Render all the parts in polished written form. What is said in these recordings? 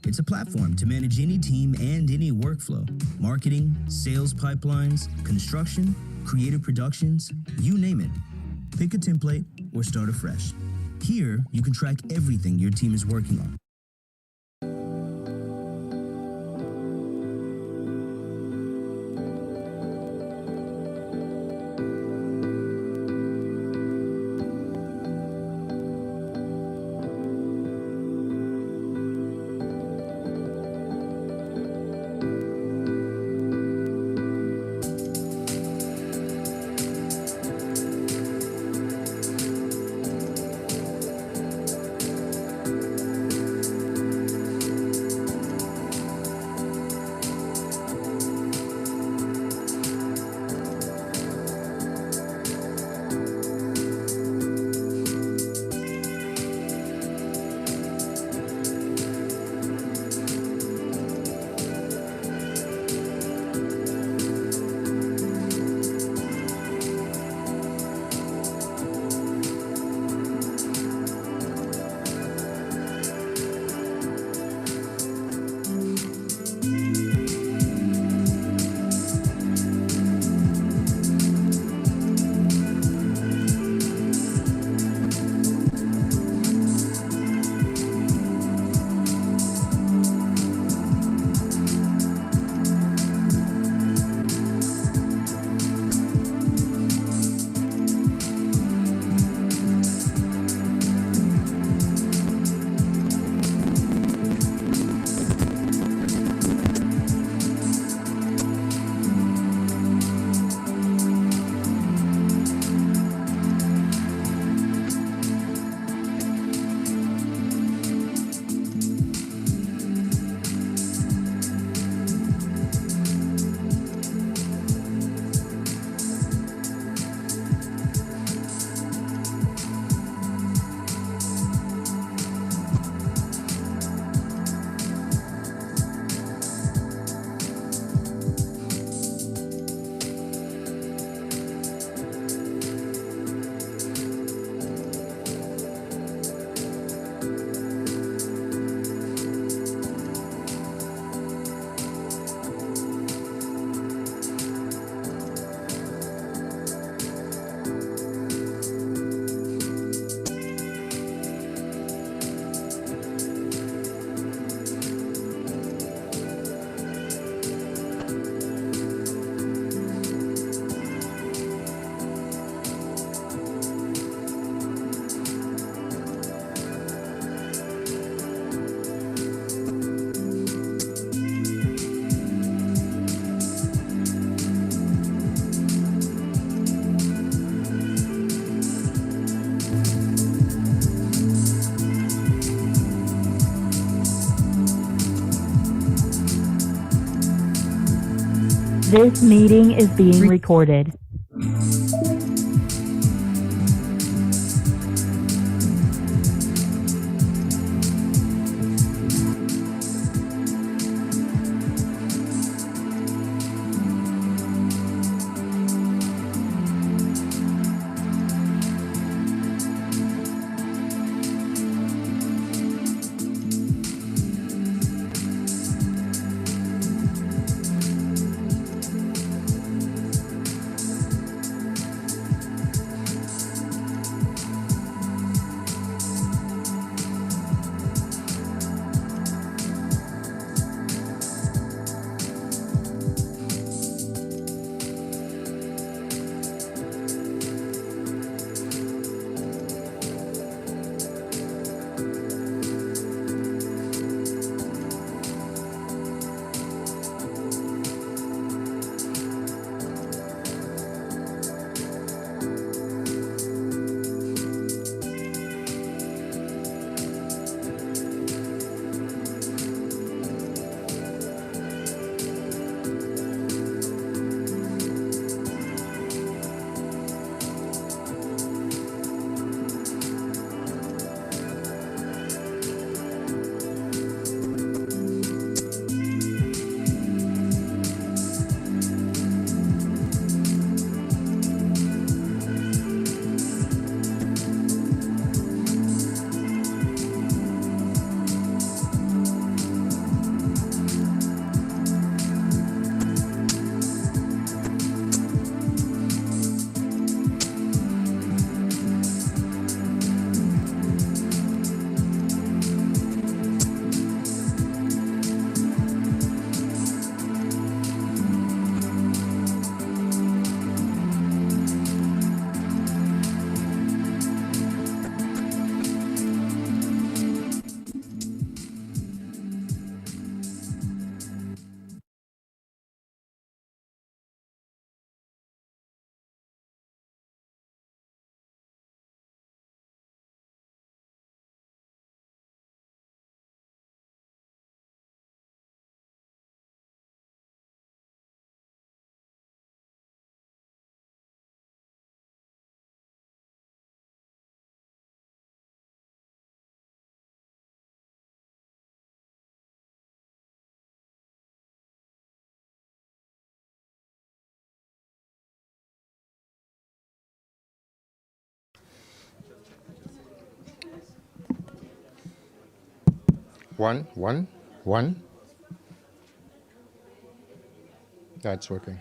It's a platform to manage any team and any workflow. Marketing, sales pipelines, construction, creative productions, you name it. Pick a template or start afresh. Here, you can track everything your team is working on. This meeting is being recorded. One. That's working.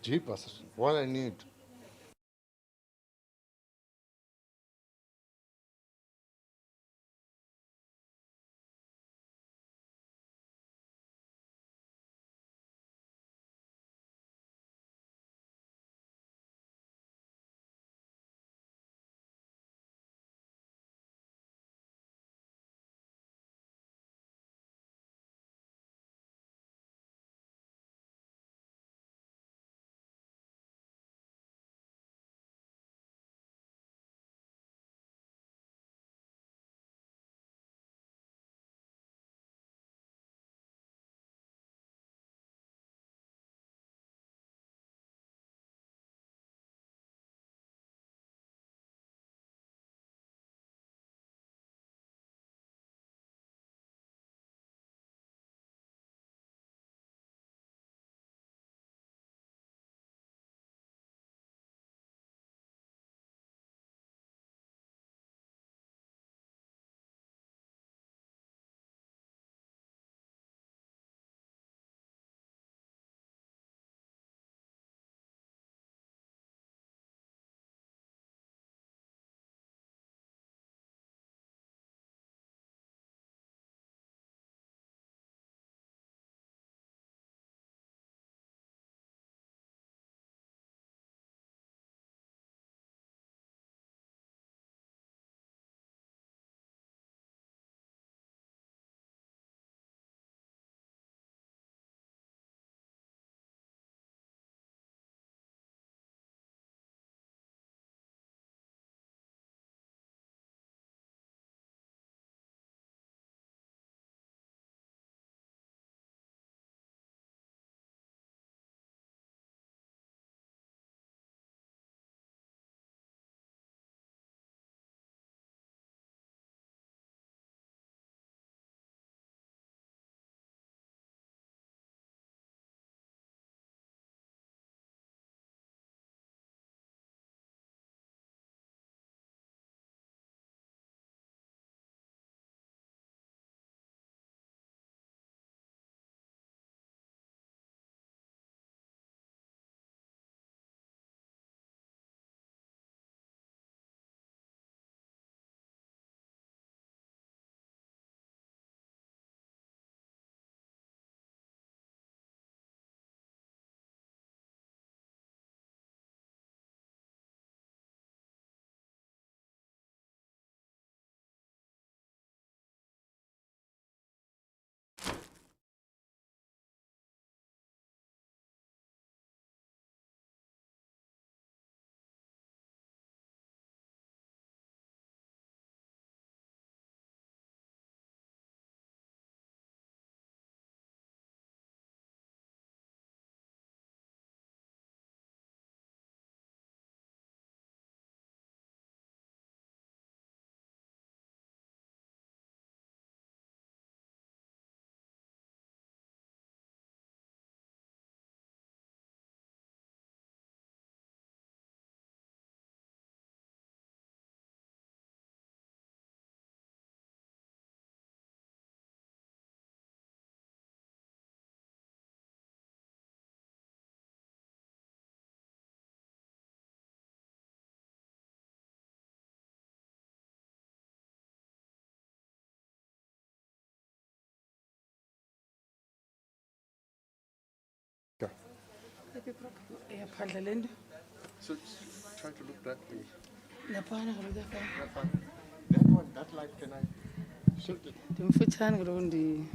Jeepers, what I need. Yeah. So try to look that way. That one, that light, can I shoot it? ndimfutshane kaloku ndingakwazi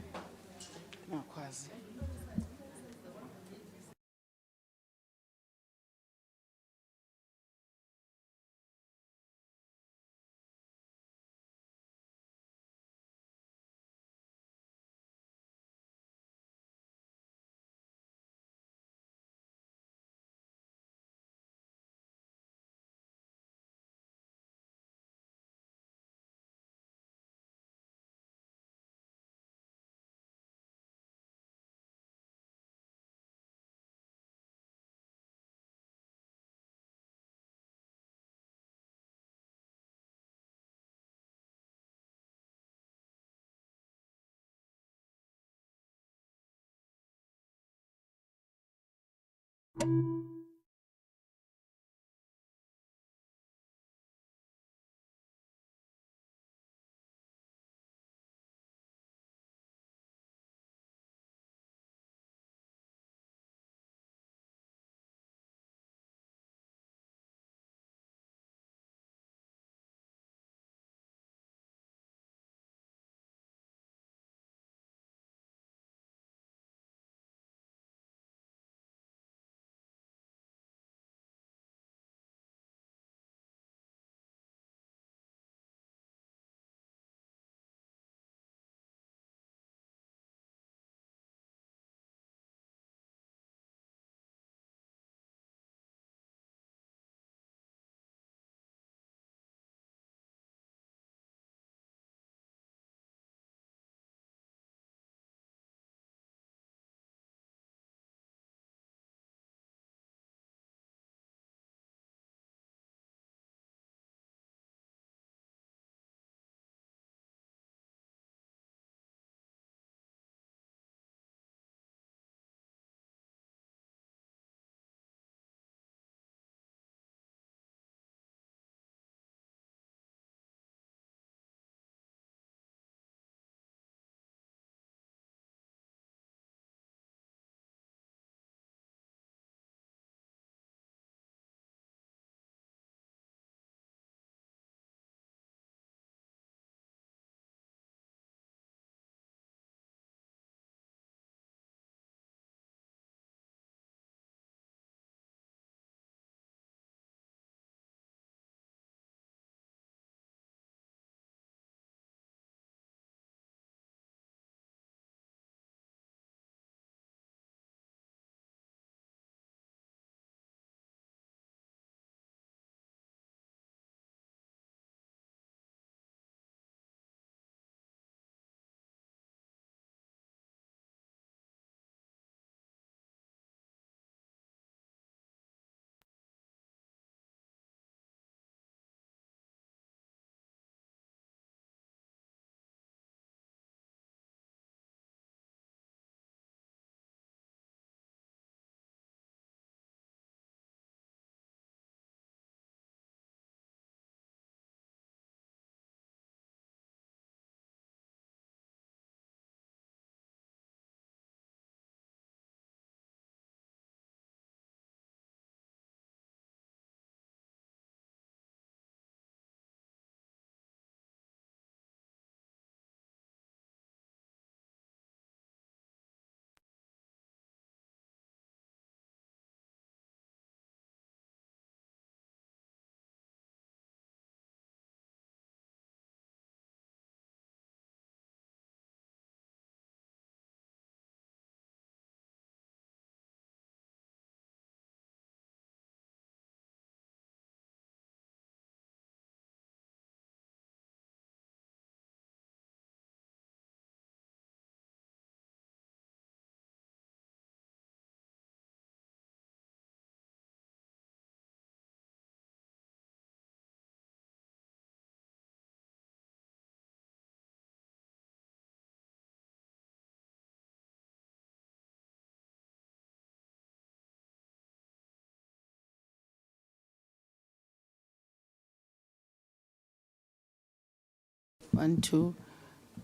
1, 2.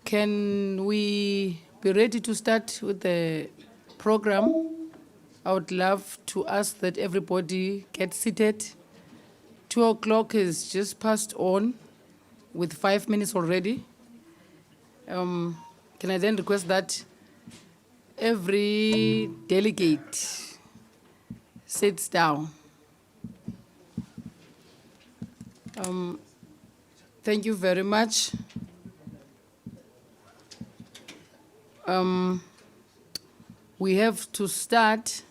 Can we be ready to start with the program? I would love to ask that everybody get seated. 2 o'clock is just passed on with 5 minutes already. Can I then request that every delegate sits down? Thank you very much. We have to start,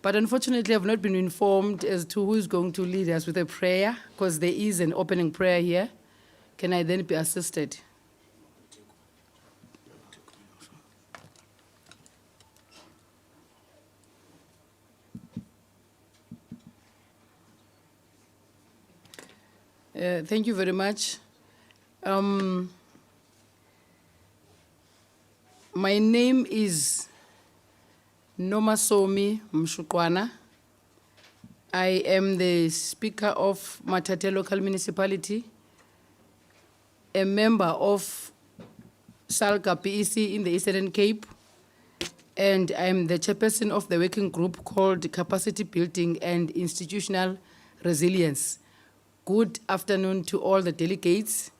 but unfortunately I've not been informed as to who is going to lead us with a prayer, because there is an opening prayer here. Can I then be assisted? Thank you very much. My name is Nomasomi Mshukwana. I am the Speaker of Matate Local Municipality, a member of SALGA PEC in the Eastern Cape, and I'm the chairperson of the working group called Capacity Building and Institutional Resilience. Good afternoon to all the delegates.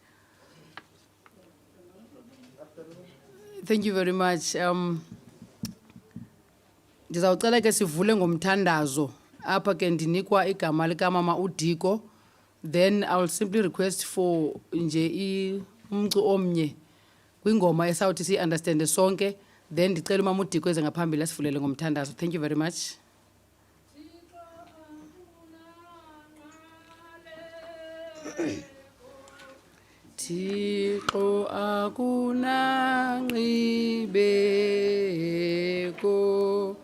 Thank you very much. Ndizawucela ke sivule ngomthandazo apha ke ndinikwa igama likamama uDiko, then I will simply request for nje umcu omnye kwingoma esawuthi si-understande sonke, then ndicela umama uDiko eze ngaphambili asivulele ngomthandazo. Thank you very much. Thixo akunangcibeko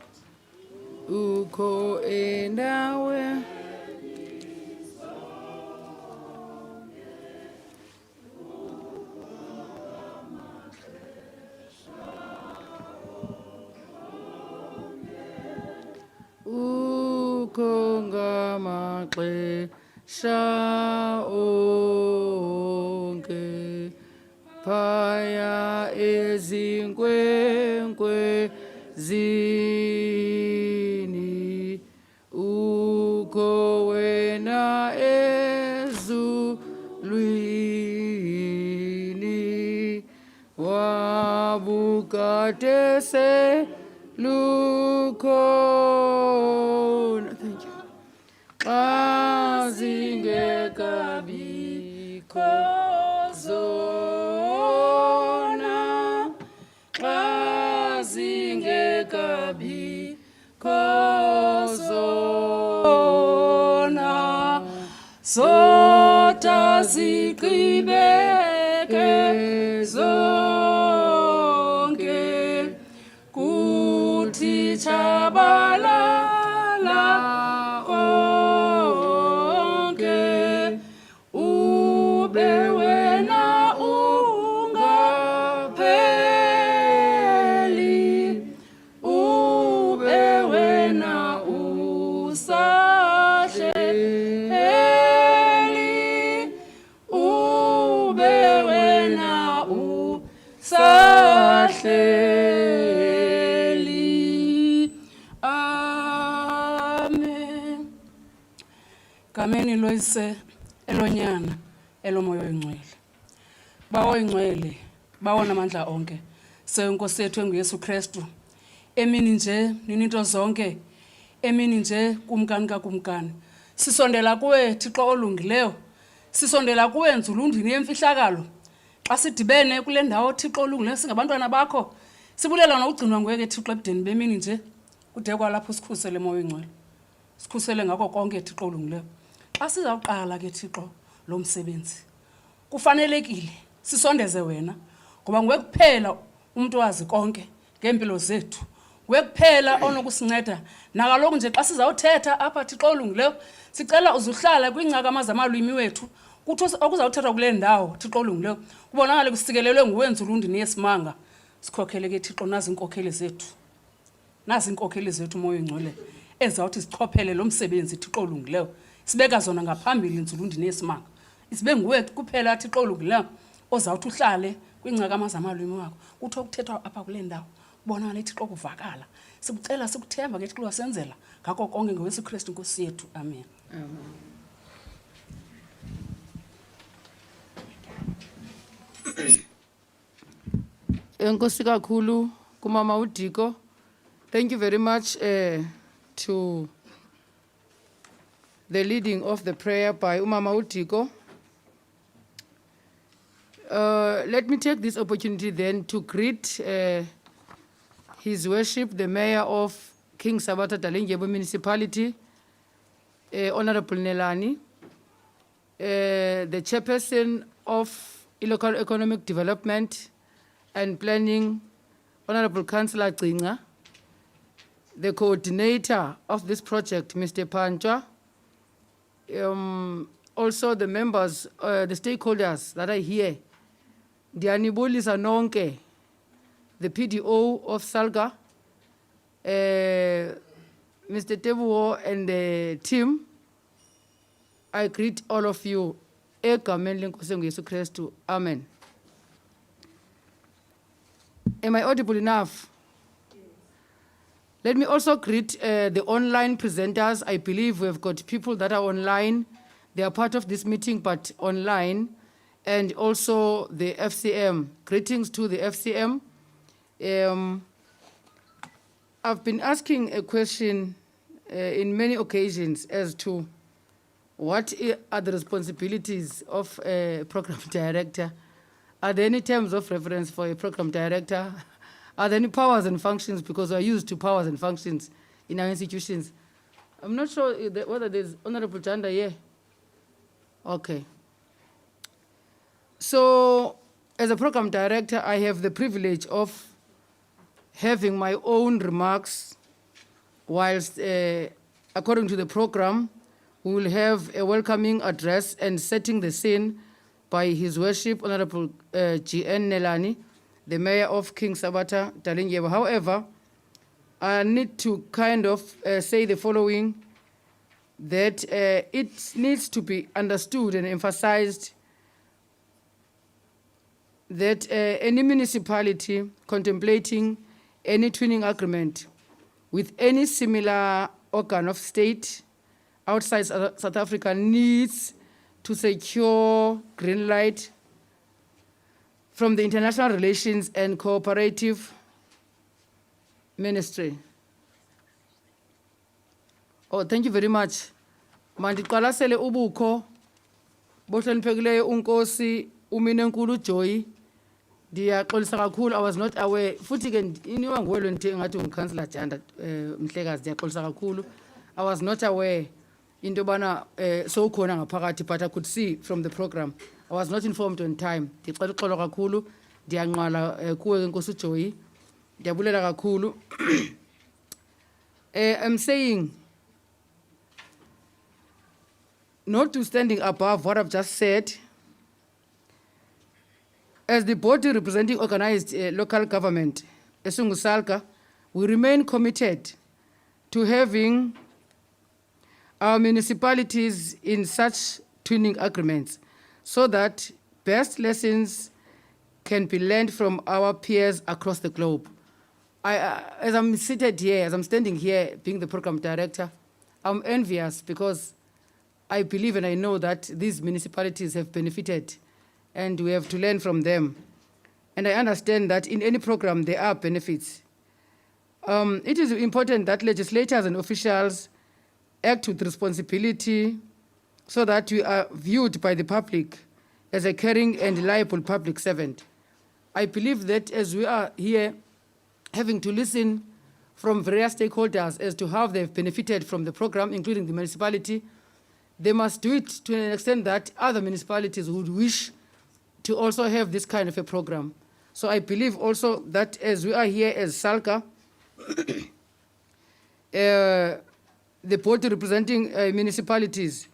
ukho endawe ukho ngamaxesha onke phaya ezinkwenkwezini ukho wena ezulwini wabukade selukhona. Thank you. Xa zingekabikho zona, xa zingekabikho zona, zodwa zigqibeke zonke, kuthi tshabalala konke, ube wena ungapheli, ube wena usahleli, ube wena usahleli. Amen. Kameni loyise elonyana elomoya oyingcwele. Bawo oyingcwele, bawo namandla onke. Senkosi yethu enguYesu Kristu. Emini nje ninito zonke. Emini nje kumkani kakumkani. Sisondela kuwe Thixo olungileyo. Sisondela kuwe nzulundini yemfihlakalo. Xa sidibene kule ndawo Thixo olungileyo singabantwana bakho. Sibulela nokugcinwa nguwe ke Thixo ebudeni bemini nje. Kude kwalapho sikhusele moya oyingcwele. Sikhusele ngako konke Thixo olungileyo. Xa sizawuqala ke Thixo lo msebenzi, kufanelekile sisondeze wena, ngoba nguwe kuphela umuntu owazi konke ngempilo zethu. Nguwe kuphela onokusinceda. Nakaloku nje xa sizawuthetha apha Thixo olungileyo, sicela uzuhlala kwiingcakama zamalwimi wethu, kuthi okuzawuthethwa kule ndawo Thixo olungileyo kubonakale kusikelelwe nguwe nzulundini yesimanga. Sikhokhele ke Thixo nazi inkokheli zethu. Nazi inkokheli zethu moya oyingcwele ezawuthi sichophele lo msebenzi Thixo olungileyo. Sibeka zona ngaphambili nzulundini yesimanga. Isibe nguwe kuphela Thixo olungileyo ozawuthi uhlale kwiingcakama zamalwimi wakho. Kuthi okuthethwa apha kule ndawo kubonakale Thixo kuvakala. Sikucela sikuthemba ke Thixo wasenzela ngako konke ngoYesu Kristu Nkosi yethu. Amen. Amen. Enkosi kakhulu kumama uDiko. Thank you very much to the leading of the prayer by umama uDiko. Let me take this opportunity then to greet His Worship, the Mayor of King Sabata Dalindyebo Municipality, Honorable Nelani, the Chairperson of Local Economic Development and Planning, Honorable Councillor Gcinga, the coordinator of this project, Mr. Pancha, also the members, the stakeholders that are here, Ndiyanibulisa nonke, the PDO of SALGA, Mr. Tebuo and the team, I greet all of you. Egameni leNkosi uYesu Kristu. Amen. Am I audible enough? Let me also greet the online presenters. I believe we've got people that are online. They are part of this meeting, but online. And also the FCM. Greetings to the FCM. I've been asking a question in many occasions as to what are the responsibilities of a program director? Are there any terms of reference for a program director? Are there any powers and functions? Because we're used to powers and functions in our institutions. I'm not sure whether there's Honorable Janda here. Okay. So, as a program director, I have the privilege of having my own remarks whilst, according to the program, we will have a welcoming address and setting the scene by His Worship Honorable G.N. Nelani, the Mayor of King Sabata Dalindyebo. However, I need to kind of say the following, that it needs to be understood and emphasized that any municipality contemplating any twinning agreement with any similar organ of state outside South Africa needs to secure green light from the International Relations and Cooperative Ministry. Oh, thank you very much. Mandiqalasele ubukho bohloniphekileyo unkosi uMinenkulu Joy. Ndiyaxolisa kakhulu, I was not aware. Futhi ke iniwa nguwe nto engathi uncouncillor Janda Mhlekazi, ndiyaxolisa kakhulu. I was not aware into bana sowukhona ngaphakathi, but I could see from the program. I was not informed on time. Ndicela uxolo kakhulu, ndiyanqwala kuwe Nkosi Joy. Ndiyabulela kakhulu. I'm saying, notwithstanding above what I've just said, as the body representing organized local government, Esungusalka, we remain committed to having our municipalities in such twinning agreements so that best lessons can be learned from our peers across the globe. As I'm seated here, as I'm standing here being the program director, I'm envious because I believe and I know that these municipalities have benefited and we have to learn from them. And I understand that in any program there are benefits. It is important that legislators and officials act with responsibility so that we are viewed by the public as a caring and reliable public servant. I believe that as we are here having to listen from various stakeholders as to how they've benefited from the program, including the municipality, they must do it to an extent that other municipalities would wish to also have this kind of a program. So I believe also that as we are here as SALCA, the body representing municipalities,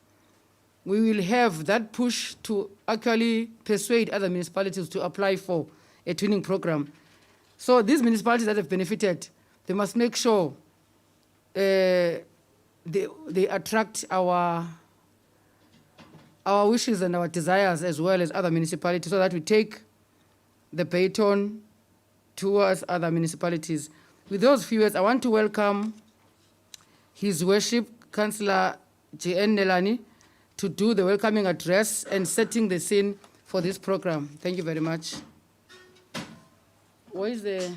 we will have that push to actually persuade other municipalities to apply for a twinning program. So these municipalities that have benefited, they must make sure they attract our wishes and our desires as well as other municipalities so that we take the baton towards other municipalities. With those few words, I want to welcome His Worship Councillor J.N. Nelani to do the welcoming address and setting the scene for this program. Thank you very much. Where is the...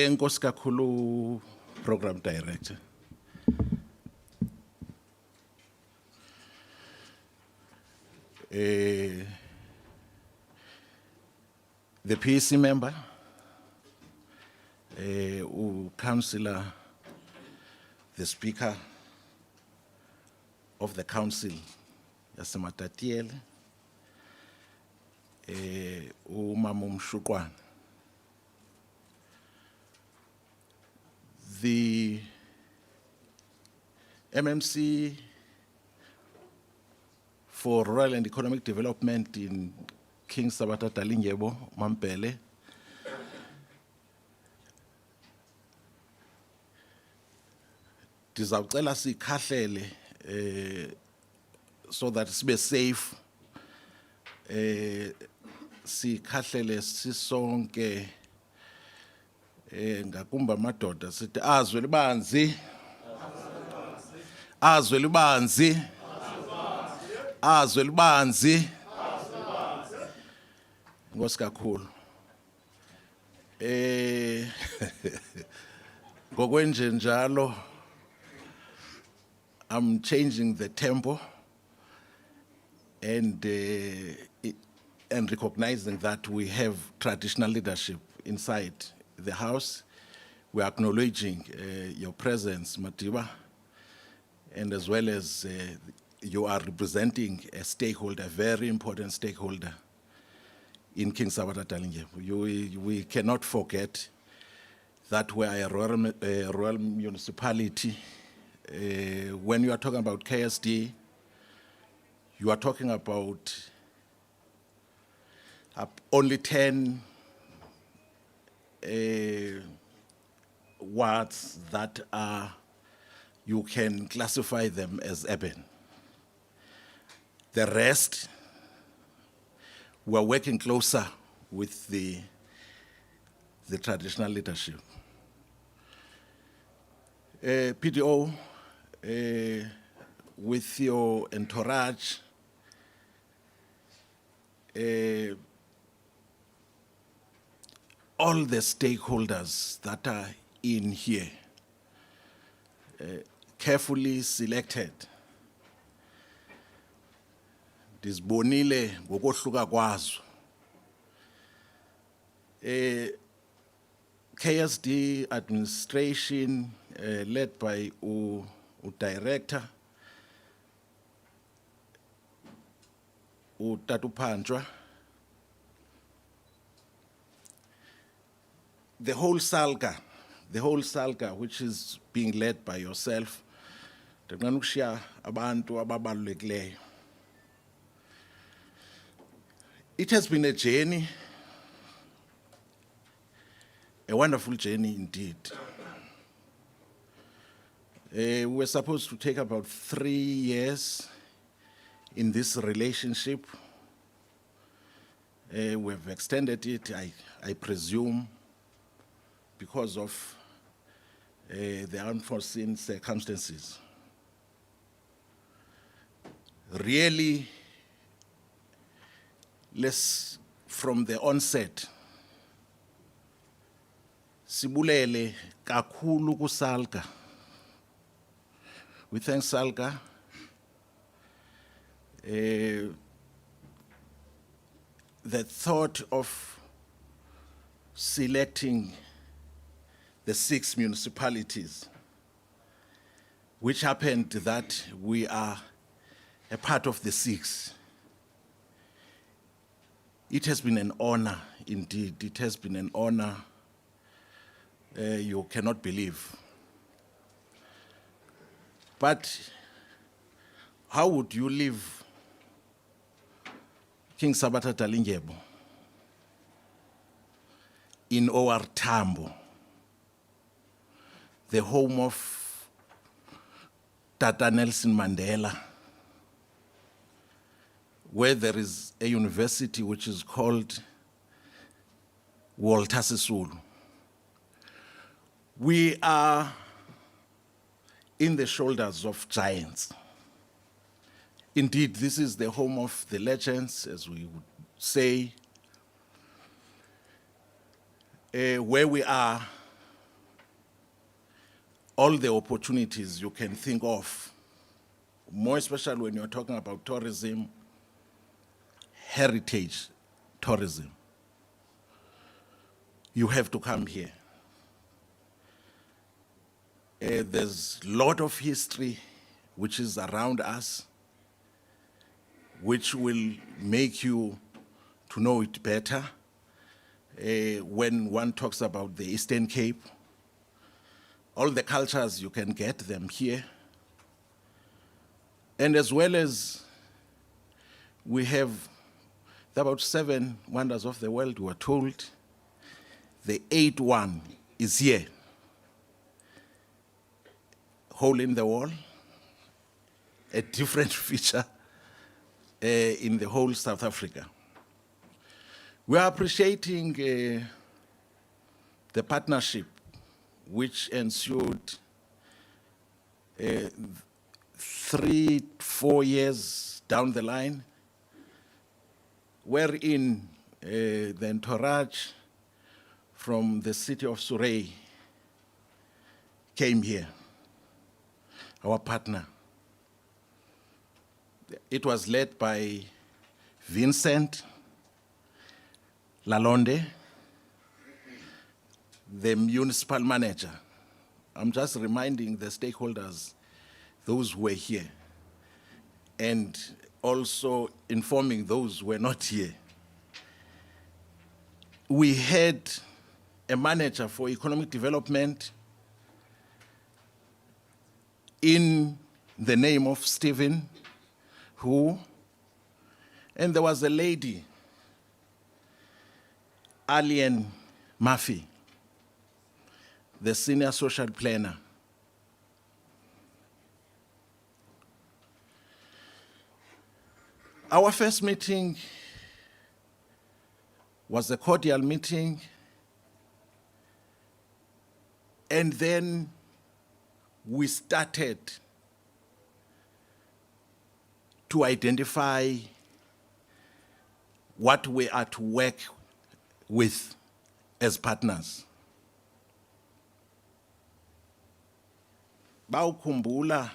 Nkosi kakhulu program director. the PEC member, Councillor, the Speaker of the Council, Sabata Dalindyebo, Umama. The MMC for Rural and Economic Development in King Sabata Dalindyebo, Mampele, ndizawucela sikhahlele so that sibe safe, sikhahlele sisonke, ngakumba amadoda sithi azwe libanzi, azwe libanzi, azwe libanzi. Inkosi kakhulu. Ngokwenje njalo, I'm changing the tempo and recognizing that we have traditional leadership inside the House. We're acknowledging your presence, Matiba, and as well as you are representing a stakeholder, a very important stakeholder in King Sabata Dalindyebo. We cannot forget that we are a rural municipality. When you are talking about KSD, you are talking about only 10 wards that are, you can classify them as urban. The rest, we are working closer with the traditional leadership. PDO, with your entourage, all the stakeholders that are in here, carefully selected. Ndizibonile ngokohluka kwazo. KSD administration, led by director, Tatu Panjwa. The whole Salga, which is being led by yourself, it has been a journey, a wonderful journey indeed. We were supposed to take about 3 years in this relationship. We have extended it, I presume, because of the unforeseen circumstances. Really, from the onset, sibulele kakhulu kuSalga. We thank Salga. The thought of selecting the 6 municipalities, which happened that we are a part of the 6. It has been an honor, indeed. It has been an honor you cannot believe. But how would you leave King Sabata Dalindyebo in OR Tambo, the home of Tata Nelson Mandela, where there is a university which is called Walter Sisulu? We are in the shoulders of giants. Indeed, this is the home of the legends, as we would say. Where we are, all the opportunities you can think of, more especially when you're talking about tourism, heritage tourism. you have to come here. There's a lot of history which is around us, which will make you to know it better. When one talks about the Eastern Cape, all the cultures, you can get them here. And as well as we have about 7 wonders of the world, we are told. The 8th one is here. Hole in the wall, a different feature in the whole South Africa. We are appreciating the partnership which ensued 3-4 years down the line, wherein the entourage from the city of Surrey came here, our partner. It was led by Vincent Lalonde, the municipal manager. I'm just reminding the stakeholders, those who were here, and also informing those who were not here. We had a manager for economic development in the name of Stephen, and there was a lady, Alien Murphy, the senior social planner. Our first meeting was a cordial meeting, and then we started to identify what we are to work with as partners. Bawukhumbula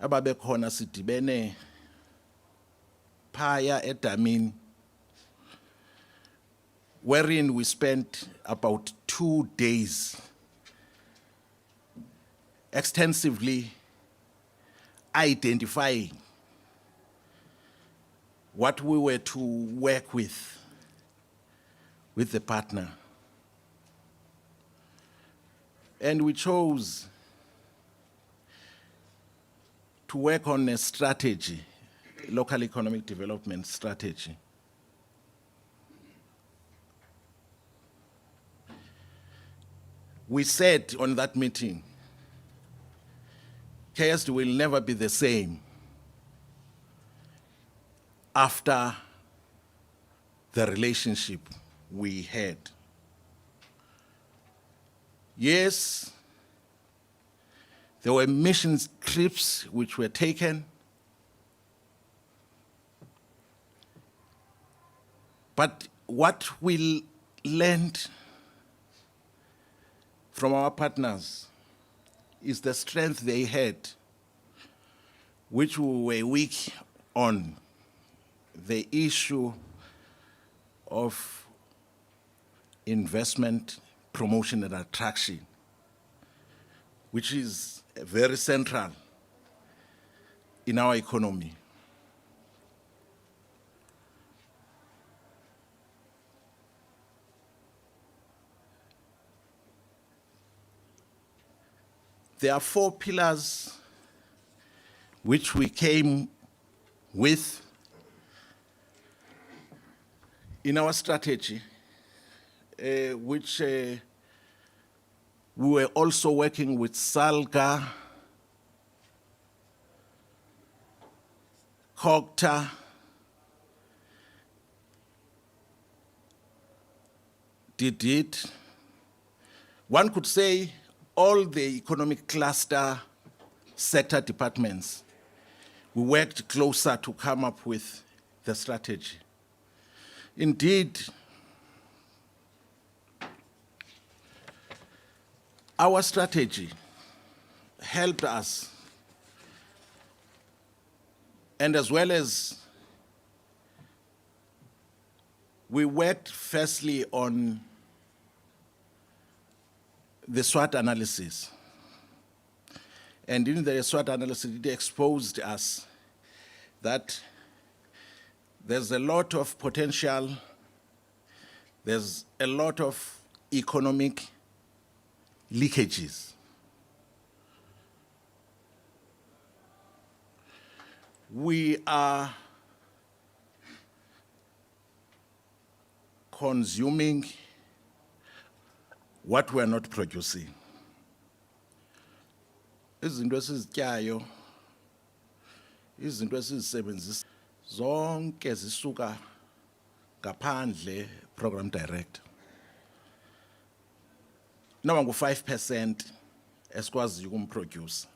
ababekhona sidibene phaya edamini, wherein we spent about 2 days extensively identifying what we were to work with the partner. And we chose to work on a strategy, local economic development strategy. We said on that meeting, KSD will never be the same after the relationship we had. Yes, there were mission trips which were taken, but what we learned from our partners is the strength they had, which we were weak on, the issue of investment, promotion, and attraction, which is very central in our economy. There are 4 pillars which we came with in our strategy, which we were also working with SALGA, COGTA, DIDIT. One could say all the economic cluster sector departments, we worked closer to come up with the strategy. Indeed, our strategy helped us, and as well as We worked firstly on the SWOT analysis. And in the SWOT analysis, it exposed us that there's a lot of potential, there's a lot of economic leakages. We are consuming what we're not producing. Izinto esizityayo, izinto esizisebenzisa zonke zisuka ngaphandle program director. Noma ngu5% esikwazi ukumproduce.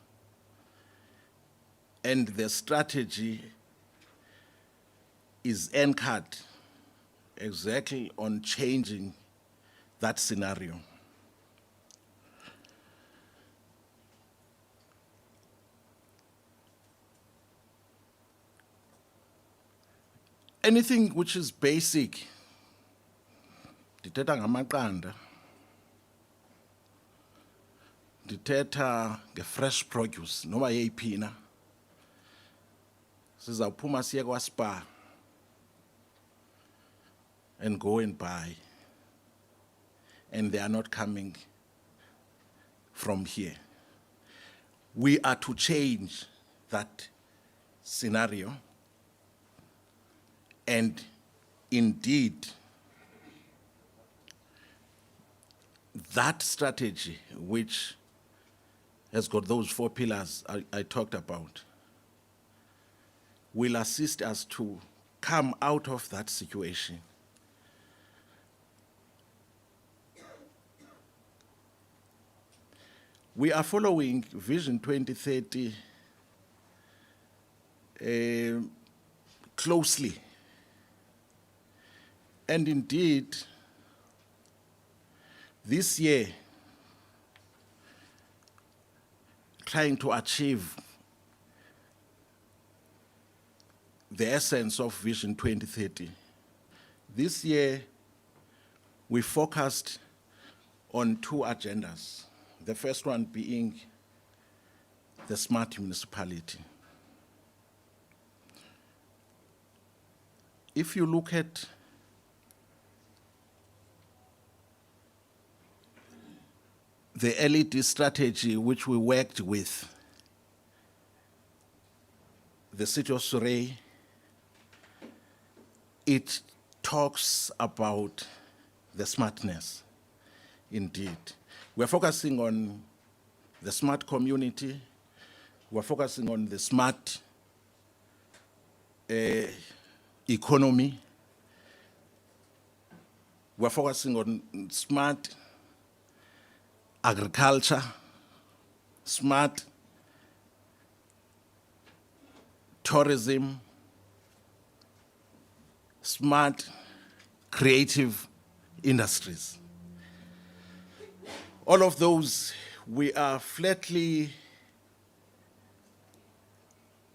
And the strategy is anchored exactly on changing that scenario. Anything which is basic, ndithetha ngamaqanda, ndithetha nge-fresh produce, noma yeyiphi na, sizawuphuma siye kwaSpar and go and buy, and they are not coming from here. We are to change that scenario, and indeed, that strategy, which has got those 4 pillars I talked about, will assist us to come out of that situation. We are following Vision 2030 closely. And indeed, this year, trying to achieve the essence of Vision 2030. This year, we focused on 2 agendas. The first one being the smart municipality. If you look at the LED strategy which we worked with the city of Surrey, it talks about the smartness, indeed. We're focusing on the smart community, we're focusing on the smart economy, we're focusing on smart agriculture, smart tourism, smart creative industries. All of those, we are flatly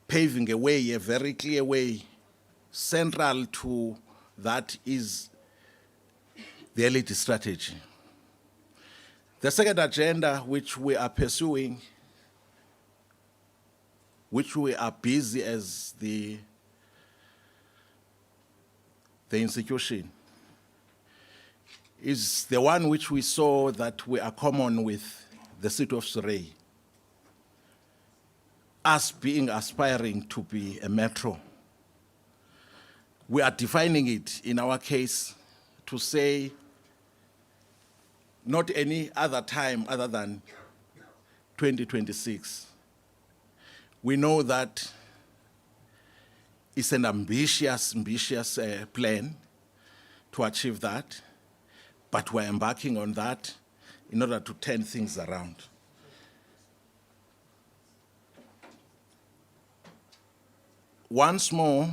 paving a way, a very clear way. Central to that is the LED strategy. The second agenda which we are pursuing, which we are busy as the institution, is the one which we saw that we are common with the city of Surrey, us being aspiring to be a metro. We are defining it in our case to say not any other time other than 2026. We know that it's an ambitious plan to achieve that, but we're embarking on that in order to turn things around. Once more,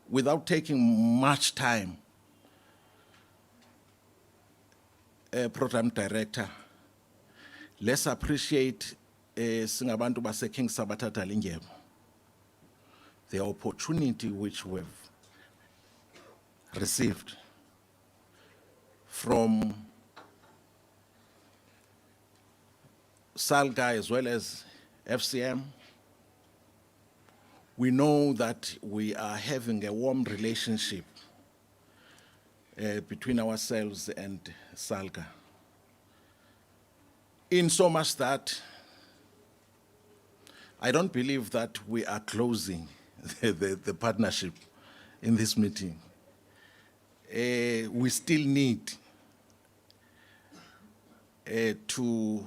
without taking much time, Program Director, let's appreciate singabantu base King Sabata Dalindyebo, the opportunity which we've received from SALGA as well as FCM. We know that we are having a warm relationship between ourselves and SALGA. In so much that I don't believe that we are closing the partnership in this meeting. We still need to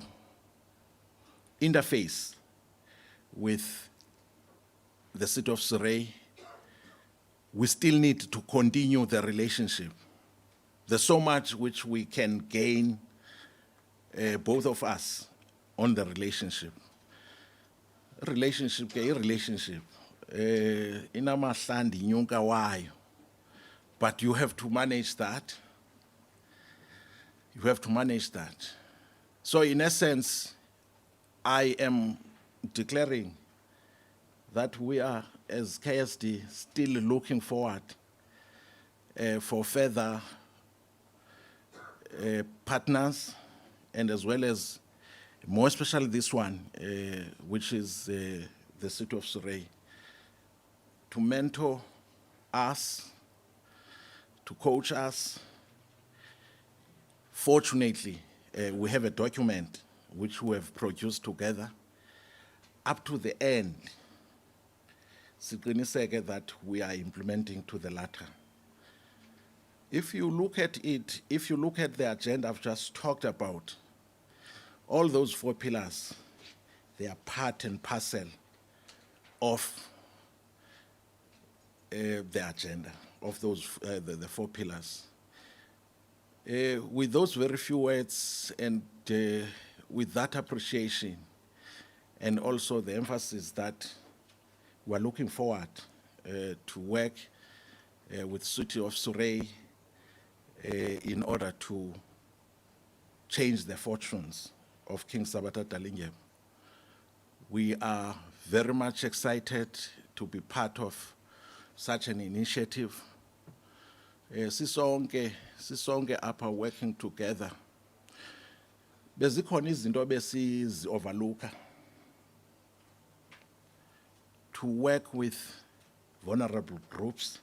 interface with the city of Surrey. We still need to continue the relationship. There's so much which we can gain, both of us, on the relationship. Relationship, inamahlandla inyonka wayo. But you have to manage that. You have to manage that. So in essence, I am declaring that we are, as KSD, still looking forward for further partners, and as well as, more especially this one, which is the city of Surrey, to mentor us, to coach us. Fortunately, we have a document which we have produced together. Up to the end, siqiniseke that we are implementing to the latter. If you look at it, if you look at the agenda I've just talked about, all those 4 pillars, they are part and parcel of the agenda, of those the 4 pillars. With those very few words and with that appreciation, and also the emphasis that we're looking forward to work with City of Surrey in order to change the fortunes of King Sabata Dalindyebo. We are very much excited to be part of such an initiative. Sisonke apha working together. Bezikhona izinto besizi-overlooka. To work with vulnerable groups,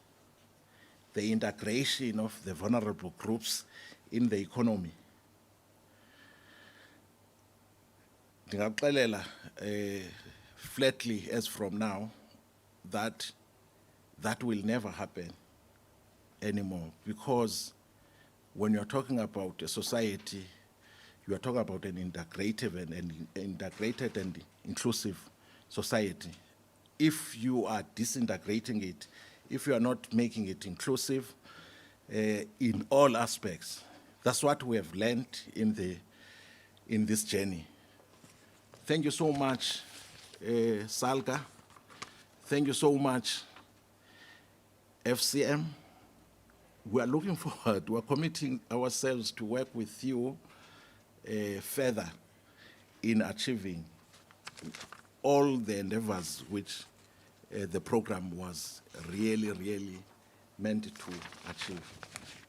the integration of the vulnerable groups in the economy. Ndingaxelela flatly as from now that that will never happen anymore, because when you're talking about a society, you are talking about an integrated and inclusive society. If you are disintegrating it, if you are not making it inclusive in all aspects, that's what we have learned in this journey. Thank you so much, SALGA. Thank you so much, FCM. We are looking forward, we are committing ourselves to work with you further in achieving all the endeavors which the program was really, really meant to achieve.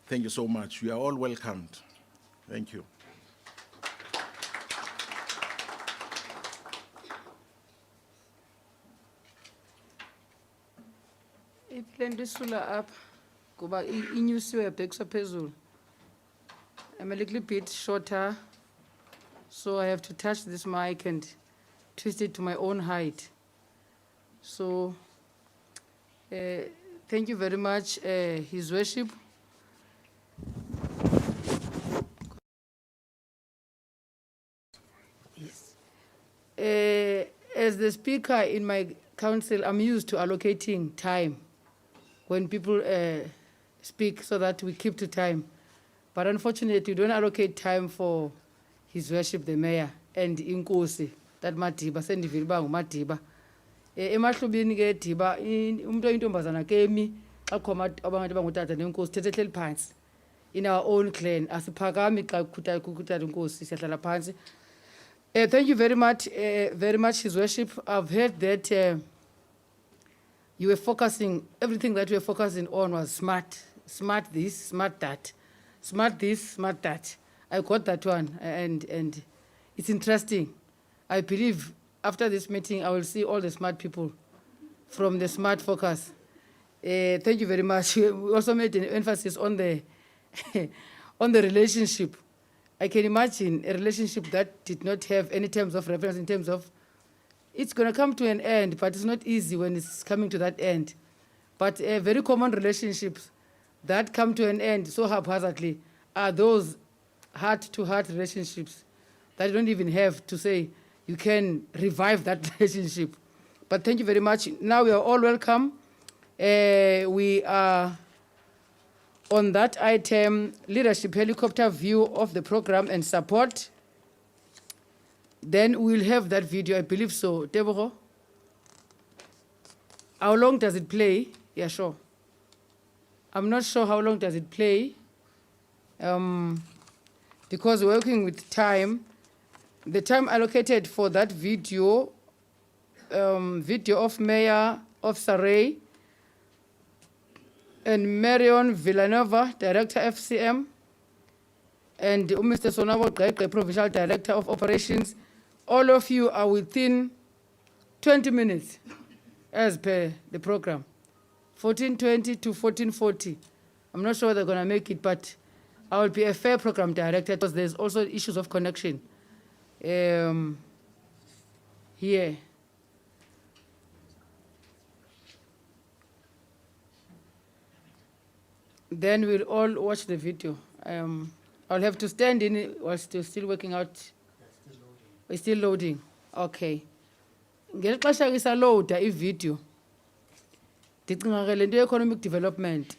Thank you so much. You are all welcomed. Thank you. Iplan lisula apha kuba inyusiwe yabhekiswa phezulu. I'm a little bit shorter, so I have to touch this mic and twist it to my own height. So, thank you very much, His Worship. Yes. As the speaker in my council, I'm used to allocating time when people speak so that we keep to time. But unfortunately, we don't allocate time for His Worship the Mayor and Inkosi, that Madiba, sendivile uba nguMadiba. Emahlubini ke Diba, umuntu oyintombazana ke emi xa khoma abantu bangutata nenkosi thethe hleli phansi. In our own clan, asiphakami xa kukhuthala inkosi siyahlala phansi. Thank you very much, His Worship. I've heard that you were focusing, everything that you were focusing on was smart this, smart that. smart this, smart that. I got that one, and it's interesting. I believe after this meeting, I will see all the smart people from the smart focus. Thank you very much. We also made an emphasis on the on the relationship. I can imagine a relationship that did not have any terms of reference in terms of it's going to come to an end, but it's not easy when it's coming to that end. But very common relationships that come to an end so haphazardly are those heart-to-heart relationships that you don't even have to say you can revive that relationship. But thank you very much. Now we are all welcome. We are on that item, leadership helicopter view of the program and support. Then we'll have that video, I believe so. Tebogo? How long does it play? Yeah, sure. I'm not sure how long does it play. Because we're working with time. The time allocated for that video, video of Mayor of Surrey, and Marion Villanova, Director FCM, and Mr. Sonabo Gqeqe, Provincial Director of Operations. All of you are within 20 minutes as per the program. 1420 to 1440. I'm not sure they're going to make it, but I will be a fair program director because there's also issues of connection here. Then we'll all watch the video. I'll have to stand in it whilst you're still working out. We're still loading. Okay. Ngelixesha isaloada ivideo. Ndicinga ke lento economic development.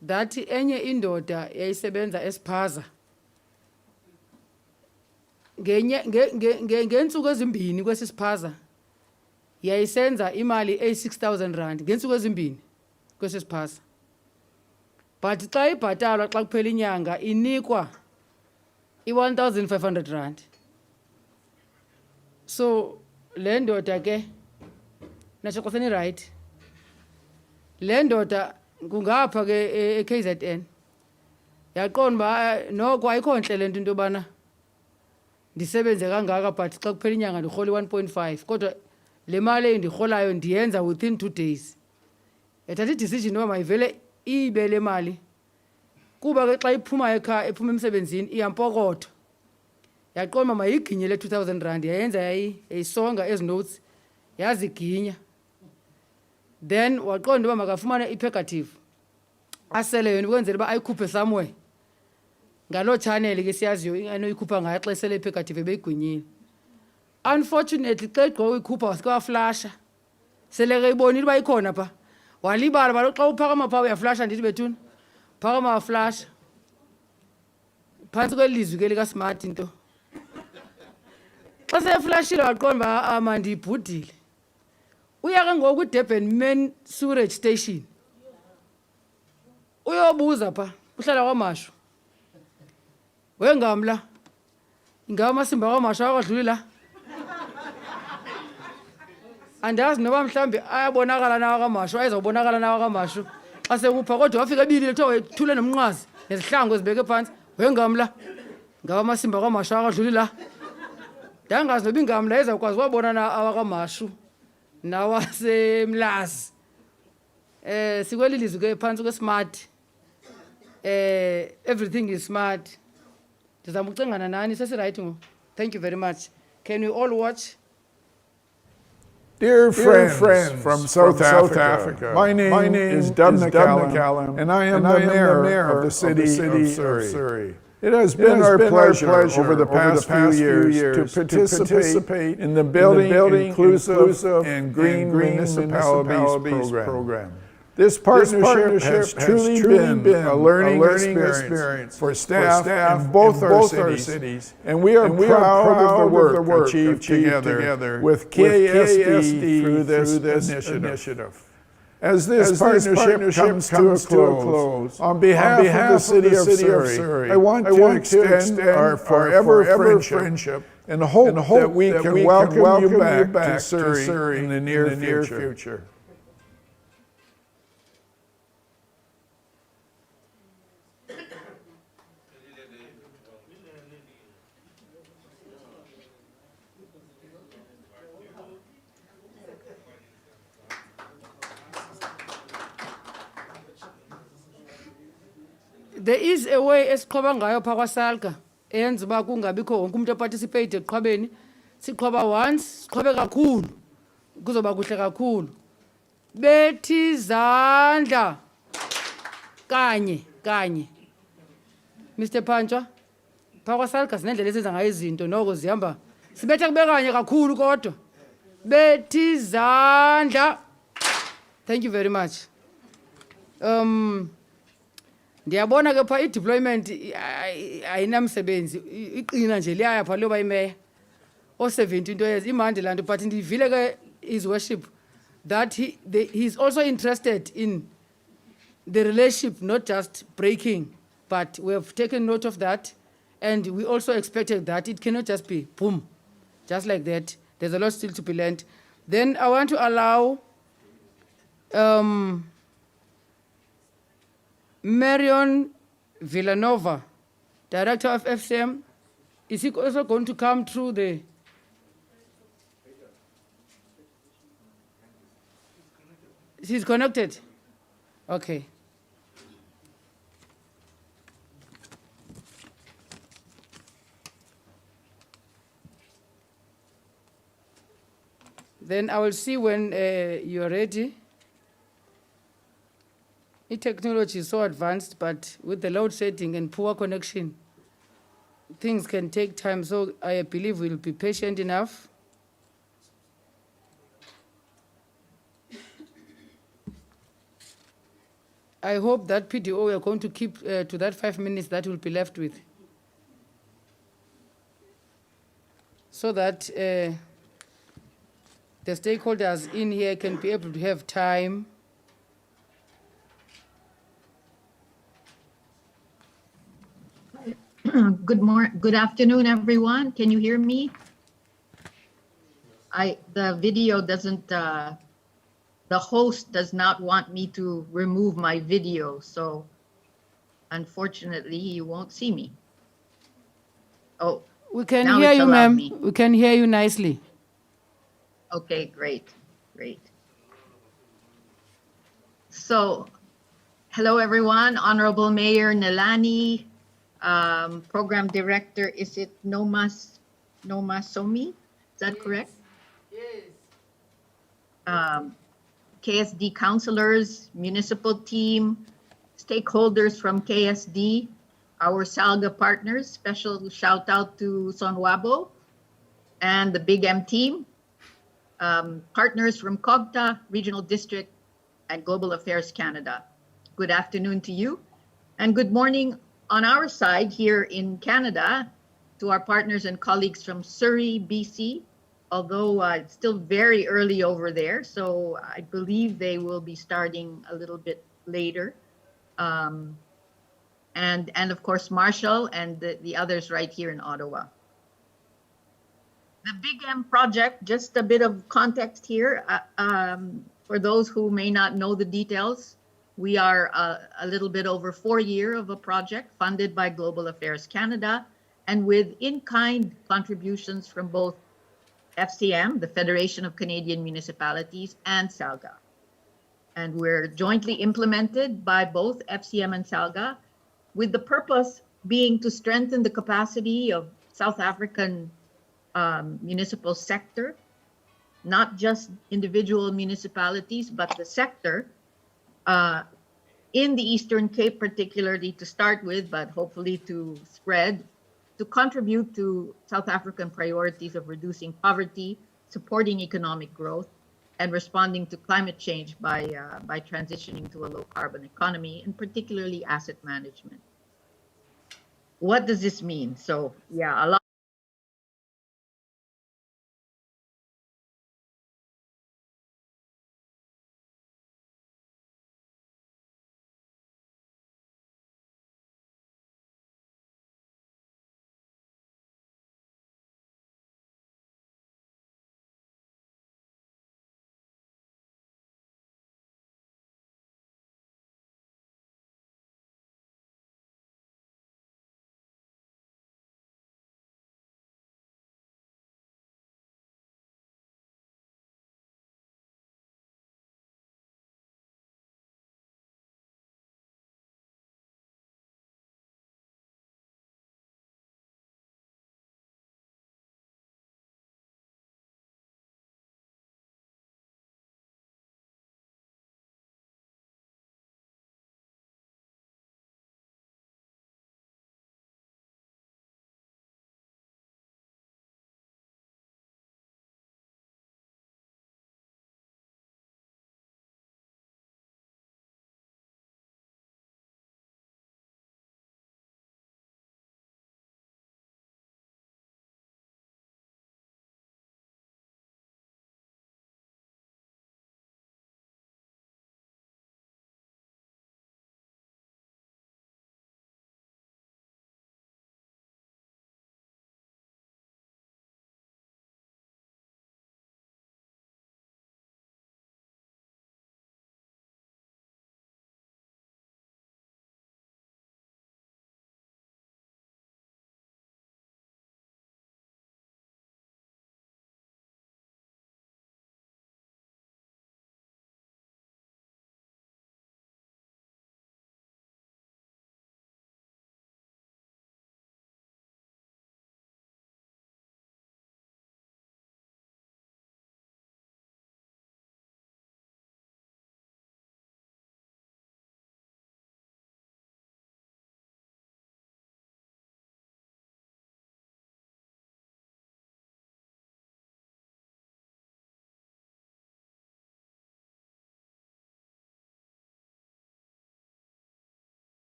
That enye indoda yayisebenza esiphaza. Ngensuku ezimbini kwesiphaza. Yayisenza imali eyi-6,000 ngensuku ezimbini kwesiphaza. But xa ibhatalwa xa kuphela inyanga inikwa i-1,500. So le ndoda ke natsho xa seni right. Le ndoda kungapha ke eKZN. Yaqonda uba noko ayikho ntle le nto into yobana ndisebenze kangaka but xa kuphela inyanga ndirhola i-1.5 kodwa le mali endirholayo ndiyenza within 2 days. Yathatha i-decision yoba mayivele ibe le mali kuba ke xa iphuma ekhaya ephuma emsebenzini iyampokotho. Yaqonda mayiginye le 2,000 rand yayenza yayisonga ezi notes yaziginya. Then waqonda uba makafumane i-purgative asele yona ukwenzela uba ayikhuphe somewhere ngaloo channel ke siyaziyo anoyikhupha ngayo xa esele i-purgative ebeyigwinyile. Unfortunately xa igqiba uyikhupha wasikawaflasha sele ke ibonile uba ikhona pha walibala balo xa uphakama pha uyaflasha ndithi bethuna phakama waflasha phantsi kwelizwi ke likasmart into. Xa seyeflashile waqonda uba amandiyibhudile. Uya ke ngoku iDurban Main Sewerage Station uyobuza pha uhlala kwaMashu. Wengamla ingawa amasimba kwaMashu akadluli la. Andazi noba mhlambi ayabonakala nawa kwaMashu ayezobonakala nawa kwaMashu xa sekupha kodwa wafika ebilile kuthiwa wethule nomnqwazi nezihlangu ezibeke phansi. Wengamla ngawa amasimba kwaMashu akadluli la. Ndangazi noba ingamla ezawukwazi wabona na awakaMashu nawasemlazi. Sikweli lizwi ke phansi kwe-smart. Everything is smart. Ndizama ucengana nani sesiright ngo. Thank you very much. Can we all watch? Dear friends from South Africa, my name is Dubna Callum, and I am the mayor of the city of Surrey. It has been our pleasure over the past few years to participate in the Building Inclusive and Green Municipalities program. This partnership has truly been a learning experience for staff in both our cities, and we are proud of the work achieved together with KSD through this initiative. As this partnership comes to a close, on behalf of the City of Surrey, I want to extend our forever friendship and hope that we can welcome you back to Surrey in the near future. there is a way esiqhoba ngayo phaa kwaSalga eyenza uba kungabikho wonke umuntu oparticipate ekuqhwabeni. Siqhwaba once, siqhwebe kakhulu, kuzoba kuhle kakhulu. Bethi izandla kanye. Mr. Panchwa, phaa kwaSalga sinendlela esenza ngayo izinto noko zihamba. Sibethe kube kanye kakhulu kodwa. Bethi izandla. Thank you very much. Ndiyabona ke phaa i-deployment ayinamsebenzi, iqina nje liyaya phaa loba imeya. O-17 into years, imandi laa nto, but ndivile ke his worship that he's also interested in the relationship, not just breaking, but we have taken note of that, and we also expected that it cannot just be boom, just like that. There's a lot still to be learned. Then I want to allow Marion Villanova, Director of FCM. Is he also going to come through the... She's connected? Okay. Then I will see when you're ready. The technology is so advanced, but with the load setting and poor connection, things can take time, so I believe we'll be patient enough. I hope that PDO we are going to keep to that 5 minutes that we'll be left with, so that the stakeholders in here can be able to have time. Good afternoon, everyone. Can you hear me? The video doesn't, the host does not want me to remove my video, so unfortunately you won't see me. Oh, We can now hear it's you, allowed ma'am. me. We can hear you nicely. Okay, great. So, hello everyone, Honorable Mayor Nalani, Program Director, is it Nomasomi? Is that correct? Yes. KSD councilors, municipal team, stakeholders from KSD, our Salga partners, special shout out to Sonwabo and the Big M team, partners from COGTA, Regional District, and Global Affairs Canada. Good afternoon to you, and good morning on our side here in Canada to our partners and colleagues from Surrey, BC, although it's still very early over there, so I believe they will be starting a little bit later. And of course, Marshall and the others right here in Ottawa. The Big M project, just a bit of context here. For those who may not know the details, we are a little bit over 4 years of a project funded by Global Affairs Canada and with in-kind contributions from both FCM, the Federation of Canadian Municipalities, and SALGA. And we're jointly implemented by both FCM and SALGA, with the purpose being to strengthen the capacity of South African municipal sector, not just individual municipalities, but the sector in the Eastern Cape particularly to start with, but hopefully to spread, to contribute to South African priorities of reducing poverty, supporting economic growth, and responding to climate change by transitioning to a low carbon economy, and particularly asset management. What does this mean? So yeah, a lot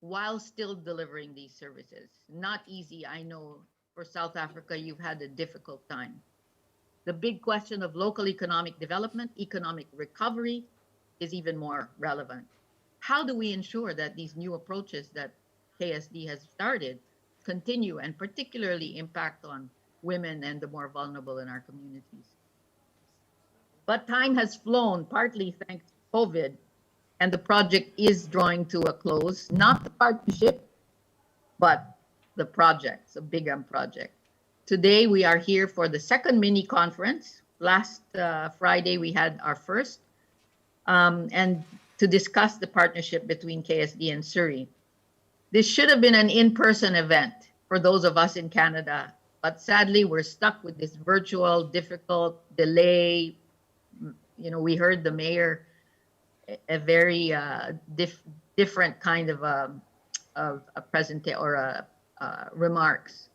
while still delivering these services. Not easy, I know. For South Africa, you've had a difficult time. The big question of local economic development, economic recovery is even more relevant. How do we ensure that these new approaches that KSD has started continue and particularly impact on women and the more vulnerable in our communities? But time has flown, partly thanks to COVID, and the project is drawing to a close, not the partnership, but the project, the Bigm project. Today, we are here for the second mini conference. Last Friday, we had our first, and to discuss the partnership between KSD and Surrey. This should have been an in-person event for those of us in Canada, but sadly, we're stuck with this virtual, difficult delay. You know, we heard the mayor a very different kind of a presentation or remarks.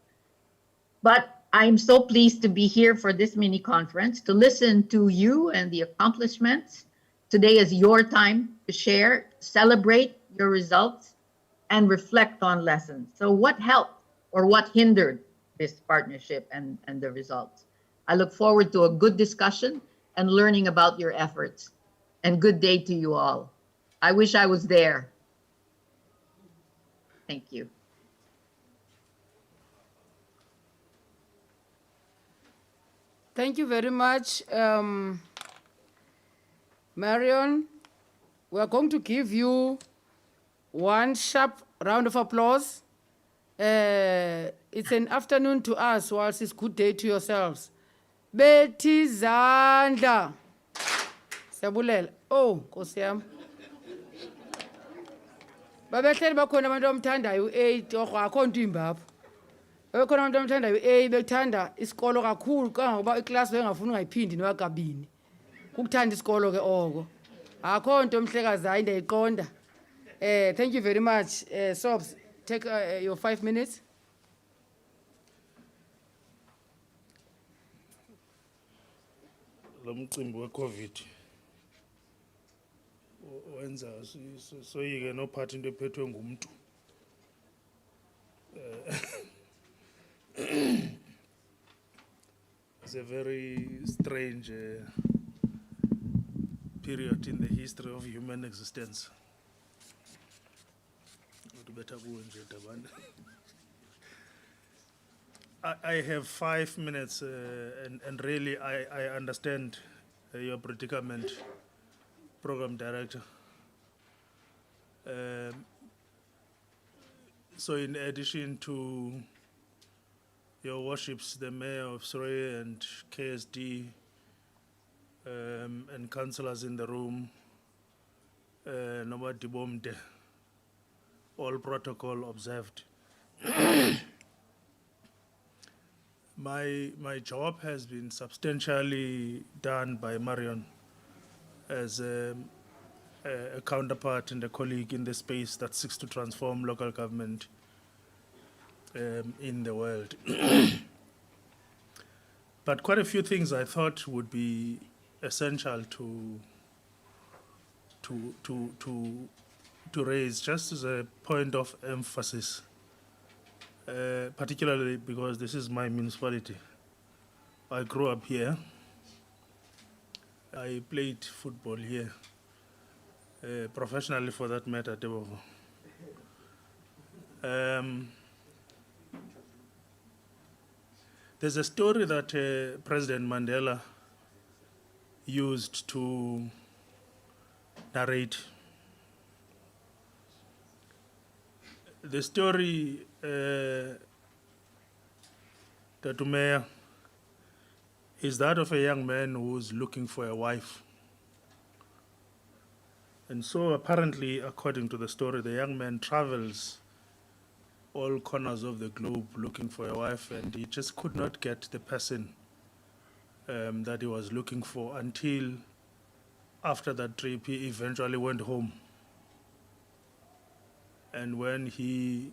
But I'm so pleased to be here for this mini conference to listen to you and the accomplishments. Today is your time to share, celebrate your results, and reflect on lessons. So what helped or what hindered this partnership and the results? I look forward to a good discussion and learning about your efforts. And good day to you all. I wish I was there. Thank you. Thank you very much, Marion. We are going to give you one sharp round of applause. It's an afternoon to us, whilst it's good day to yourselves. Betty Zanda. Siyabulela. Oh, Nkosi yami. Babehleli bakhona abantu abamthandayo u-8 orho akho nto imbapho. Babekhona abantu abamthandayo u-A bethanda isikolo kakhulu kangokuba iklasi bengafuni ungayiphindi noba kabini. Kukuthanda isikolo ke oko. Akho nto mhlekazi hayi ndiyayiqonda. Thank you very much. Sobs, take your 5 minutes. Lo mcimbi we-COVID wenza soyike nophatha into ephethwe ngumuntu. It's a very strange period in the history of human existence. I have 5 minutes, and really I understand your predicament, Program Director. So in addition to your worships, the Mayor of Surrey and KSD, and councillors in the room, Sabata Dalindyebo, all protocol observed. My job has been substantially done by Marion as a counterpart and a colleague in the space that seeks to transform local government in the world. But quite a few things I thought would be essential to raise just as a point of emphasis, particularly because this is my municipality. I grew up here. I played football here, professionally for that matter, Debovo. There's a story that President Mandela used to narrate. The story, Mayor, is that of a young man who's looking for a wife. And so apparently, according to the story, the young man travels all corners of the globe looking for a wife, and he just could not get the person that he was looking for until after that trip he eventually went home. And when he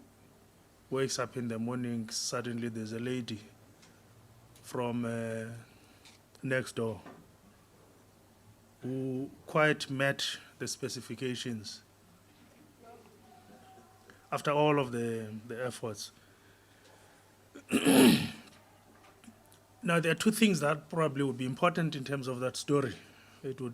wakes up in the morning, suddenly there's a lady from next door who quite met the specifications after all of the efforts. Now, there are two things that probably would be important in terms of that story. It would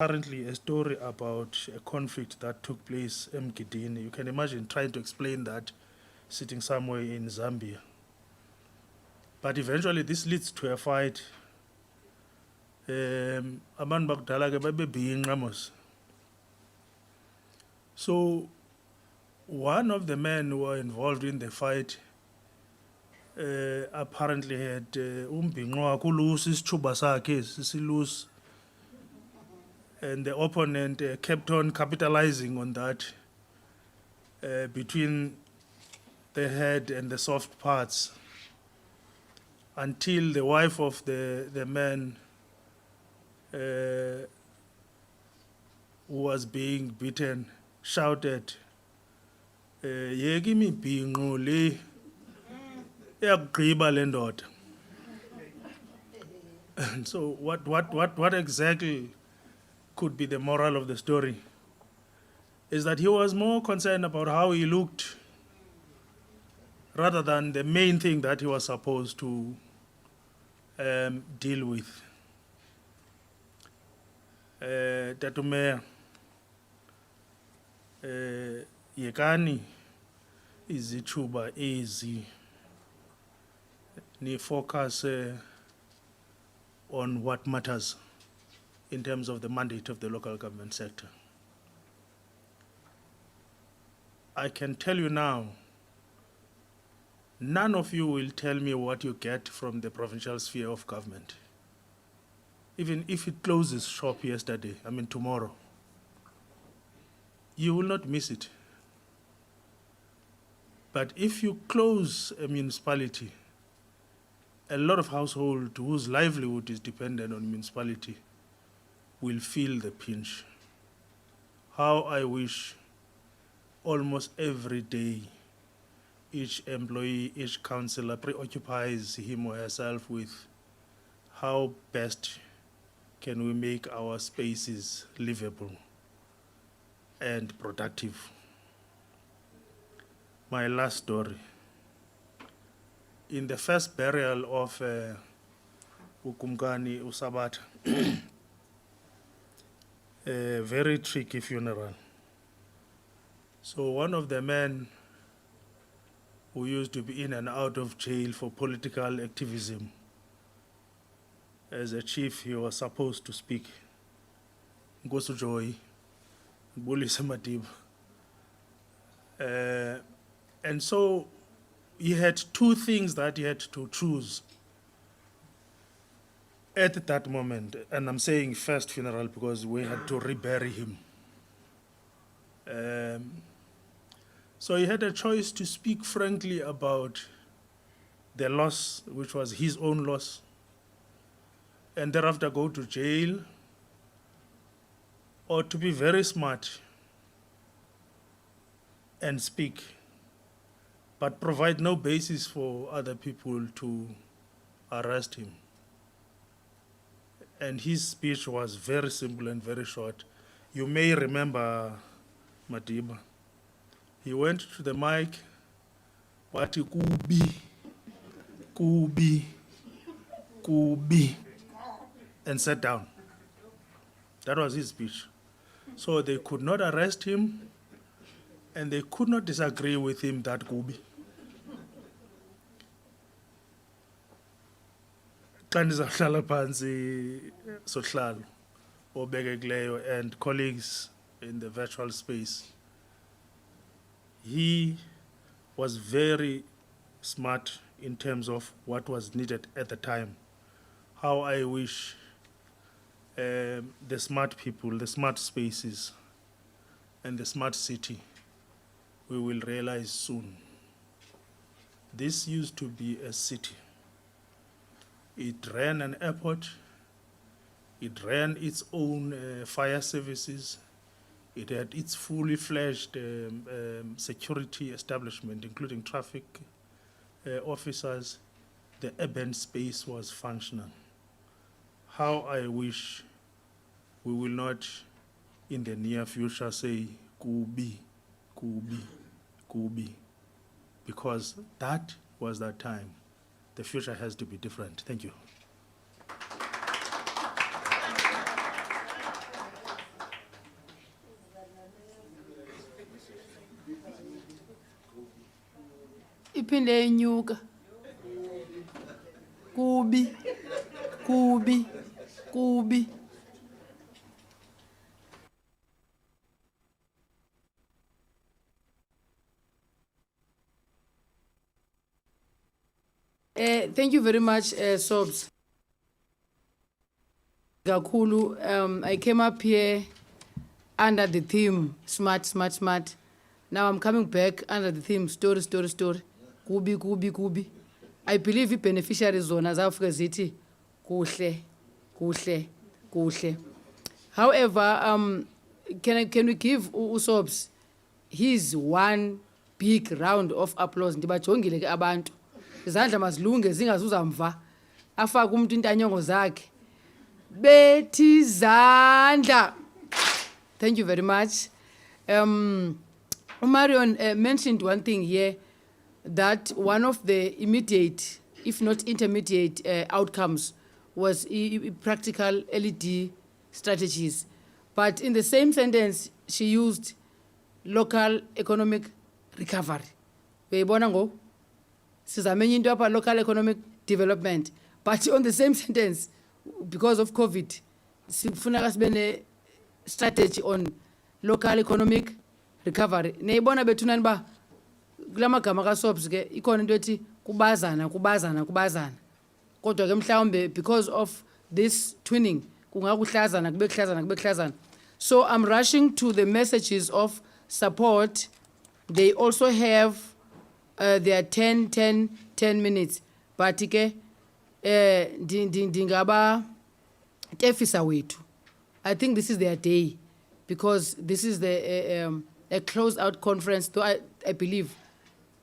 currently a story about a conflict that took place in Mgidini. You can imagine trying to explain that sitting somewhere in Zambia. But eventually this leads to a fight. Abantu bakudala ke babebhinqa mos. So one of the men who were involved in the fight apparently had umbhinqo wakhe ulusi isithuba sakhe sisilus, and the opponent kept on capitalizing on that between the head and the soft parts until the wife of the man who was being beaten shouted, "Yeki imibhinqo le iyakugqiba le ndoda." And so what exactly could be the moral of the story is that he was more concerned about how he looked rather than the main thing that he was supposed to deal with. Tatumeya, yekani izithuba ezi ni focus on what matters in terms of the mandate of the local government sector. I can tell you now, none of you will tell me what you get from the provincial sphere of government. Even if it closes shop tomorrow, you will not miss it. But if you close a municipality, a lot of households whose livelihood is dependent on municipality will feel the pinch. How I wish almost every day each employee, each councillor preoccupies him or herself with how best can we make our spaces livable and productive. My last story. In the first burial of Ukumkani Sabata, a very tricky funeral. So one of the men who used to be in and out of jail for political activism, as a chief, he was supposed to speak. Nkosi Joy, Bulisa Madiba. And so he had two things that he had to choose at that moment. And I'm saying first funeral because we had to rebury him. So he had a choice to speak frankly about the loss, which was his own loss, and thereafter go to jail, or to be very smart and speak, but provide no basis for other people to arrest him. And his speech was very simple and very short. You may remember Madiba. He went to the mic, wati kubi, kubi, kubi, and sat down. That was his speech. So they could not arrest him, and they could not disagree with him that kubi. Xa ndizawuhlala phansi Sohlalo, obekekileyo, and colleagues in the virtual space, he was very smart in terms of what was needed at the time. How I wish the smart people, the smart spaces, and the smart city, we will realize soon. This used to be a city. It ran an airport, it ran its own fire services, it had its fully fledged security establishment, including traffic officers. The urban space was functional. How I wish we will not in the near future say kubi, kubi, kubi, because that was that time. The future has to be different. Thank you. Iphinde inyuka. Kubi, kubi, kubi. Thank you very much, Sobs. Gakulu, I came up here under the theme smart, smart, smart. Now I'm coming back under the theme story, story, story. Kubi, kubi, kubi. I believe the beneficiaries zona zafika zithi kuhle, kuhle, kuhle. However, can we give Usobs his one big round of applause? Ndibajongile ke abantu. Izandla mazilunge zingazuza mva. Afaka umuntu intanyongo zakhe. Bethi zandla. Thank you very much. Marion mentioned one thing here, that one of the immediate, if not intermediate, outcomes was practical LED strategies. But in the same sentence, she used local economic recovery. Uyayibona ngo? Sizamenye into apha local economic development. But on the same sentence, because of COVID, sifuneka sibe ne strategy on local economic recovery. Neyibona bethunani ba kulamagama kaSobs ke ikhona into ethi kubazana kubazana kubazana. Kodwa ke mhlawumbe because of this twinning kungakuhlazana kube kuhlazana kube kuhlazana. So I'm rushing to the messages of support. They also have their 10 minutes. But ke ndingaba tefisa wethu. I think this is their day, because this is the a close-out conference. Though I believe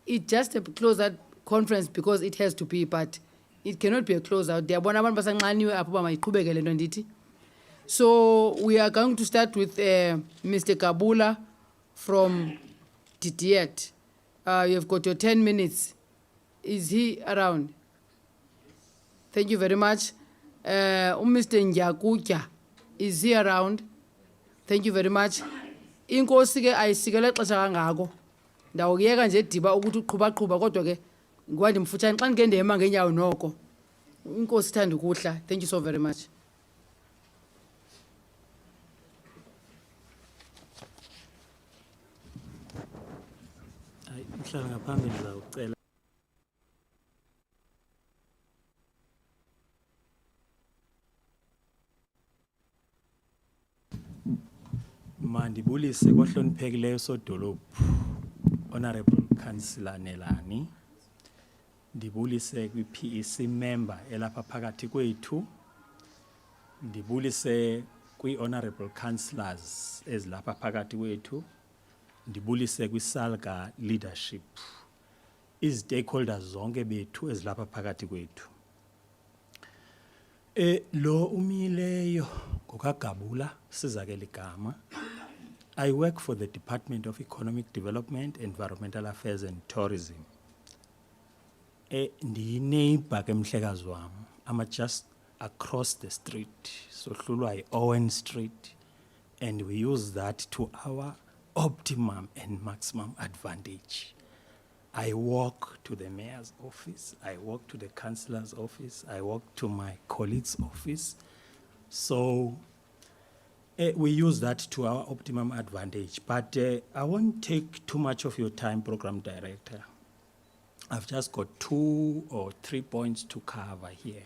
it's just a close-out conference because it has to be, but it cannot be a close-out. So we are going to start with Mr. Kabula from DTET. You've got your 10 minutes. Is he around? Thank you very much. Mr. Nyakuja, is he around? Thank you very much. Inkosi ke ayisikele xesha kangako. Ndawuyeka nje diba ukuthi uqhuba qhuba kodwa ke ngwandi mfutshane xa ngeke ndihamba ngenyawo noko. Inkosi ithanda ukuhla. Thank you so very much. Mhlala ngaphambili ndizawucela mandibulise kwahloniphekileyo sodolophu Honorable Councillor Nelani, ndibulise kwi-PEC member elapha phakathi kwethu, ndibulise kwi-honorable councillors ezilapha phakathi kwethu, ndibulise kwi-SALGA leadership, stakeholders zonke bethu ezilapha phakathi kwethu. Lo umileyo ngokagabula sizakele igama. I work for the Department of Economic Development, Environmental Affairs and Tourism. Ndiyi-neighbor ke mhlekazi wami. I'm just across the street. So hlulwa Owen Street, and we use that to our optimum and maximum advantage. I walk to the mayor's office, I walk to the councillor's office, I walk to my colleague's office. So we use that to our optimum advantage. But I won't take too much of your time, Program Director. I've just got 2 or 3 points to cover here.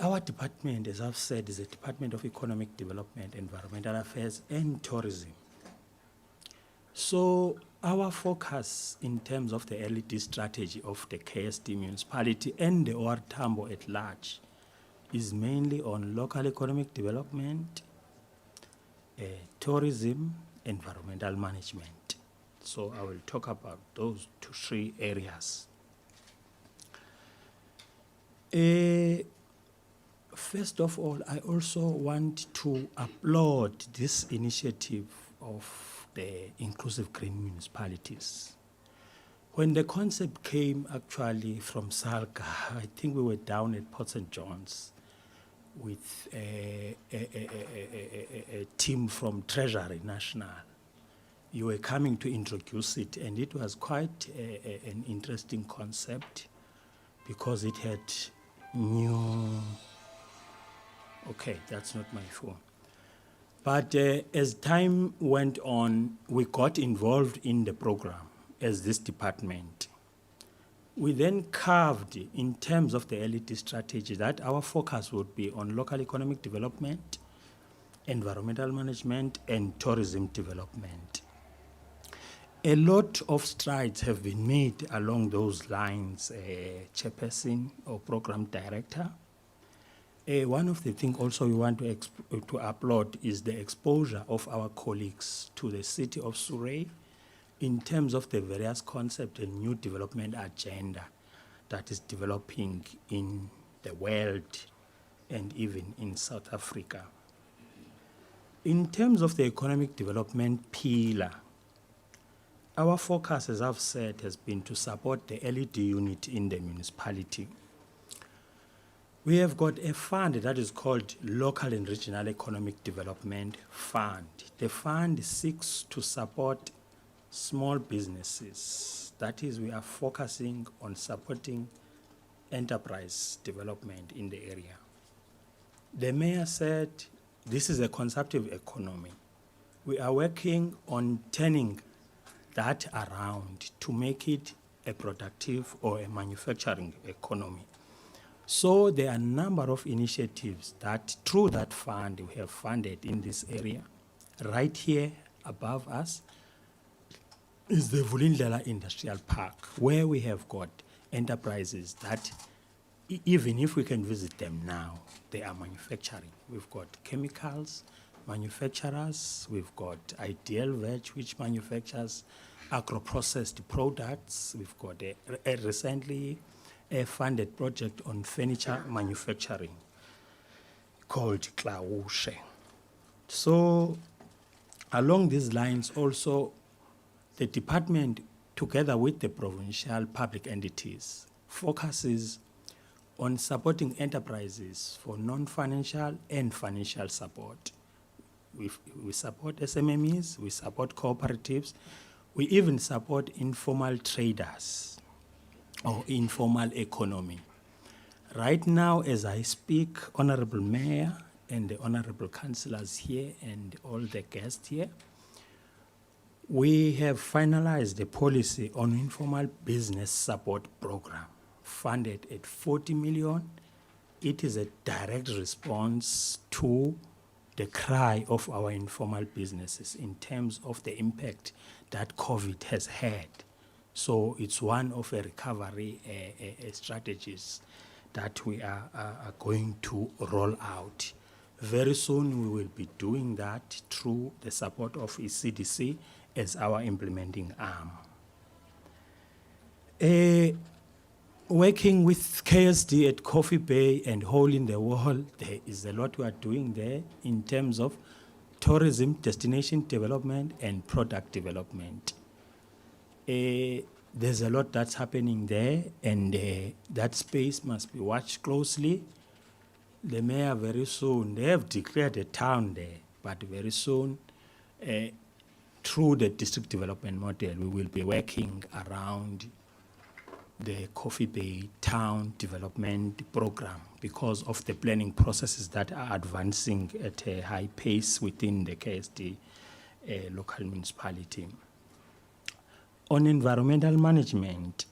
Our department, as I've said, is the Department of Economic Development, Environmental Affairs and Tourism. So our focus in terms of the LED strategy of the KSD municipality and the OR Tambo at large is mainly on local economic development, tourism, environmental management. So I will talk about those 2 or 3 areas. First of all, I also want to applaud this initiative of the inclusive green municipalities. When the concept came actually from SALGA, I think we were down at Port St. John's with a team from Treasury National. You were coming to introduce it, and it was quite an interesting concept because it had new... Okay, that's not my phone. But as time went on, we got involved in the program as this department. We then carved in terms of the LED strategy that our focus would be on local economic development, environmental management, and tourism development. A lot of strides have been made along those lines, Chairperson or Program Director. One of the things also we want to applaud is the exposure of our colleagues to the city of Surrey in terms of the various concepts and new development agenda that is developing in the world and even in South Africa. In terms of the economic development pillar, our focus, as I've said, has been to support the LED unit in the municipality. We have got a fund that is called Local and Regional Economic Development Fund. The fund seeks to support small businesses. That is, we are focusing on supporting enterprise development in the area. The mayor said this is a consumptive economy. We are working on turning that around to make it a productive or a manufacturing economy. So there are a number of initiatives that through that fund we have funded in this area. Right here above us is the Vulindlela Industrial Park, where we have got enterprises that even if we can visit them now, they are manufacturing. We've got chemicals manufacturers, we've got Ideal Veg, which manufactures agro-processed products. We've got a recently funded project on furniture manufacturing called Klausche. So along these lines also, the department, together with the provincial public entities, focuses on supporting enterprises for non-financial and financial support. We support SMMEs, we support cooperatives, we even support informal traders or informal economy. Right now, as I speak, Honorable Mayor and the Honorable Councillors here and all the guests here, we have finalized the policy on informal business support program, funded at 40 million. It is a direct response to the cry of our informal businesses in terms of the impact that COVID has had. So it's one of the recovery strategies that we are going to roll out. Very soon we will be doing that through the support of ECDC as our implementing arm. Working with KSD at Coffee Bay and Hole in the Wall, there is a lot we are doing there in terms of tourism, destination development, and product development. There's a lot that's happening there, and that space must be watched closely. The mayor very soon, they have declared a town there, but very soon, through the district development model, we will be working around the Coffee Bay Town Development Program because of the planning processes that are advancing at a high pace within the KSD local municipality. On environmental management,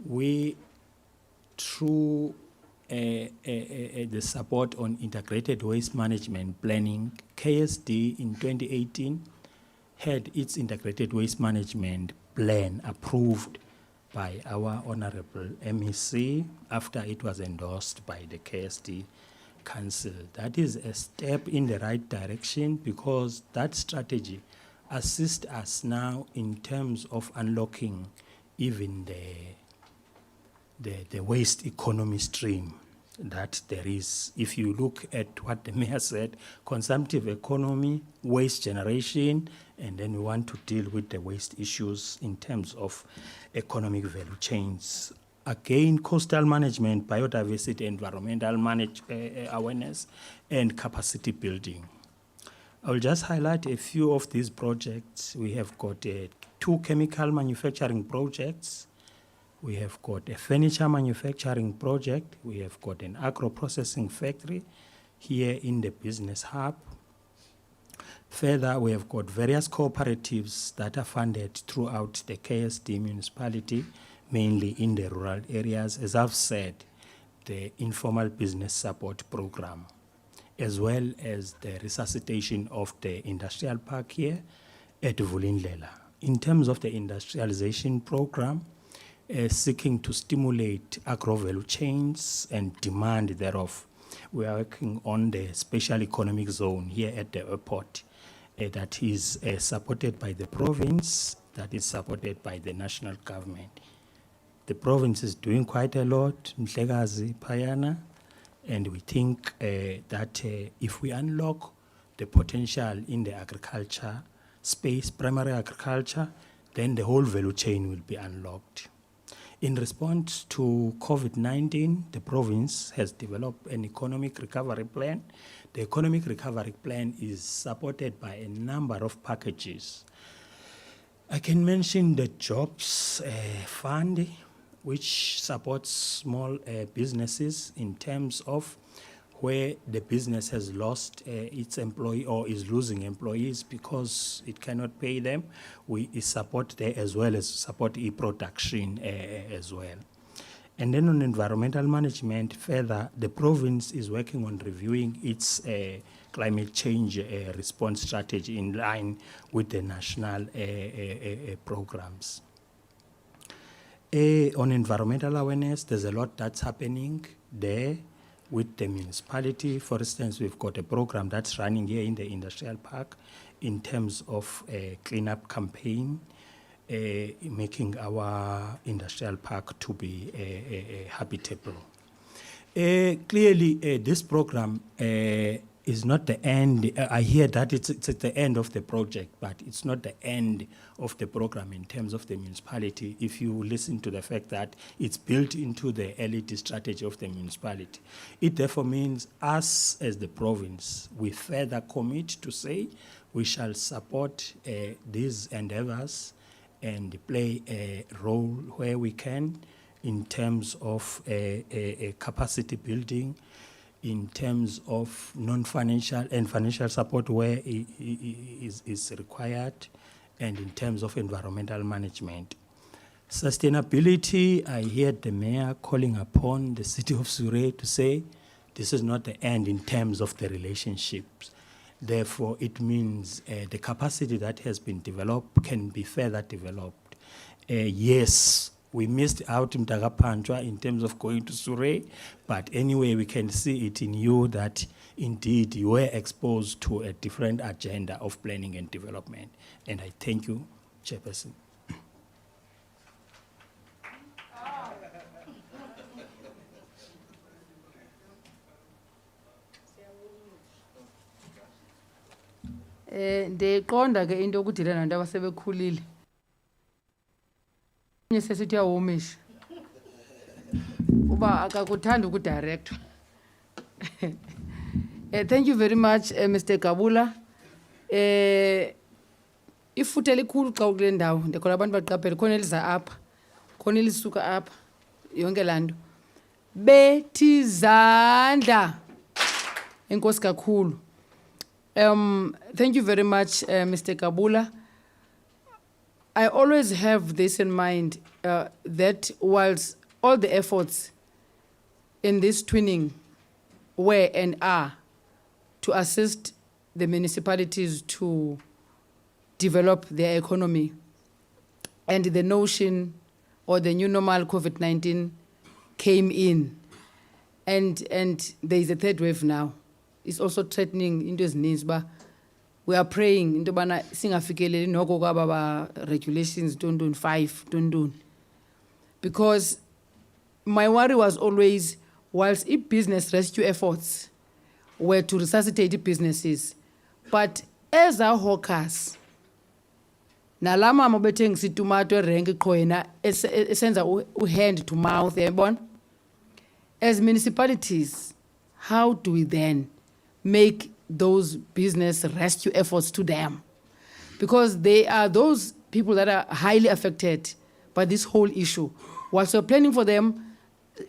we, through the support on integrated waste management planning, KSD in 2018 had its integrated waste management plan approved by our Honorable MEC after it was endorsed by the KSD Council. That is a step in the right direction because that strategy assists us now in terms of unlocking even the waste economy stream that there is. If you look at what the mayor said, consumptive economy, waste generation, and then we want to deal with the waste issues in terms of economic value chains. Again, coastal management, biodiversity, environmental awareness, and capacity building. I will just highlight a few of these projects. We have got 2 chemical manufacturing projects. We have got a furniture manufacturing project. We have got an agro-processing factory here in the business hub. Further, we have got various cooperatives that are funded throughout the KSD municipality, mainly in the rural areas, as I've said, the informal business support program, as well as the resuscitation of the industrial park here at Vulindlela. In terms of the industrialization program, seeking to stimulate agro-value chains and demand thereof, we are working on the special economic zone here at the airport that is supported by the province, that is supported by the national government. The province is doing quite a lot, Mhlekazi, Payana, and we think that if we unlock the potential in the agriculture space, primary agriculture, then the whole value chain will be unlocked. In response to COVID-19, the province has developed an economic recovery plan. The economic recovery plan is supported by a number of packages. I can mention the Jobs Fund, which supports small businesses in terms of where the business has lost its employee or is losing employees because it cannot pay them. We support there as well as support e-production as well. And then on environmental management, further, the province is working on reviewing its climate change response strategy in line with the national programs. On environmental awareness, there's a lot that's happening there with the municipality. For instance, we've got a program that's running here in the industrial park in terms of a cleanup campaign, making our industrial park to be habitable. Clearly, this program is not the end. I hear that it's at the end of the project, but it's not the end of the program in terms of the municipality. If you listen to the fact that it's built into the LED strategy of the municipality, it therefore means us as the province, we further commit to say we shall support these endeavors and play a role where we can in terms of a capacity building, in terms of non-financial and financial support where is required, and in terms of environmental management. Sustainability, I heard the mayor calling upon the city of Surrey to say this is not the end in terms of the relationships. Therefore, it means the capacity that has been developed can be further developed. Yes, we missed out in Mtagapanjwa in terms of going to Surrey, but anyway, we can see it in you that indeed you were exposed to a different agenda of planning and development. And I thank you, Chairperson. Ndeqonda ke into ukudila nabantu abasebekhulile. Nye sesithi uyawomisha. Uba akakuthanda ukudirector. Thank you very much, Mr. Kabula. Ifuthe likhulu xa ukule ndawo ndikhola abantu baqaphela khona eliza apha khona elisuka apha yonke lanto bethi zandla enkosi kakhulu. Thank you very much, Mr. Kabula. I always have this in mind, that whilst all the efforts in this twinning were and are to assist the municipalities to develop their economy, and the notion or the new normal COVID-19 came in, and there is a third wave now. It's also threatening into ezininzi ba we are praying into bana singafikeleli noko kwaba ba regulations 5 because my worry was always whilst business rescue efforts were to resuscitate businesses, but as our hawkers nalama mabethengisa itumato erenki qho yena esenza hand to mouth yabona, as municipalities, how do we then make those business rescue efforts to them? Because they are those people that are highly affected by this whole issue. Whilst we're planning for them,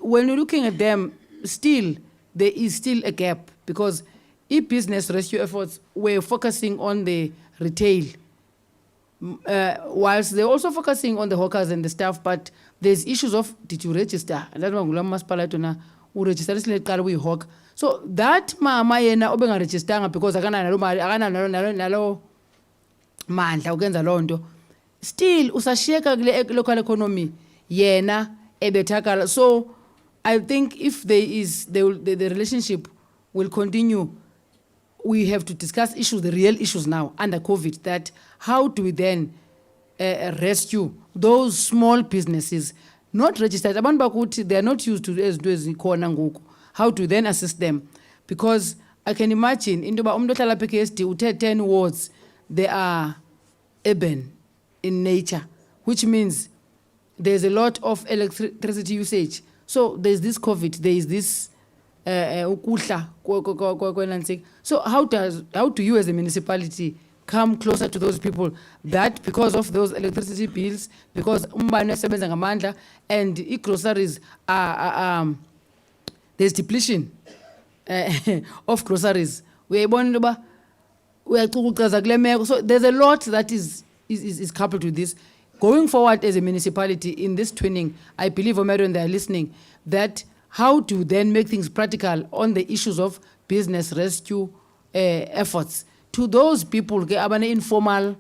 when we're looking at them, still, there is still a gap because business rescue efforts were focusing on the retail, whilst they're also focusing on the hawkers and the staff, but there's issues of, did you register? And that's why we register so that mama yena obenga registeranga because akana nalo mandla ukenza lonto, still usashiyeka kule local economy yena ebetakala. So I think if there is the relationship will continue, we have to discuss issues, the real issues now under COVID, that how do we then rescue those small businesses not registered, abantu bakuthi they are not used to ezinto ezikhona ngoku. How to then assist them? Because I can imagine into ba umuntu ohlala PKSD uthe 10 wards, they are urban in nature, which means there's a lot of electricity usage. So there's this COVID, there is this ukudla. So how do you as a municipality come closer to those people that because of those electricity bills, because umbane sebenza ngamandla and groceries are there's depletion of groceries. So there's a lot that is coupled with this. Going forward as a municipality in this twinning, I believe, Omero, they are listening, that how to then make things practical on the issues of business rescue efforts to those people, informal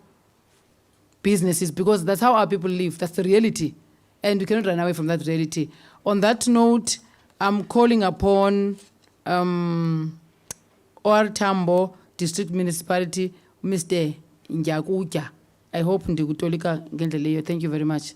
businesses, because that's how our people live. That's the reality. And we cannot run away from that reality. On that note, I'm calling upon Or Tambo District Municipality, Mr. Njakuja. I hope ndikutolika ngendlela leyo. Thank you very much.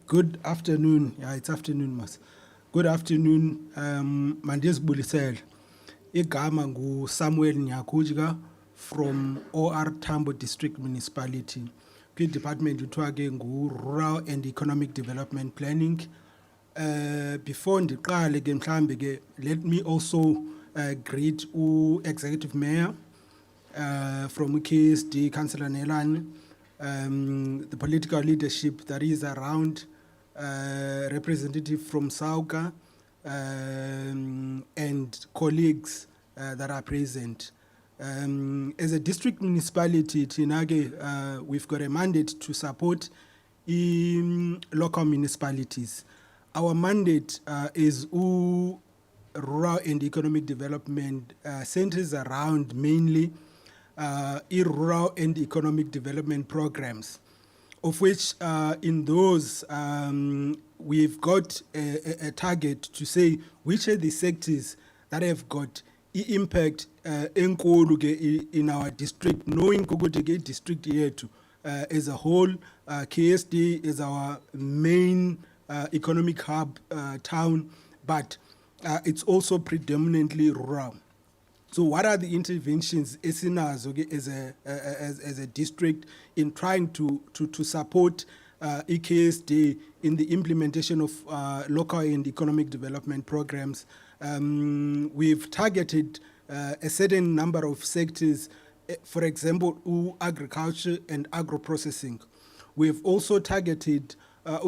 Good afternoon. Yeah, it's afternoon, mas. Good afternoon. Mandisbulisel. Igama ngu Samuel Nyakujiga from OR Tambo District Municipality. kwi-department kuthiwa ke ngu-Rural and Economic Development Planning. Before ndiqale ke mhlambe ke, let me also greet u-Executive Mayor from KSD, Councillor Nelane, the political leadership that is around, representative from SAUCA, and colleagues that are present. As a district municipality, Tinage, we've got a mandate to support local municipalities. Our mandate is rural and economic development centers around mainly rural and economic development programs, of which in those we've got a target to say which are the sectors that have got impact in our district, knowing Kogotege district yethu as a whole. KSD is our main economic hub town, but it's also predominantly rural. So what are the interventions as a district in trying to support EKSD in the implementation of local and economic development programs? We've targeted a certain number of sectors, for example, agriculture and agro-processing. We've also targeted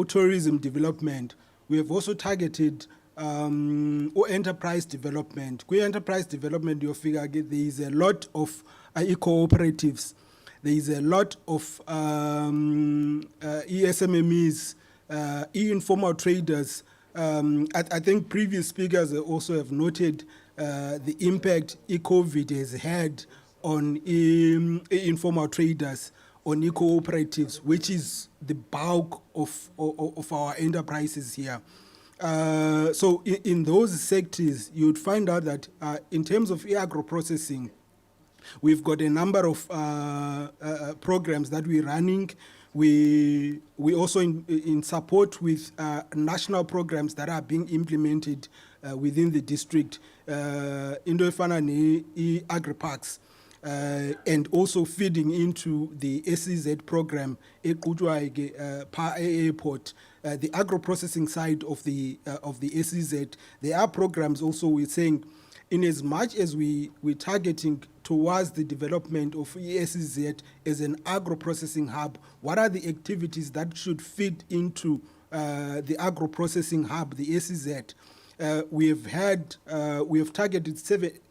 tourism development. We have also targeted enterprise development. Enterprise development, you figure there is a lot of cooperatives. There is a lot of ESMMEs, informal traders. I think previous speakers also have noted the impact COVID has had on informal traders, on cooperatives, which is the bulk of our enterprises here. So in those sectors, you'd find out that in terms of agro-processing, we've got a number of programs that we're running. We also in support with national programs that are being implemented within the district, Indo-Efana Agri-Parks, and also feeding into the SEZ program, Airport, the agro-processing side of the SEZ. There are programs also we're saying, in as much as we're targeting towards the development of SEZ as an agro-processing hub, what are the activities that should fit into the agro-processing hub, the SEZ? We have targeted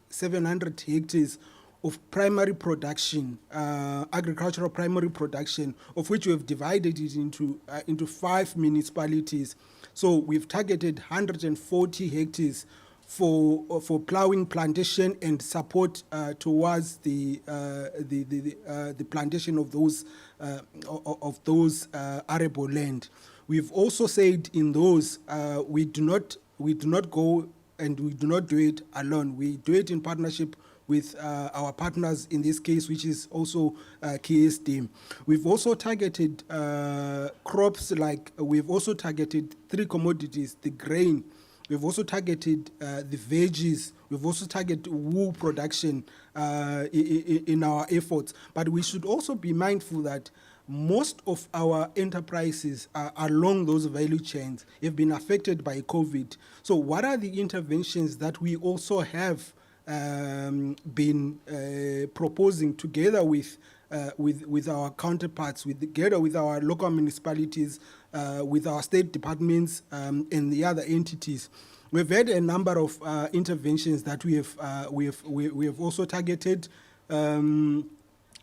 700 hectares of primary production, agricultural primary production, of which we have divided it into 5 municipalities. So we've targeted 140 hectares for plowing, plantation, and support towards the plantation of those arable land. We've also said in those we do not go and we do not do it alone. We do it in partnership with our partners in this case, which is also KSD. We've also targeted crops we've also targeted 3 commodities, the grain. We've also targeted the veggies. We've also targeted wool production in our efforts. But we should also be mindful that most of our enterprises along those value chains have been affected by COVID. So what are the interventions that we also have been proposing together with our counterparts, together with our local municipalities, with our state departments and the other entities? We've had a number of interventions that we have also targeted.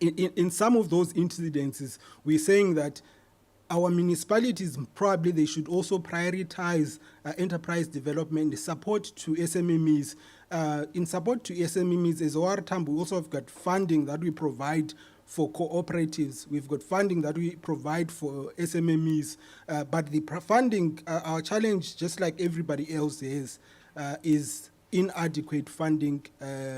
In some of those incidences, we're saying that our municipalities, probably they should also prioritize enterprise development, support to SMMEs. In support to SMMEs, as ORTAM, we also have got funding that we provide for cooperatives. We've got funding that we provide for SMMEs. But the funding, our challenge, just like everybody else is inadequate funding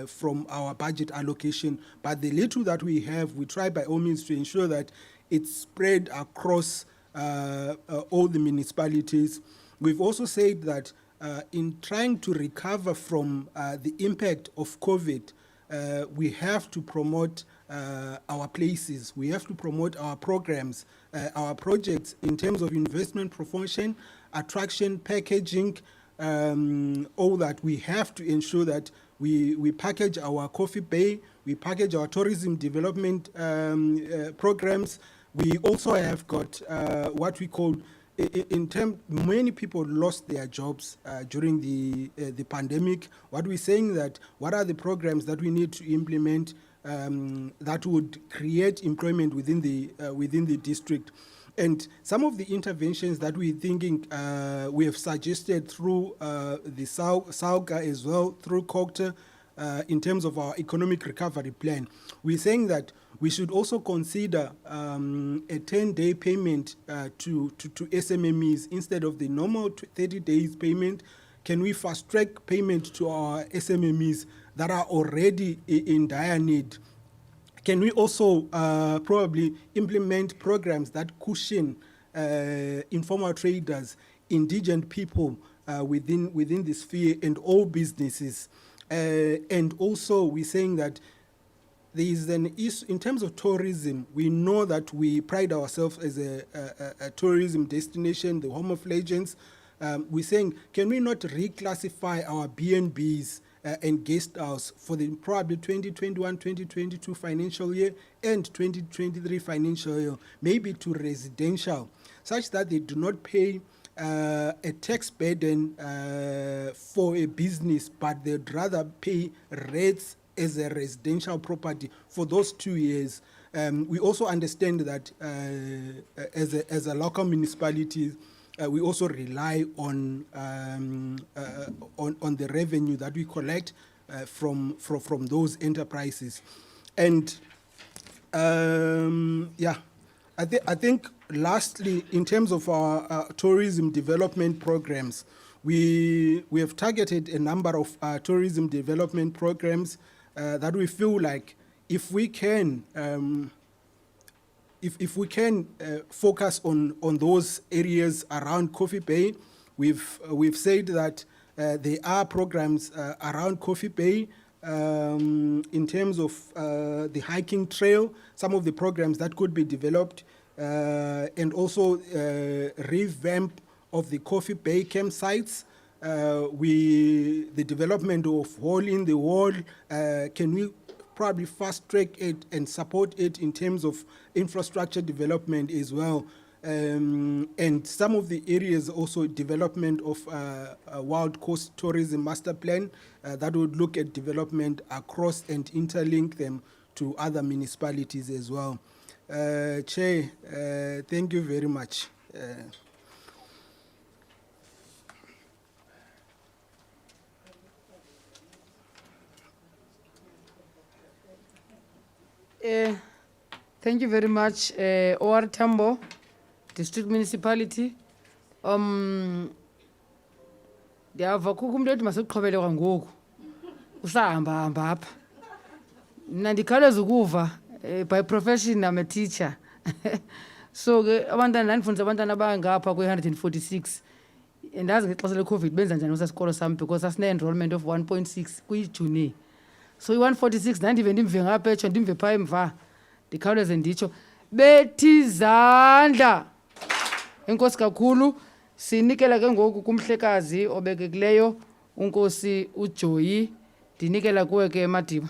from our budget allocation. But the little that we have, we try by all means to ensure that it's spread across all the municipalities. We've also said that in trying to recover from the impact of COVID, we have to promote our places. We have to promote our programs, our projects in terms of investment promotion, attraction, packaging, all that. We have to ensure that we package our coffee bay, we package our tourism development programs. We also have got what we call, many people lost their jobs during the pandemic. What we're saying that, what are the programs that we need to implement that would create employment within the district? And some of the interventions that we're thinking we have suggested through the SAUGA as well, through COCTA, in terms of our economic recovery plan. We're saying that we should also consider a 10-day payment to SMMEs instead of the normal 30 days payment. Can we fast-track payment to our SMMEs that are already in dire need? Can we also probably implement programs that cushion informal traders, indigent people within the sphere, and all businesses? And also, we're saying that there is an issue in terms of tourism. We know that we pride ourselves as a tourism destination, the home of legends. We're saying, can we not reclassify our B&Bs and guest house for the probably 2021-2022 financial year and 2023 financial year, maybe to residential, such that they do not pay a tax burden for a business, but they'd rather pay rates as a residential property for those 2 years. We also understand that as a local municipality, we also rely on the revenue that we collect from those enterprises. And I think lastly, in terms of our tourism development programs, we have targeted a number of tourism development programs that we feel like if we can focus on those areas around Coffee Bay. We've said that there are programs around Coffee Bay in terms of the hiking trail, some of the programs that could be developed, and also revamp of the Coffee Bay campsites. The development of hole in the wall, can we probably fast track it and support it in terms of infrastructure development as well? And some of the areas also development of a Wild Coast Tourism Master Plan that would look at development across and interlink them to other municipalities as well. Chair, thank you very much. Thank you very much, OR Tambo, District Municipality. Ndiyava kukho umuntu ethi masiqhubele kwangoku. Usahamba apha. Mna ndikhawuleza ukuva, by profession I'm a teacher. So ke abantwana ndandifundisa abantwana abangapha kwe-146. Ndazi ngexesha le-COVID benza njani usasikolo sam because asine-enrollment of 1.6 kwi-June. So i-146 nandive ndimve ngapha etsho ndimve phaa emva. Ndikhawuleze nditsho bethi izandla. Enkosi kakhulu. Sinikela ke ngoku kumhlekazi obekekileyo unkosi uJoyi. Ndinikela kuwe ke Madiba.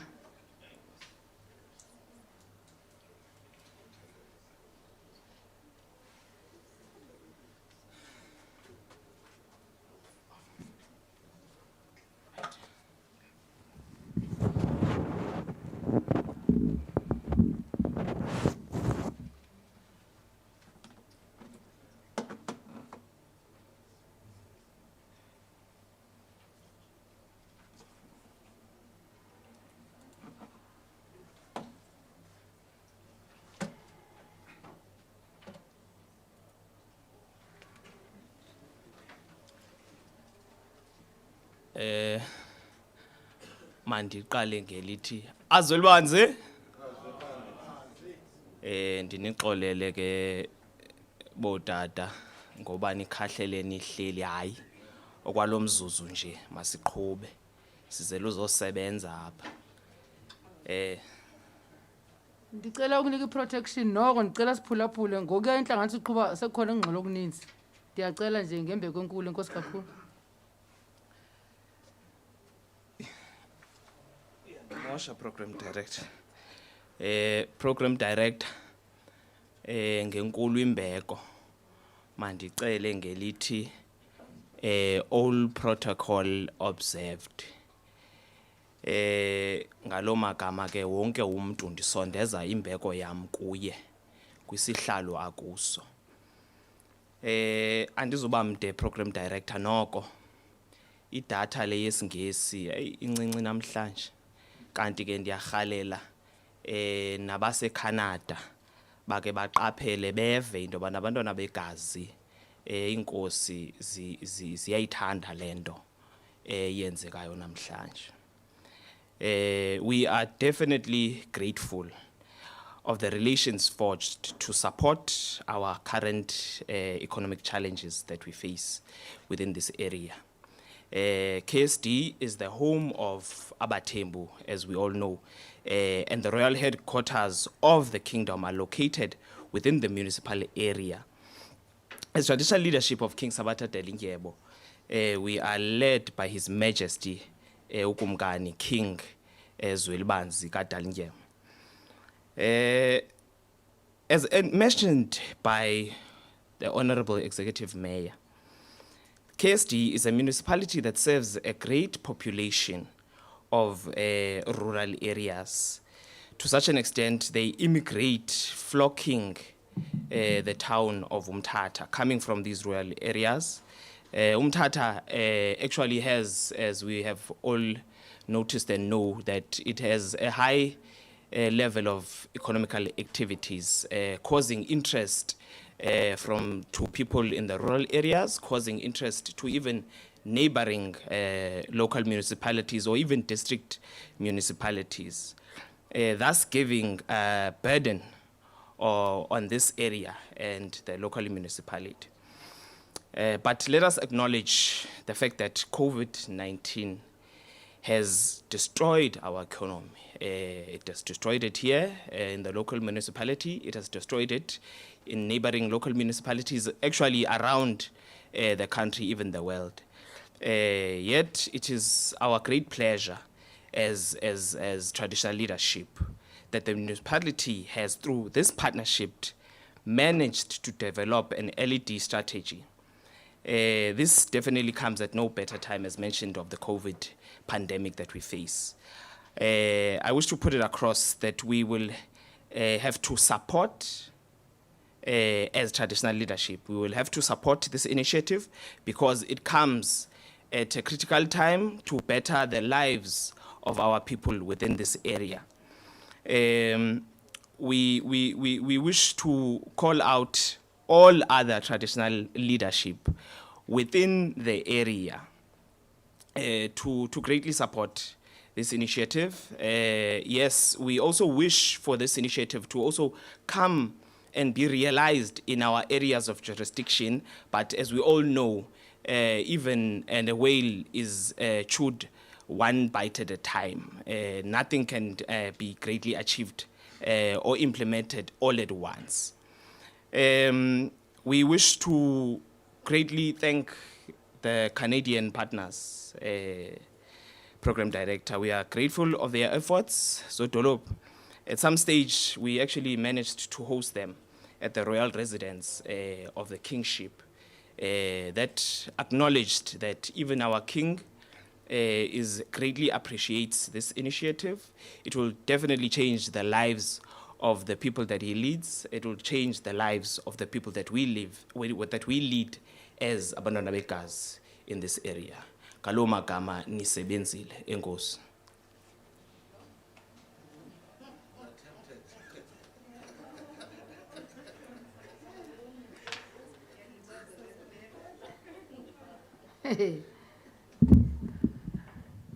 Mandiqale ngelithi azwelibanzi ndinixolele ke bodada ngoba nikhahlele nihleli hayi okwalomzuzu nje masiqhube sizele uzosebenza apha Ndicela ukunika i-protection noko ndicela siphulaphule ngokuya intlanganiso iqhuba sekukhona ingxolo okuninzi. Ndiyacela nje ngembe kwenkulu enkosi kakhulu. Mosha program director. Program director ngenkulu imbeko mandicele ngelithi all protocol observed. Ngaloma magama ke wonke umuntu ndisondeza imbeko yam kuye kwisihlalo akuso. Andizoba mde program director noko idata le yesingesi incinci namhlanje kanti ke ndiyarhalela nabase Canada bake baqaphele beve into bana abantwana begazi inkosi ziyayithanda lento yenzekayo namhlanje. We are definitely grateful of the relations forged to support our current economic challenges that we face within this area. KSD is the home of Abatembu, as we all know, and the royal headquarters of the kingdom are located within the municipal area. As traditional leadership of King Sabata Dalindyebo, we are led by His Majesty Ukumgani King Zwelibanzi kaDalindyebo. As mentioned by the Honorable Executive Mayor, KSD is a municipality that serves a great population of rural areas. To such an extent, they immigrate, flocking the town of Umtata, coming from these rural areas. Umtata actually has, as we have all noticed and know, that it has a high level of economical activities, causing interest to people in the rural areas, causing interest to even neighboring local municipalities or even district municipalities, thus giving a burden on this area and the local municipality. But let us acknowledge the fact that COVID-19 has destroyed our economy. It has destroyed it here in the local municipality. It has destroyed it in neighboring local municipalities, actually around the country, even the world. Yet it is our great pleasure as traditional leadership that the municipality has, through this partnership, managed to develop an LED strategy. This definitely comes at no better time, as mentioned, of the COVID pandemic that we face. I wish to put it across that we will have to support, as traditional leadership, we will have to support this initiative because it comes at a critical time to better the lives of our people within this area. We wish to call out all other traditional leadership within the area to greatly support this initiative. Yes, we also wish for this initiative to also come and be realized in our areas of jurisdiction, but as we all know, even a whale is chewed one bite at a time. Nothing can be greatly achieved or implemented all at once. We wish to greatly thank the Canadian partners, Program Director. We are grateful of their efforts. So Dolop, at some stage, we actually managed to host them at the royal residence of the kingship that acknowledged that even our king greatly appreciates this initiative. It will definitely change the lives of the people that he leads. It will change the lives of the people that we lead as abantwana begazi in this area. Ngalo magama nisebenzile enkosi.